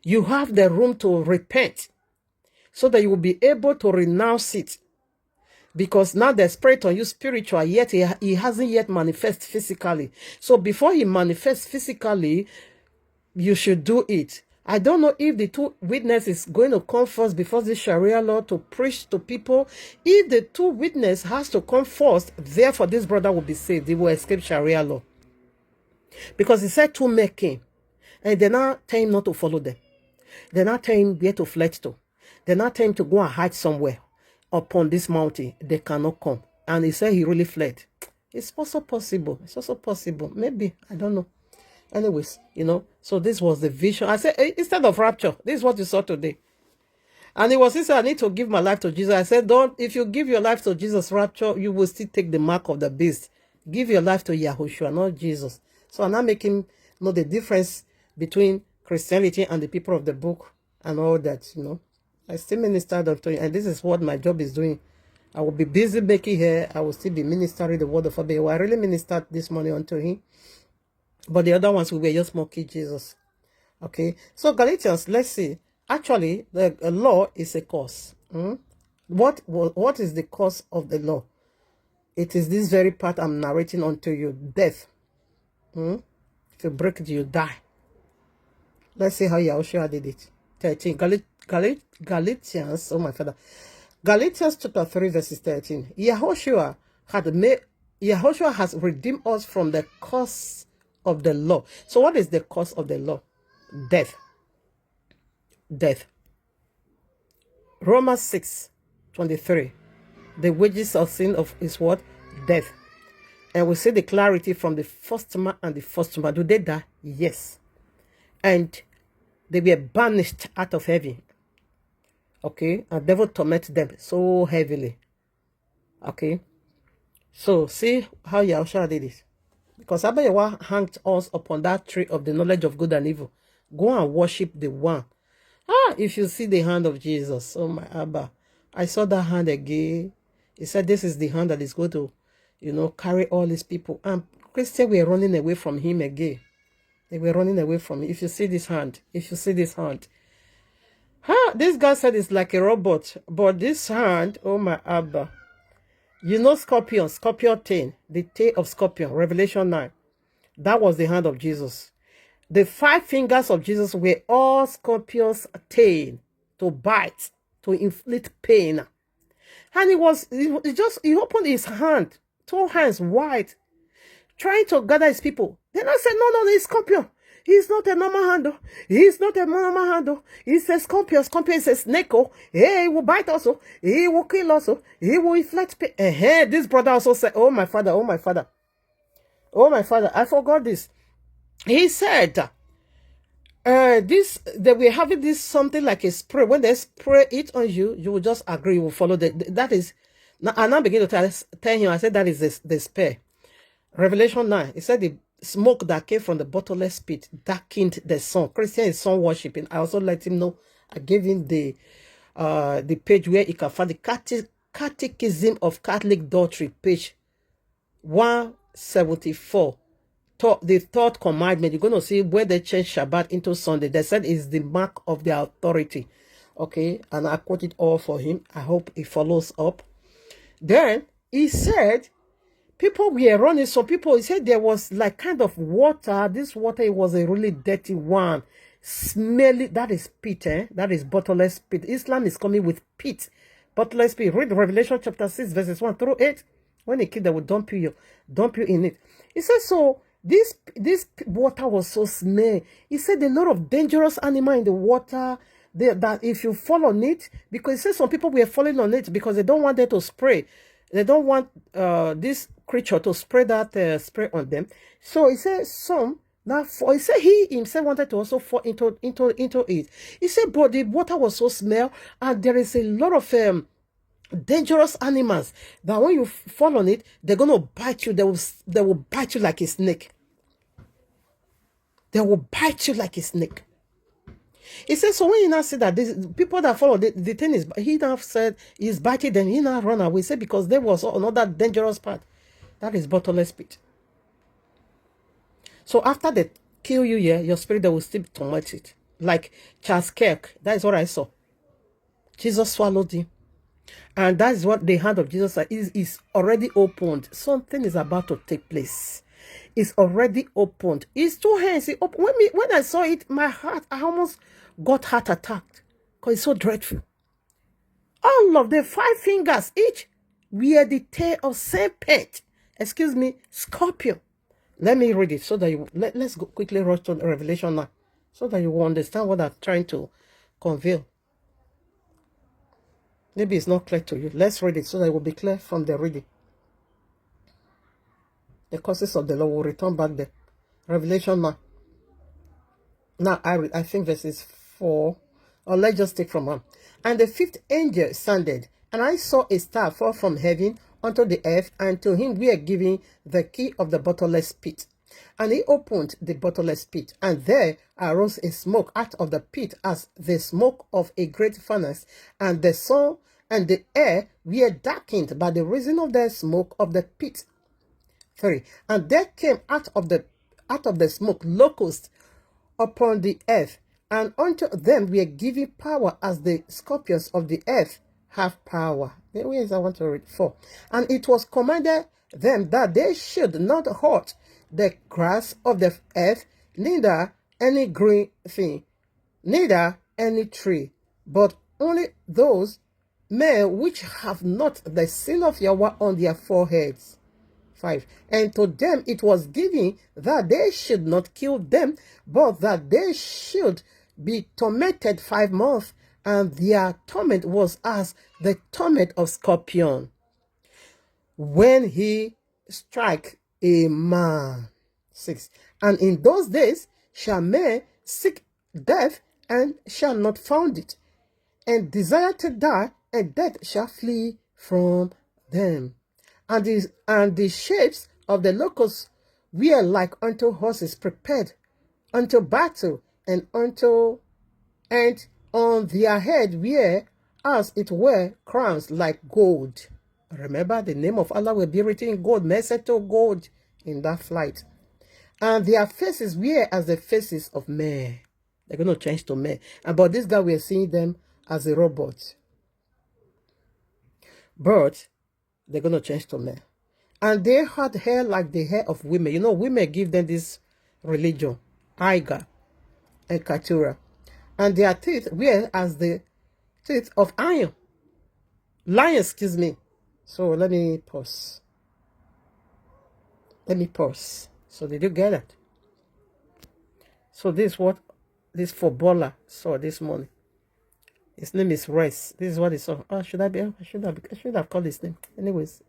You have the room to repent so that you will be able to renounce it. Because now the spirit on you spiritual, yet he hasn't yet manifest physically. So before he manifests physically, you should do it. I don't know if the 2 witnesses is going to come first before the Sharia law to preach to people. If the 2 witnesses has to come first, therefore this brother will be saved. He will escape Sharia law. Because he said 2 men came. And they're not telling him not to follow them. They're not telling him where to flee to. They're not telling him to go and hide somewhere upon this mountain. They cannot come. And he said he really fled. It's also possible. It's also possible. Maybe. I don't know. Anyways, so this was the vision. I said, instead of rapture, this is what you saw today. And it was, he said, I need to give my life to Jesus. I said, if you give your life to Jesus, rapture, you will still take the mark of the beast. Give your life to Yahushua, not Jesus. So I'm not making know the difference between Christianity and the people of the book and all that, I still ministered unto you, and this is what my job is doing. I will be busy making here. I will still be ministering the word of Abba. I really ministered this morning unto him. But the other ones, we were just mocking Jesus. Okay? So Galatians, let's see. Actually, the law is a cause. What is the cause of the law? It is this very part I'm narrating unto you. Death. If you break it, you die. Let's see how Yahushua did it. 13. Galatians, oh my father. Galatians chapter 3 verses 13. Yahushua has redeemed us from the curse of the law. So what is the curse of the law? Death. Death. Romans 6:23. The wages of sin is what? Death. And we see the clarity from the first man and the first man. Do they die? Yes. And they were banished out of heaven. Okay? And devil tormented them so heavily. Okay? So, see how Yahushua did it. Because Abba Yahweh hanged us upon that tree of the knowledge of good and evil. Go and worship the one. If you see the hand of Jesus, oh my Abba, I saw that hand again. He said, this is the hand that is going to, carry all these people. And Christians were running away from him again. They were running away from him. If you see this hand, this guy said it's like a robot. But this hand, oh my Abba, scorpion 10, the tail of scorpion, Revelation 9. That was the hand of Jesus. The 5 fingers of Jesus were all scorpion's tail to bite, to inflict pain. And he opened his hand, 2 hands wide, trying to gather his people. Then I said, no, he's scorpion. He's not a normal hand. He's not a normal hand. He's a scorpion. Scorpion is a snake. He will bite also. He will kill also. He will inflict pain. This brother also said, oh my father. I forgot this. He said, they were having this something like a spray. When they spray it on you, you will just agree, you will follow. That is, I now begin to tell him, I said that is the spare. Revelation 9, he said the smoke that came from the bottomless pit darkened the sun. Christian is sun worshipping. I also let him know. I gave him the page where he can find the Catechism of Catholic Doctrine, page 174. The 3rd commandment. You're going to see where they changed Shabbat into Sunday. They said it's the mark of their authority. Okay, and I quote it all for him. I hope he follows up. Then he said, people were running. So people, he said there was like kind of water. This water, it was a really dirty one. Smelly. That is pit, That is bottomless pit. Islam is coming with pit. Bottomless pit. Read Revelation chapter 6, verses 1 through 8. When a kid that will dump you in it. He said, so this water was so smelly. He said a lot of dangerous animal in the water. That if you fall on it, because he said some people were falling on it because they don't want them to spray. They don't want this creature to spray that spray on them. So he said some that fall. He said he himself wanted to also fall into it. He said, but the water was so smell, and there is a lot of dangerous animals that when you fall on it, they're gonna bite you. They will bite you like a snake. They will bite you like a snake. He said, so when you now see that these people that follow the thing is, he now said he's biting them, he now run away. He said, because there was another dangerous part. That is bottomless pit. So after they kill you here, your spirit, they will still torment it. Like Charles Kirk, that is what I saw. Jesus swallowed him. And that is what the hand of Jesus is already opened. Something is about to take place. It's already opened. His 2 hands. When I saw it, my heart, I almost got heart attacked. Because it's so dreadful. All of the 5 fingers each were the tail of serpent. Excuse me, scorpion. Let me read it so that let's go quickly rush to Revelation now. So that you will understand what I'm trying to convey. Maybe it's not clear to you. Let's read it so that it will be clear from the reading. The curses of the Lord will return back there. Revelation 9. Now I think verses 4. Or let's just take from 1. And the 5th angel sounded, and I saw a star fall from heaven unto the earth, and to him we are giving the key of the bottomless pit. And he opened the bottomless pit, and there arose a smoke out of the pit as the smoke of a great furnace, and the sun and the air were darkened by the reason of the smoke of the pit. 3. And there came out of the smoke locusts upon the earth, and unto them we are giving power as the scorpions of the earth have power. Where is I want to read 4. And it was commanded them that they should not hurt the grass of the earth, neither any green thing, neither any tree, but only those men which have not the seal of Yahweh on their foreheads. 5. And to them it was given that they should not kill them, but that they should be tormented 5 months, and their torment was as the torment of scorpion when he strike a man. 6. And in those days shall men seek death, and shall not find it, and desire to die, and death shall flee from them. And the shapes of the locusts we are like unto horses prepared unto battle, and on their head wear as it were crowns like gold. Remember, the name of Allah will be written in gold, Meseto gold in that flight. And their faces wear as the faces of men. They're going to change to men. And but this guy, we're seeing them as a robot. But they're going to change to men. And they had hair like the hair of women. You know, women give them this religion, Aiga and Katura. And their teeth wear as the teeth of lion. Excuse me. So let me pause. So did you get it? So this is what this footballer saw this morning. His name is Rex. This is what he saw. Oh, I should have called his name. Anyways.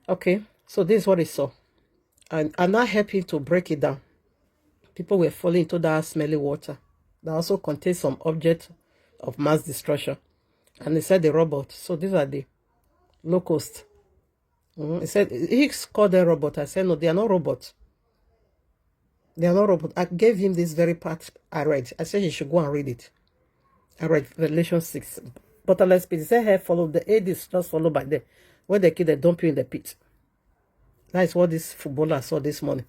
Okay. So this is what he saw. And I'm not happy to break it down. People were falling into that smelly water that also contains some object of mass destruction. And he said the robot. So these are the locusts. He said, he called them robot. I said, no, they are not robots. They are not robots. I gave him this very part I read. I said he should go and read it. I read Revelation 6. But let's be say here follow the aid is just followed by them. When they kill, they dump you in the pit. That is what this footballer saw this morning.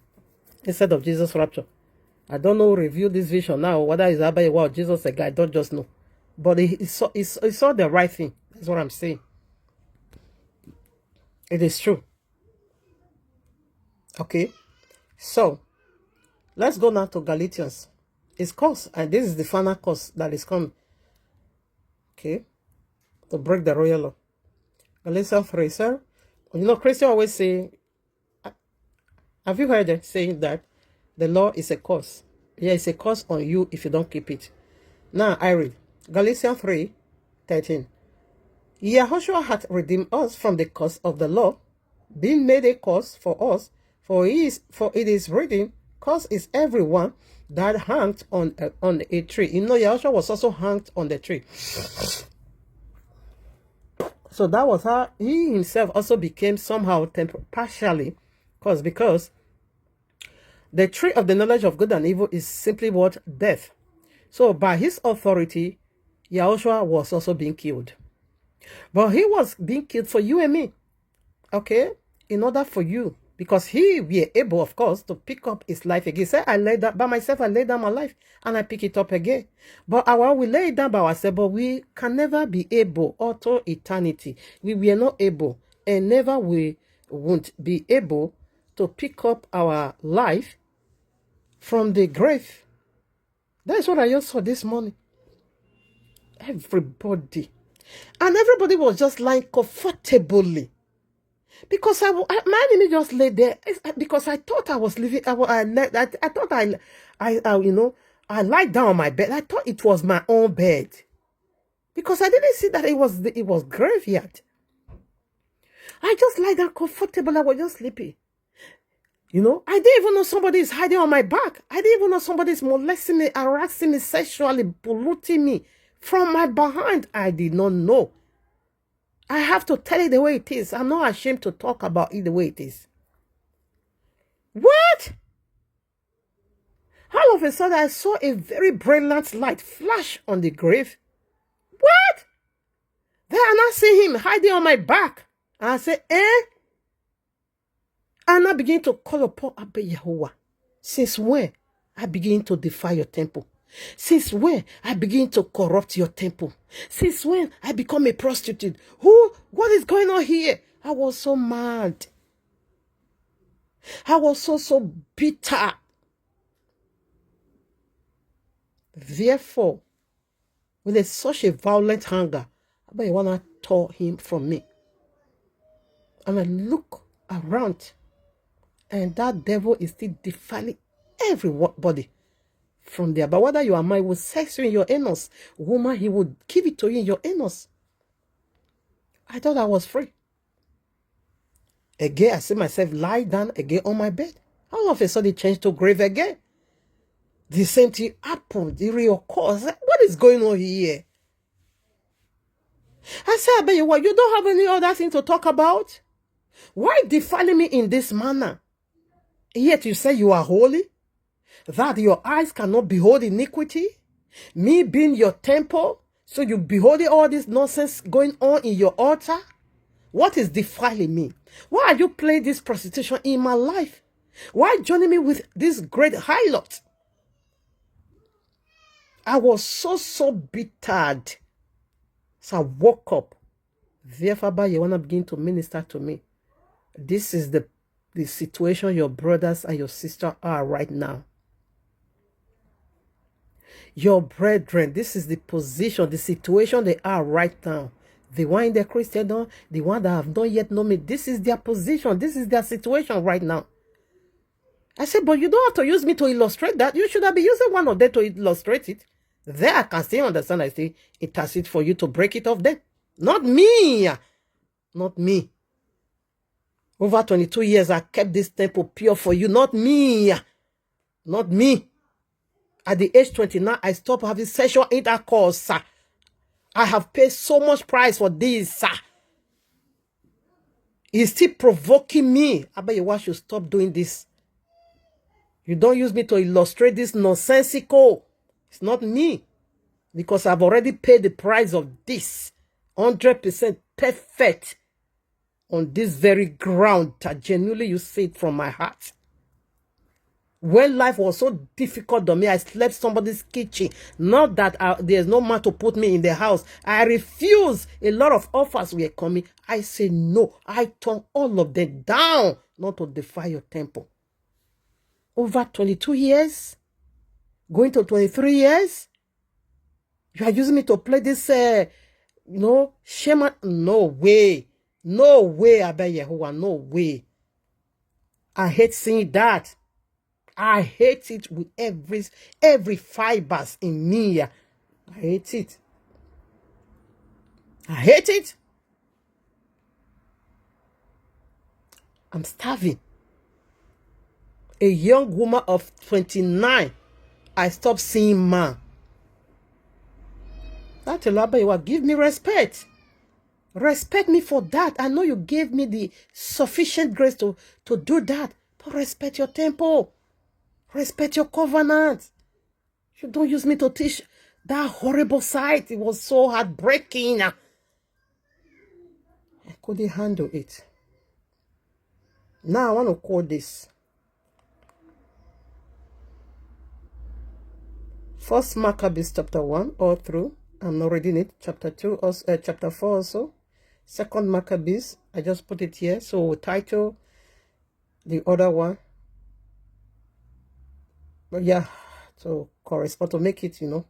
Instead of Jesus' rapture. I don't know, review this vision now, whether it's Abba or Jesus a guy, I don't just know. But he saw the right thing. That's what I'm saying. It is true. Okay. So, let's go now to Galatians. It's course, and this is the final course that is coming. Okay. To break the royal law. Galatians 3, sir. You know, Christians always say, have you heard it saying that the law is a curse? Yeah, it's a curse on you if you don't keep it. Now, I read Galatians 3:13. YAHUAH hath redeemed us from the curse of the law, being made a curse for us, for it is written, curse is everyone that hanged on a tree. You know, YAHUAH was also hanged on the tree. So that was how he himself also became somehow partially cursed, because the tree of the knowledge of good and evil is simply what? Death. So by his authority, YAHUAH was also being killed. But he was being killed for you and me. Okay? In order for you. Because he were able, of course, to pick up his life again. Say, I lay down by myself, I lay down my life and I pick it up again. But we lay it down by ourselves, but we can never be able, unto eternity. We were not able, and never we won't be able to pick up our life from the grave. That's what I just saw this morning. Everybody. And everybody was just lying comfortably. Because my enemy just lay there. Because I thought I was living. I thought I lied down on my bed. I thought it was my own bed. Because I didn't see that it was graveyard. I just lied down comfortable. I was just sleepy. You know, I didn't even know somebody is hiding on my back. I didn't even know somebody is molesting me, harassing me, sexually polluting me from my behind. I did not know. I have to tell it the way it is. I'm not ashamed to talk about it the way it is. What? All of a sudden, I saw a very brilliant light flash on the grave. What? Then I now see him hiding on my back. And I say, And I begin to call upon Abba YAHUAH. Since when I begin to defy your temple? Since when I begin to corrupt your temple? Since when I become a prostitute? What is going on here? I was so mad. I was so bitter. Therefore, with such a violent hunger, Abba YAHUAH tore him from me. And I look around, and that devil is still defiling everybody from there. But whether you are mine, he will sex you in your anus. Woman, he would give it to you in your anus. I thought I was free. Again, I see myself lie down again on my bed. All of a sudden, it changed to grave again. The same thing happened. It reoccurs. What is going on here? I said, Abba YAHUAH, you don't have any other thing to talk about? Why defiling me in this manner? Yet you say you are holy, that your eyes cannot behold iniquity. Me being your temple, so you beholding all this nonsense going on in your altar. What is defiling me? Why are you playing this prostitution in my life? Why joining me with this great harlot? I was so bittered. So I woke up. Therefore, you want to begin to minister to me. This is the situation your brothers and your sister are right now. Your brethren, this is the position, the situation they are right now. The one in the Christendom, the one that have not yet known me, this is their position. This is their situation right now. I said, but you don't have to use me to illustrate that. You should have been using one of them to illustrate it. There I can still understand. I say, it has it for you to break it off then. Not me. Not me. Over 22 years, I kept this temple pure for you. Not me. Not me. At the age 29, I stopped having sexual intercourse, sir. I have paid so much price for this, sir. He's still provoking me. I bet you should stop doing this. You don't use me to illustrate this nonsensical. It's not me. Because I've already paid the price of this. 100% perfect. On this very ground that genuinely you see it from my heart. When life was so difficult to me, I slept somebody's kitchen. Not that there's no man to put me in the house. I refused. A lot of offers were coming. I said no. I turned all of them down. Not to defy your temple. Over 22 years. Going to 23 years. You are using me to play this, shame. No way. No way, Abba Yahuwah. No way. I hate seeing that. I hate it with every fibers in me. I hate it. I hate it. I'm starving. A young woman of 29. I stopped seeing man. That's a lot, but you will give me respect. Respect me for that. I know you gave me the sufficient grace to do that. But respect your temple. Respect your covenant. You don't use me to teach that horrible side. It was so heartbreaking. I couldn't handle it. Now I want to quote this. First Maccabees chapter 1 all through. I'm not reading it. Chapter 2, also, chapter 4 also. Second Maccabees. I just put it here. So we'll title the other one. But yeah, to correspond, to make it, to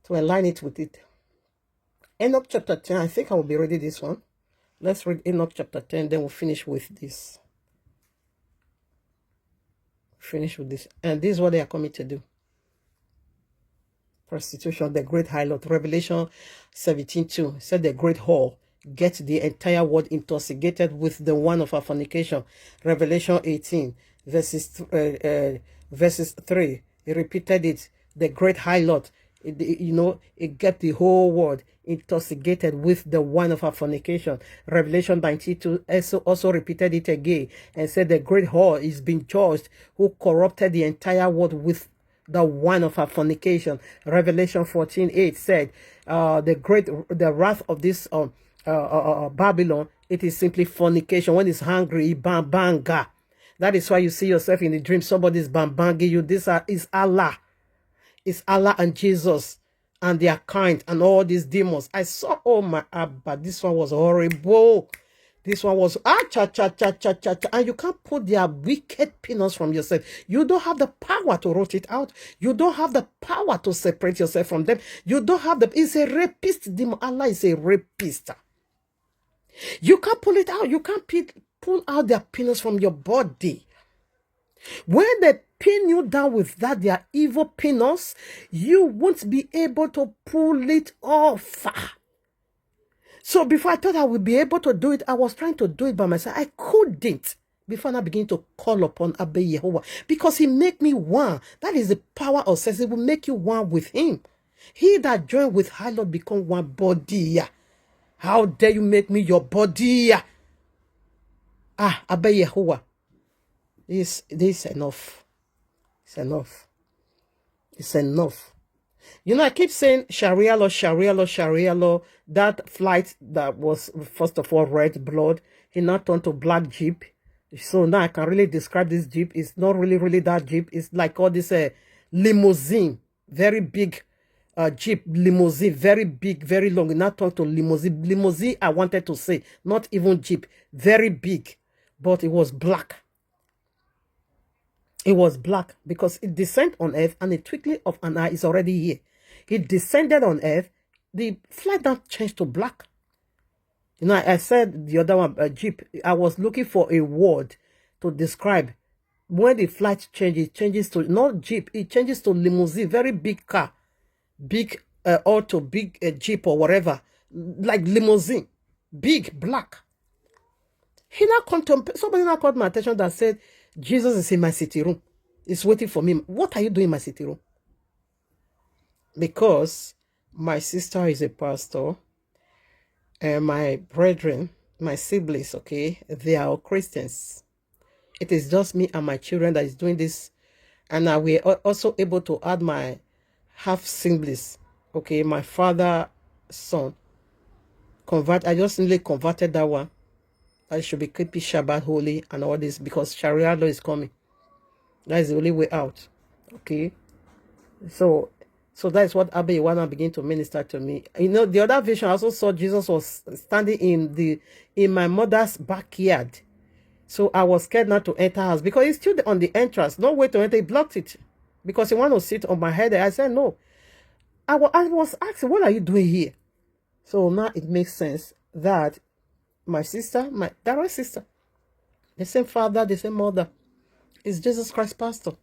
align it with it. Enoch chapter 10, I think I will be reading this one. Let's read Enoch chapter 10, then we'll finish with this. Finish with this. And this is what they are coming to do. Prostitution, the great harlot. Revelation 17:2 said the great whore get the entire world intoxicated with the wine of her fornication. Revelation 18, verses 3. He repeated it. The great harlot, it get the whole world intoxicated with the wine of her fornication. Revelation 92 also repeated it again and said the great whore is being judged who corrupted the entire world with the wine of her fornication. Revelation 14:8 said the wrath of this Babylon, it is simply fornication. When it's hungry, it banga. That is why you see yourself in the dream. Somebody is banging you. This is Allah. It's Allah and Jesus and their kind and all these demons. I saw, oh my Abba, this one was horrible. This one was, and you can't put their wicked peanuts from yourself. You don't have the power to root it out. You don't have the power to separate yourself from them. You don't have it's a rapist demon. Allah is a rapist. You can't pull it out. You can't pull out their peanuts from your body. When they pin you down with that, their evil peanuts, you won't be able to pull it off. So before I thought I would be able to do it, I was trying to do it by myself. I couldn't. Before I begin to call upon Abba Yahuwah, because he make me one. That is the power of sex. It will make you one with him. He that join with harlot become one body. How dare you make me your body? Abba Yahuwah. This enough. It's enough. It's enough. You know, I keep saying Sharia law, Sharia law, Sharia law. That flight that was, first of all, red blood, he now turned to black Jeep. So now I can really describe this Jeep. It's not really that Jeep. It's like all this limousine, very big Jeep limousine, very big, very long. It now turned to limousine. Limousine, I wanted to say, not even Jeep, very big, but it was black. It was black because it descended on earth and a twinkling of an eye is already here. It descended on earth. The flight now changed to black. You know, I said the other one, Jeep. I was looking for a word to describe when the flight changes. It changes to not Jeep. It changes to limousine, very big car, big auto, big Jeep or whatever, like limousine, big black. He now somebody now caught my attention that said, Jesus is in my city room. He's waiting for me. What are you doing in my city room? Because my sister is a pastor, and my brethren, my siblings, okay, they are all Christians. It is just me and my children that is doing this. And we are also able to add my half siblings, okay, my father's son. I just nearly converted that one. I should be keeping Shabbat holy and all this because Sharia law is coming. That is the only way out. Okay. So that is what Abba Yawana began to minister to me. You know, the other vision I also saw Jesus was standing in my mother's backyard. So I was scared not to enter house because he's still on the entrance. No way to enter. He blocked it because he wanted to sit on my head. I said no. I was asking, what are you doing here? So now it makes sense that my sister, my direct sister, the same father, the same mother, is Jesus Christ pastor.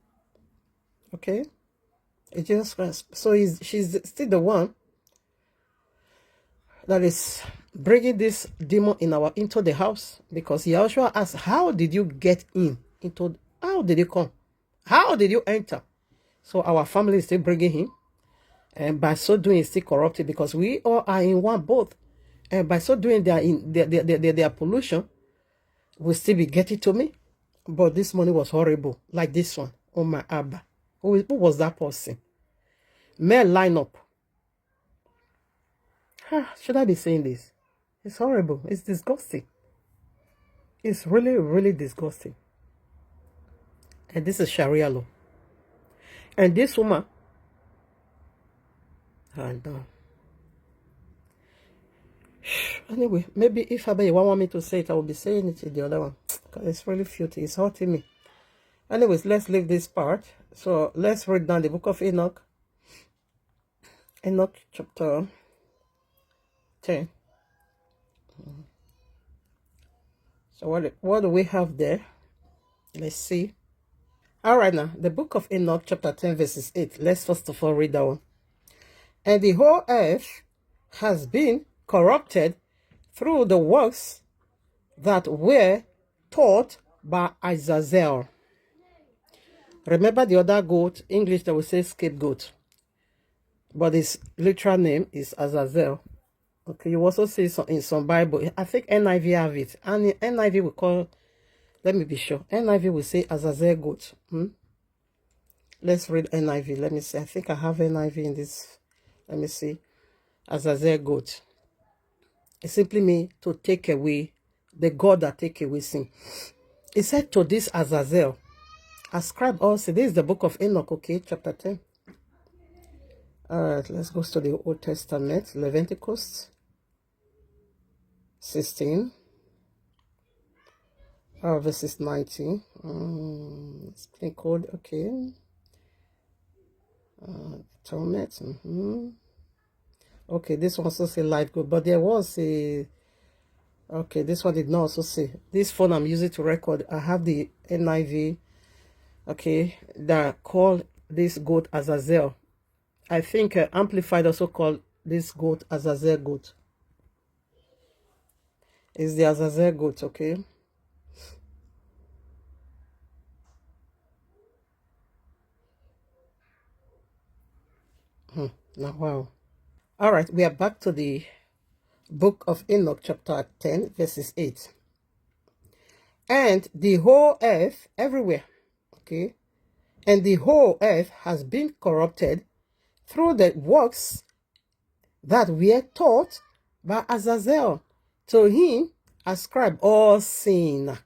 Okay? It's Jesus Christ. So she's still the one that is bringing this demon into the house, because Yahushua asked, how did you get how did you come? How did you enter? So our family is still bringing him, and by so doing, it's still corrupted because we all are in one both. And by so doing, their pollution will still be getting to me. But this morning was horrible, like this one. Oh my Abba. Who was that person? Men line up. Should I be saying this? It's horrible. It's disgusting. It's really disgusting. And this is Sharia law. And this woman, I know. Anyway, maybe if Abba want me to say it, I will be saying it in the other one. Because it's really filthy. It's hurting me. Anyways, let's leave this part. So let's read down the book of Enoch. Enoch chapter 10. So what do we have there? Let's see. All right, now the book of Enoch chapter 10 verses 8. Let's first of all read that one. And the whole earth has been corrupted through the works that were taught by Azazel. Remember the other goat, English they will say scapegoat, but his literal name is Azazel. Okay, you also see in some Bible, I think NIV have it, and NIV will call, let me be sure, NIV will say Azazel goat. Let's read NIV. Let me see. I think I have NIV in this. Let me see. Azazel goat. It simply means to take away, the God that take away sin. It said to this Azazel, ascribe also. This is the book of Enoch, okay, chapter 10. All right, let's go to the Old Testament, Leviticus 16, verses 19. Spring code, okay. Atonement. Okay, this one also say life good, but there was a. Okay, this one did not also say. This phone I'm using to record, I have the NIV. Okay, that call this goat Azazel. I think Amplified also called this goat Azazel goat. It's the Azazel goat, okay? Now, wow. All right, we are back to the book of Enoch, chapter 10, verses 8. And the whole earth, everywhere, okay? And the whole earth has been corrupted through the works that were taught by Azazel. To him ascribe all sin.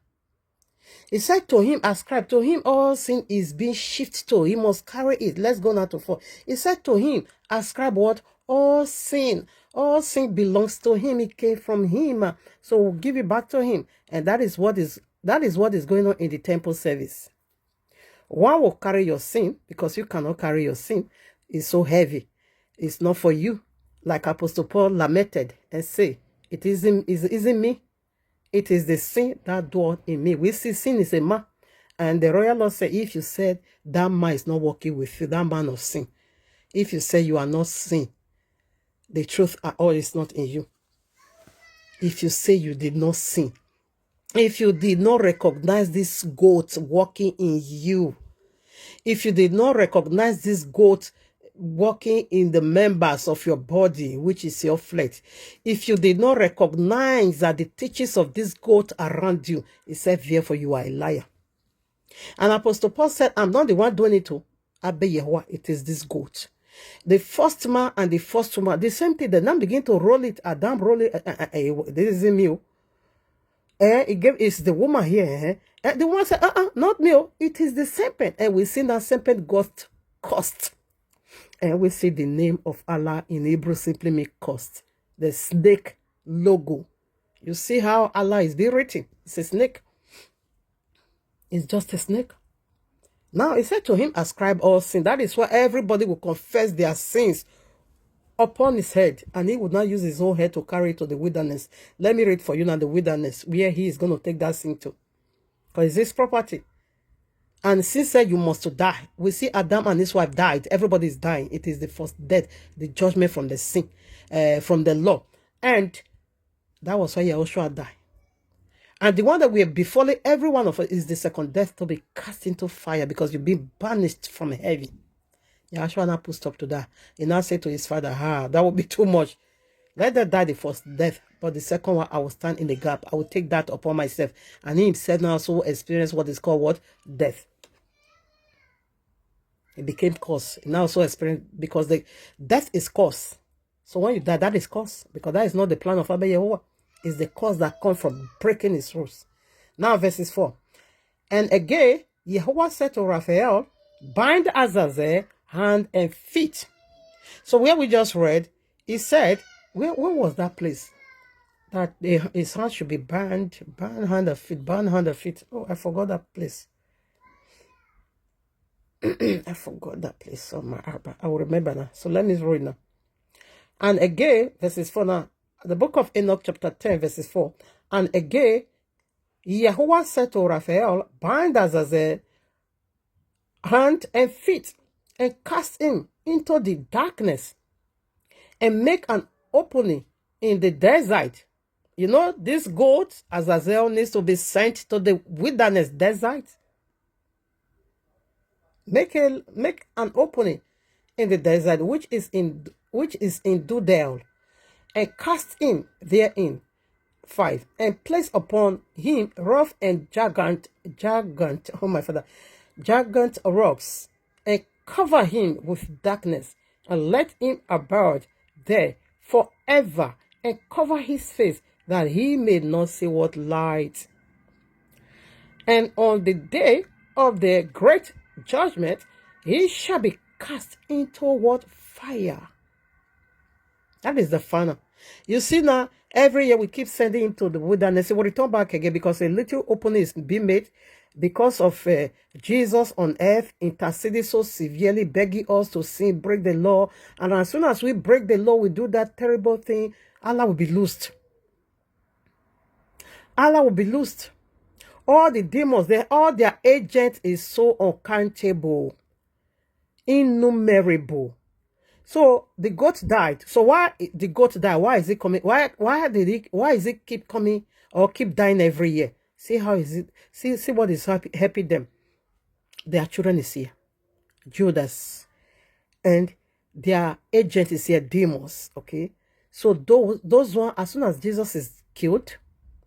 He said to him, ascribe to him all sin is being shifted to. He must carry it. Let's go now to 4. He said to him, ascribe what? All sin. All sin belongs to him. It came from him. So we'll give it back to him. And that is what is going on in the temple service. One will carry your sin because you cannot carry your sin. It's so heavy. It's not for you. Like Apostle Paul lamented and say, it isn't me. It is the sin that dwelt in me. We see sin is a man. And the royal law said, if you said that man is not working with you, that man of sin. If you say you are not sin, the truth at all is not in you. If you say you did not sin, if you did not recognize this goat walking in you, if you did not recognize this goat walking in the members of your body, which is your flesh, if you did not recognize that the teachings of this goat around you, he said, therefore you are a liar. And Apostle Paul said, I'm not the one doing it to obey YAHUAH, it is this goat. The first man and the first woman, the same thing. They now begin to roll it. Adam roll it. This is me. It's the woman here. The woman said, not me. It is the serpent. And we see that serpent got cursed. And we see the name of Allah in Hebrew simply means cursed. The snake logo. You see how Allah is being written. It's a snake. It's just a snake. Now, he said to him, ascribe all sin. That is why everybody will confess their sins upon his head. And he would not use his own head to carry it to the wilderness. Let me read for you now the wilderness, where he is going to take that sin to. Because it's his property. And sin said you must die. We see Adam and his wife died. Everybody is dying. It is the first death, the judgment from the sin, from the law. And that was why Yahushua died. And the one that we are befalling every one of us is the second death, to be cast into fire because you've been banished from heaven. Yahushua now put stop to that. He now said to his father, that would be too much. Let them die the first death, but the second one I will stand in the gap. I will take that upon myself. And he himself now also experienced what is called what? Death. It became curse. He now also experienced, because the death is curse. So when you die, that is curse. Because that is not the plan of Abba YAHUAH. Is the cause that comes from breaking his rules. Now verses 4. And again, YAHUAH said to Raphael, bind Azazel hand and feet. So where we just read, he said, where was that place? That his hand should be bound hand and feet, bound hand and feet. Oh, I forgot that place. I forgot that place on my Arba. I will remember now. So let me read now. And again, verses 4 now. The book of Enoch, chapter 10, verses 4. And again, YAHUAH said to Raphael, bind Azazel hand and feet, and cast him into the darkness, and make an opening in the desert. You know, this goat, Azazel, needs to be sent to the wilderness desert. Make an opening in the desert, which is in Dudel, and cast him therein. 5. And place upon him rough and giant, oh my father, giant rocks, and cover him with darkness, and let him abide there forever, and cover his face, that he may not see what light. And on the day of the great judgment, he shall be cast into what? Fire. That is the final. You see now, every year we keep sending him to the wilderness. He will return back again because a little opening is being made because of Jesus on earth interceding so severely, begging us to sin, break the law. And as soon as we break the law, we do that terrible thing, Allah will be loosed. Allah will be loosed. All the demons, all their agents is so uncountable, innumerable. So the goat died. So why the goat died? Why is it coming? Why is it keep coming or keep dying every year? See how is it? See what is helping them. Their children is here, Judas, and their agent is here, demons. Okay, so those one, as soon as Jesus is killed,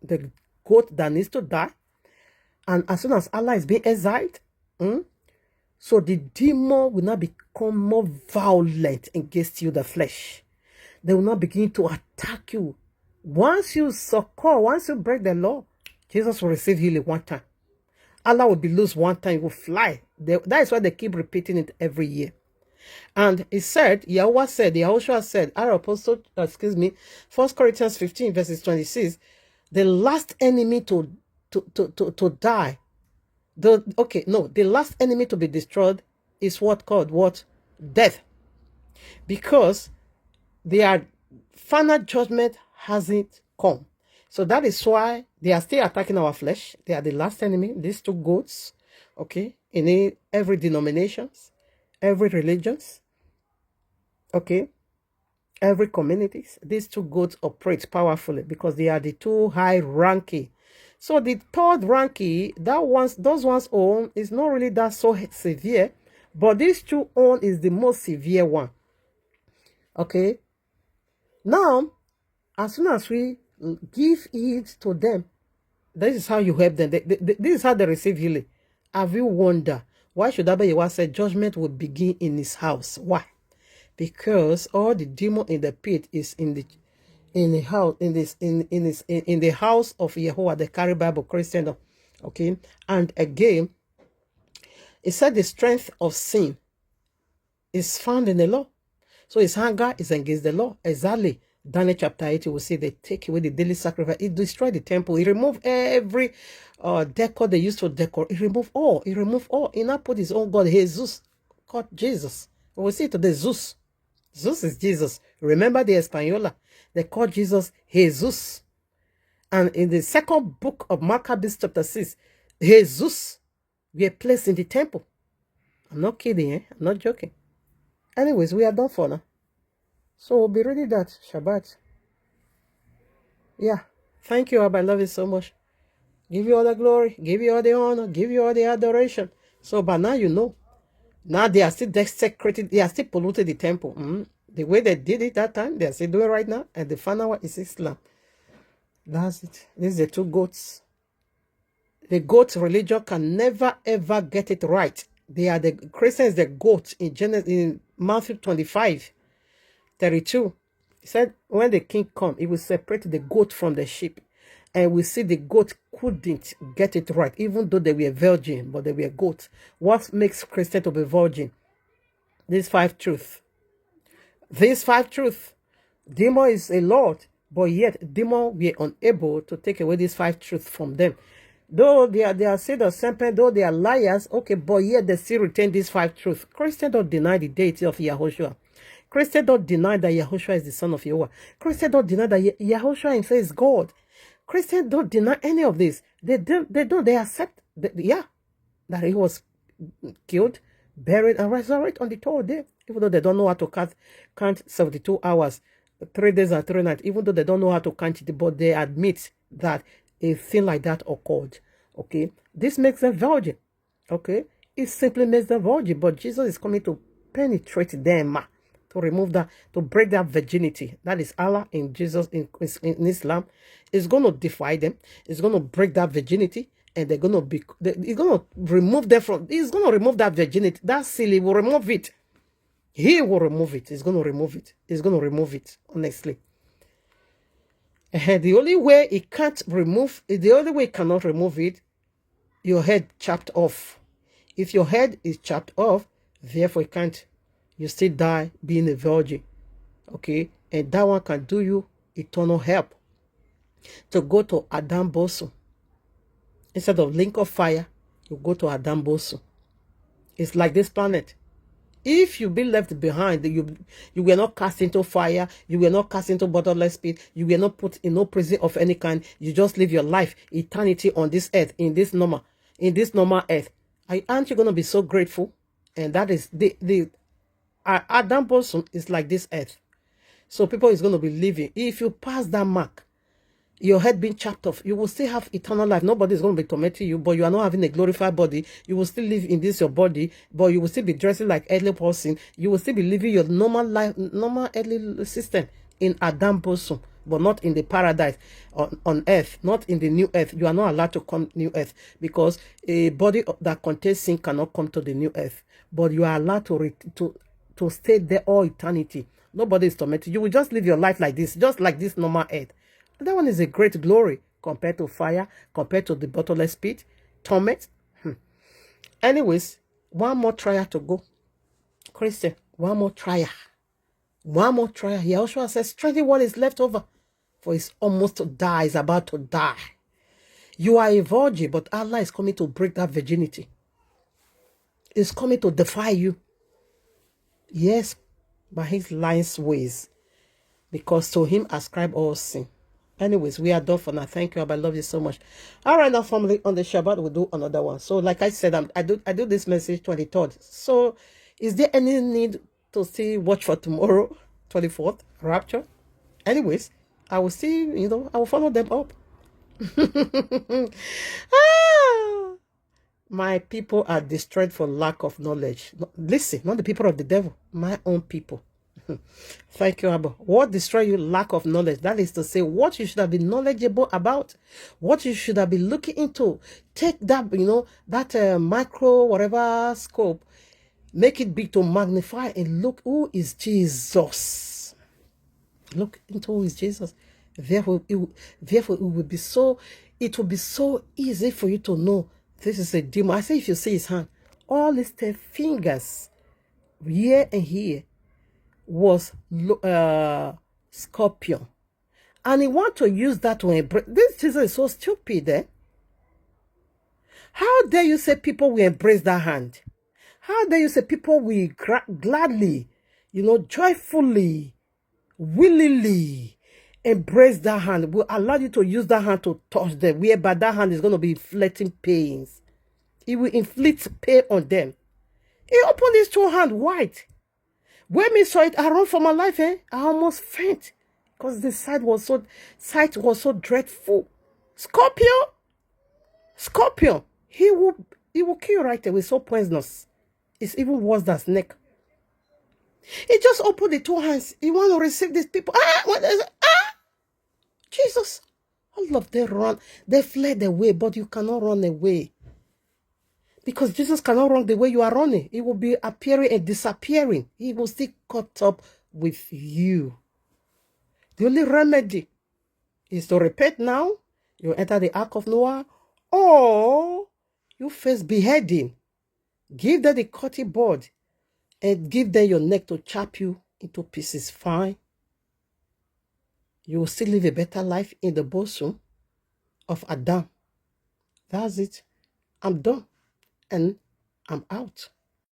the goat that needs to die, And as soon as Allah is being exiled, so the demon will not become more violent against you, the flesh. They will not begin to attack you. Once you succor, once you break the law, Jesus will receive healing one time. Allah will be loose one time, he will fly. That is why they keep repeating it every year. And he said, Yahushua said, our apostle, 1 Corinthians 15, verses 26, the last enemy to die. The last enemy to be destroyed is what? Death. Because their final judgment hasn't come. So that is why they are still attacking our flesh. They are the last enemy. These two goats, okay, in every denominations, every religions, okay, every communities. These two goats operate powerfully because they are the two high ranking. So the third ranking, those ones own is not really that so severe, but these two own is the most severe one. Okay. Now, as soon as we give heed to them, this is how you help them. This is how they receive healing. Have you wondered why should Abba say judgment will begin in his house? Why? Because all the demon in the pit is in the house in the house of Yahuwah, the carry Bible Christendom. Okay, and again, it said the strength of sin is found in the law. So his anger is against the law. Exactly. Daniel chapter 8, you will see they take away the daily sacrifice. It destroyed the temple. It removed every decor they used to decorate. It removed all. It removed all. He now put his own God, Jesus, called Jesus. We will see today, Zeus. Zeus is Jesus. Remember the Española. They called Jesus Jesus. And in the second book of Maccabees chapter 6, Jesus were placed in the temple. I'm not kidding, I'm not joking. Anyways, we are done for now. So we'll be ready that Shabbat. Yeah. Thank you, Abba. I love you so much. Give you all the glory. Give you all the honor. Give you all the adoration. So by now you know. Now they are still desecrated. They are still polluted the temple. The way they did it that time, they are still doing it right now. And the final one is Islam. That's it. These are the two goats. The goat religion can never ever get it right. They are the Christians, the goat in Matthew 25. 32. He said, when the king come, he will separate the goat from the sheep. And we see the goat couldn't get it right, even though they were virgin, but they were goats. What makes Christian to be virgin? These 5 truths. These 5 truths. Demon is a Lord, but yet demon were unable to take away these 5 truths from them. Though they are said of serpent, though they are liars, okay, but yet they still retain these 5 truths. Christians don't deny the deity of Yahushua. Christians don't deny that Yahushua is the son of Yahuwah. Christians don't deny that Yahushua himself is God. Christians don't deny any of this. They accept that he was killed, buried, and resurrected on the 3rd day. Even though they don't know how to count 72 hours, 3 days and 3 nights, even though they don't know how to count it, but they admit that a thing like that occurred. Okay, this makes them virgin. Okay, it simply makes them virgin. But Jesus is coming to penetrate them, to remove that, to break that virginity. That is Allah in Jesus in Islam. Is going to defy them. It's going to break that virginity, and they're going to be. He's going to remove them from. He's going to remove that virginity. That seal, he will remove it. He will remove it. He's going to remove it. He's going to remove it. Honestly. The only way he can't remove, the only way he cannot remove it, your head chopped off. If your head is chopped off, therefore you can't, you still die being a virgin. Okay? And that one can do you eternal help. To go to Adam Bosu. Instead of link of fire, you go to Adam Bosu. It's like this planet. If you be left behind, you were not cast into fire, you were not cast into bottomless pit, you were not put in no prison of any kind, you just live your life, eternity on this earth, in this normal earth. Aren't you going to be so grateful? And that is, Adam Bosun is like this earth. So people is going to be living. If you pass that mark, your head being chopped off, you will still have eternal life. Nobody is going to be tormenting you, but you are not having a glorified body. You will still live in this your body, but you will still be dressing like earthly person. You will still be living your normal life, normal earthly system in Adam Bosom. but not in the paradise on earth, not in the new earth. You are not allowed to come new earth because a body that contains sin cannot come to the new earth. But you are allowed to stay there all eternity. Nobody is tormented. You will just live your life like this, just like this normal earth. That one is a great glory compared to fire, compared to the bottomless pit, torment. Anyways, one more trial to go. Christian, one more trial. One more trial. Yahushua says, strengthen what is left over. For it's almost to die, it's about to die. You are a virgin, but Allah is coming to break that virginity. He's coming to defy you. Yes, by his lion's ways. Because to him ascribe all sin. Anyways, we are done for now. Thank you, Abba. I love you so much. All right, now, family, on the Shabbat, we'll do another one. So, like I said, I do this message 23rd. So, is there any need to see watch for tomorrow, 24th, rapture? Anyways, I will see, I will follow them up. My people are destroyed for lack of knowledge. Listen, not the people of the devil, my own people. Thank you, Abba. What destroys you? Lack of knowledge. That is to say, what you should have been knowledgeable about, what you should have been looking into. Take that, that micro, whatever scope, make it big to magnify and look who is Jesus. Look into who is Jesus. Therefore, it will be so easy for you to know this is a demon. I say if you see his hand, all his 10 fingers, here and here, was scorpion. And he want to use that to embrace. This Jesus is so stupid, eh? How dare you say people will embrace that hand? How dare you say people will gladly, joyfully, willingly embrace that hand, will allow you to use that hand to touch them, whereby that hand is going to be inflicting pains. It will inflict pain on them. He opened his 2 hands wide. When me saw it, I run for my life, I almost faint. Because the sight was so dreadful. Scorpion. He will kill you right away, so poisonous. It's even worse than snake. He just opened the 2 hands. He want to receive these people. What is it? Jesus. All of them run. They fled away, but you cannot run away. Because Jesus cannot run the way you are running. He will be appearing and disappearing. He will still caught up with you. The only remedy is to repent now. You enter the Ark of Noah. Or you face beheading. Give them the cutting board. And give them your neck to chop you into pieces. Fine. You will still live a better life in the bosom of Adam. That's it. I'm done. And I'm out.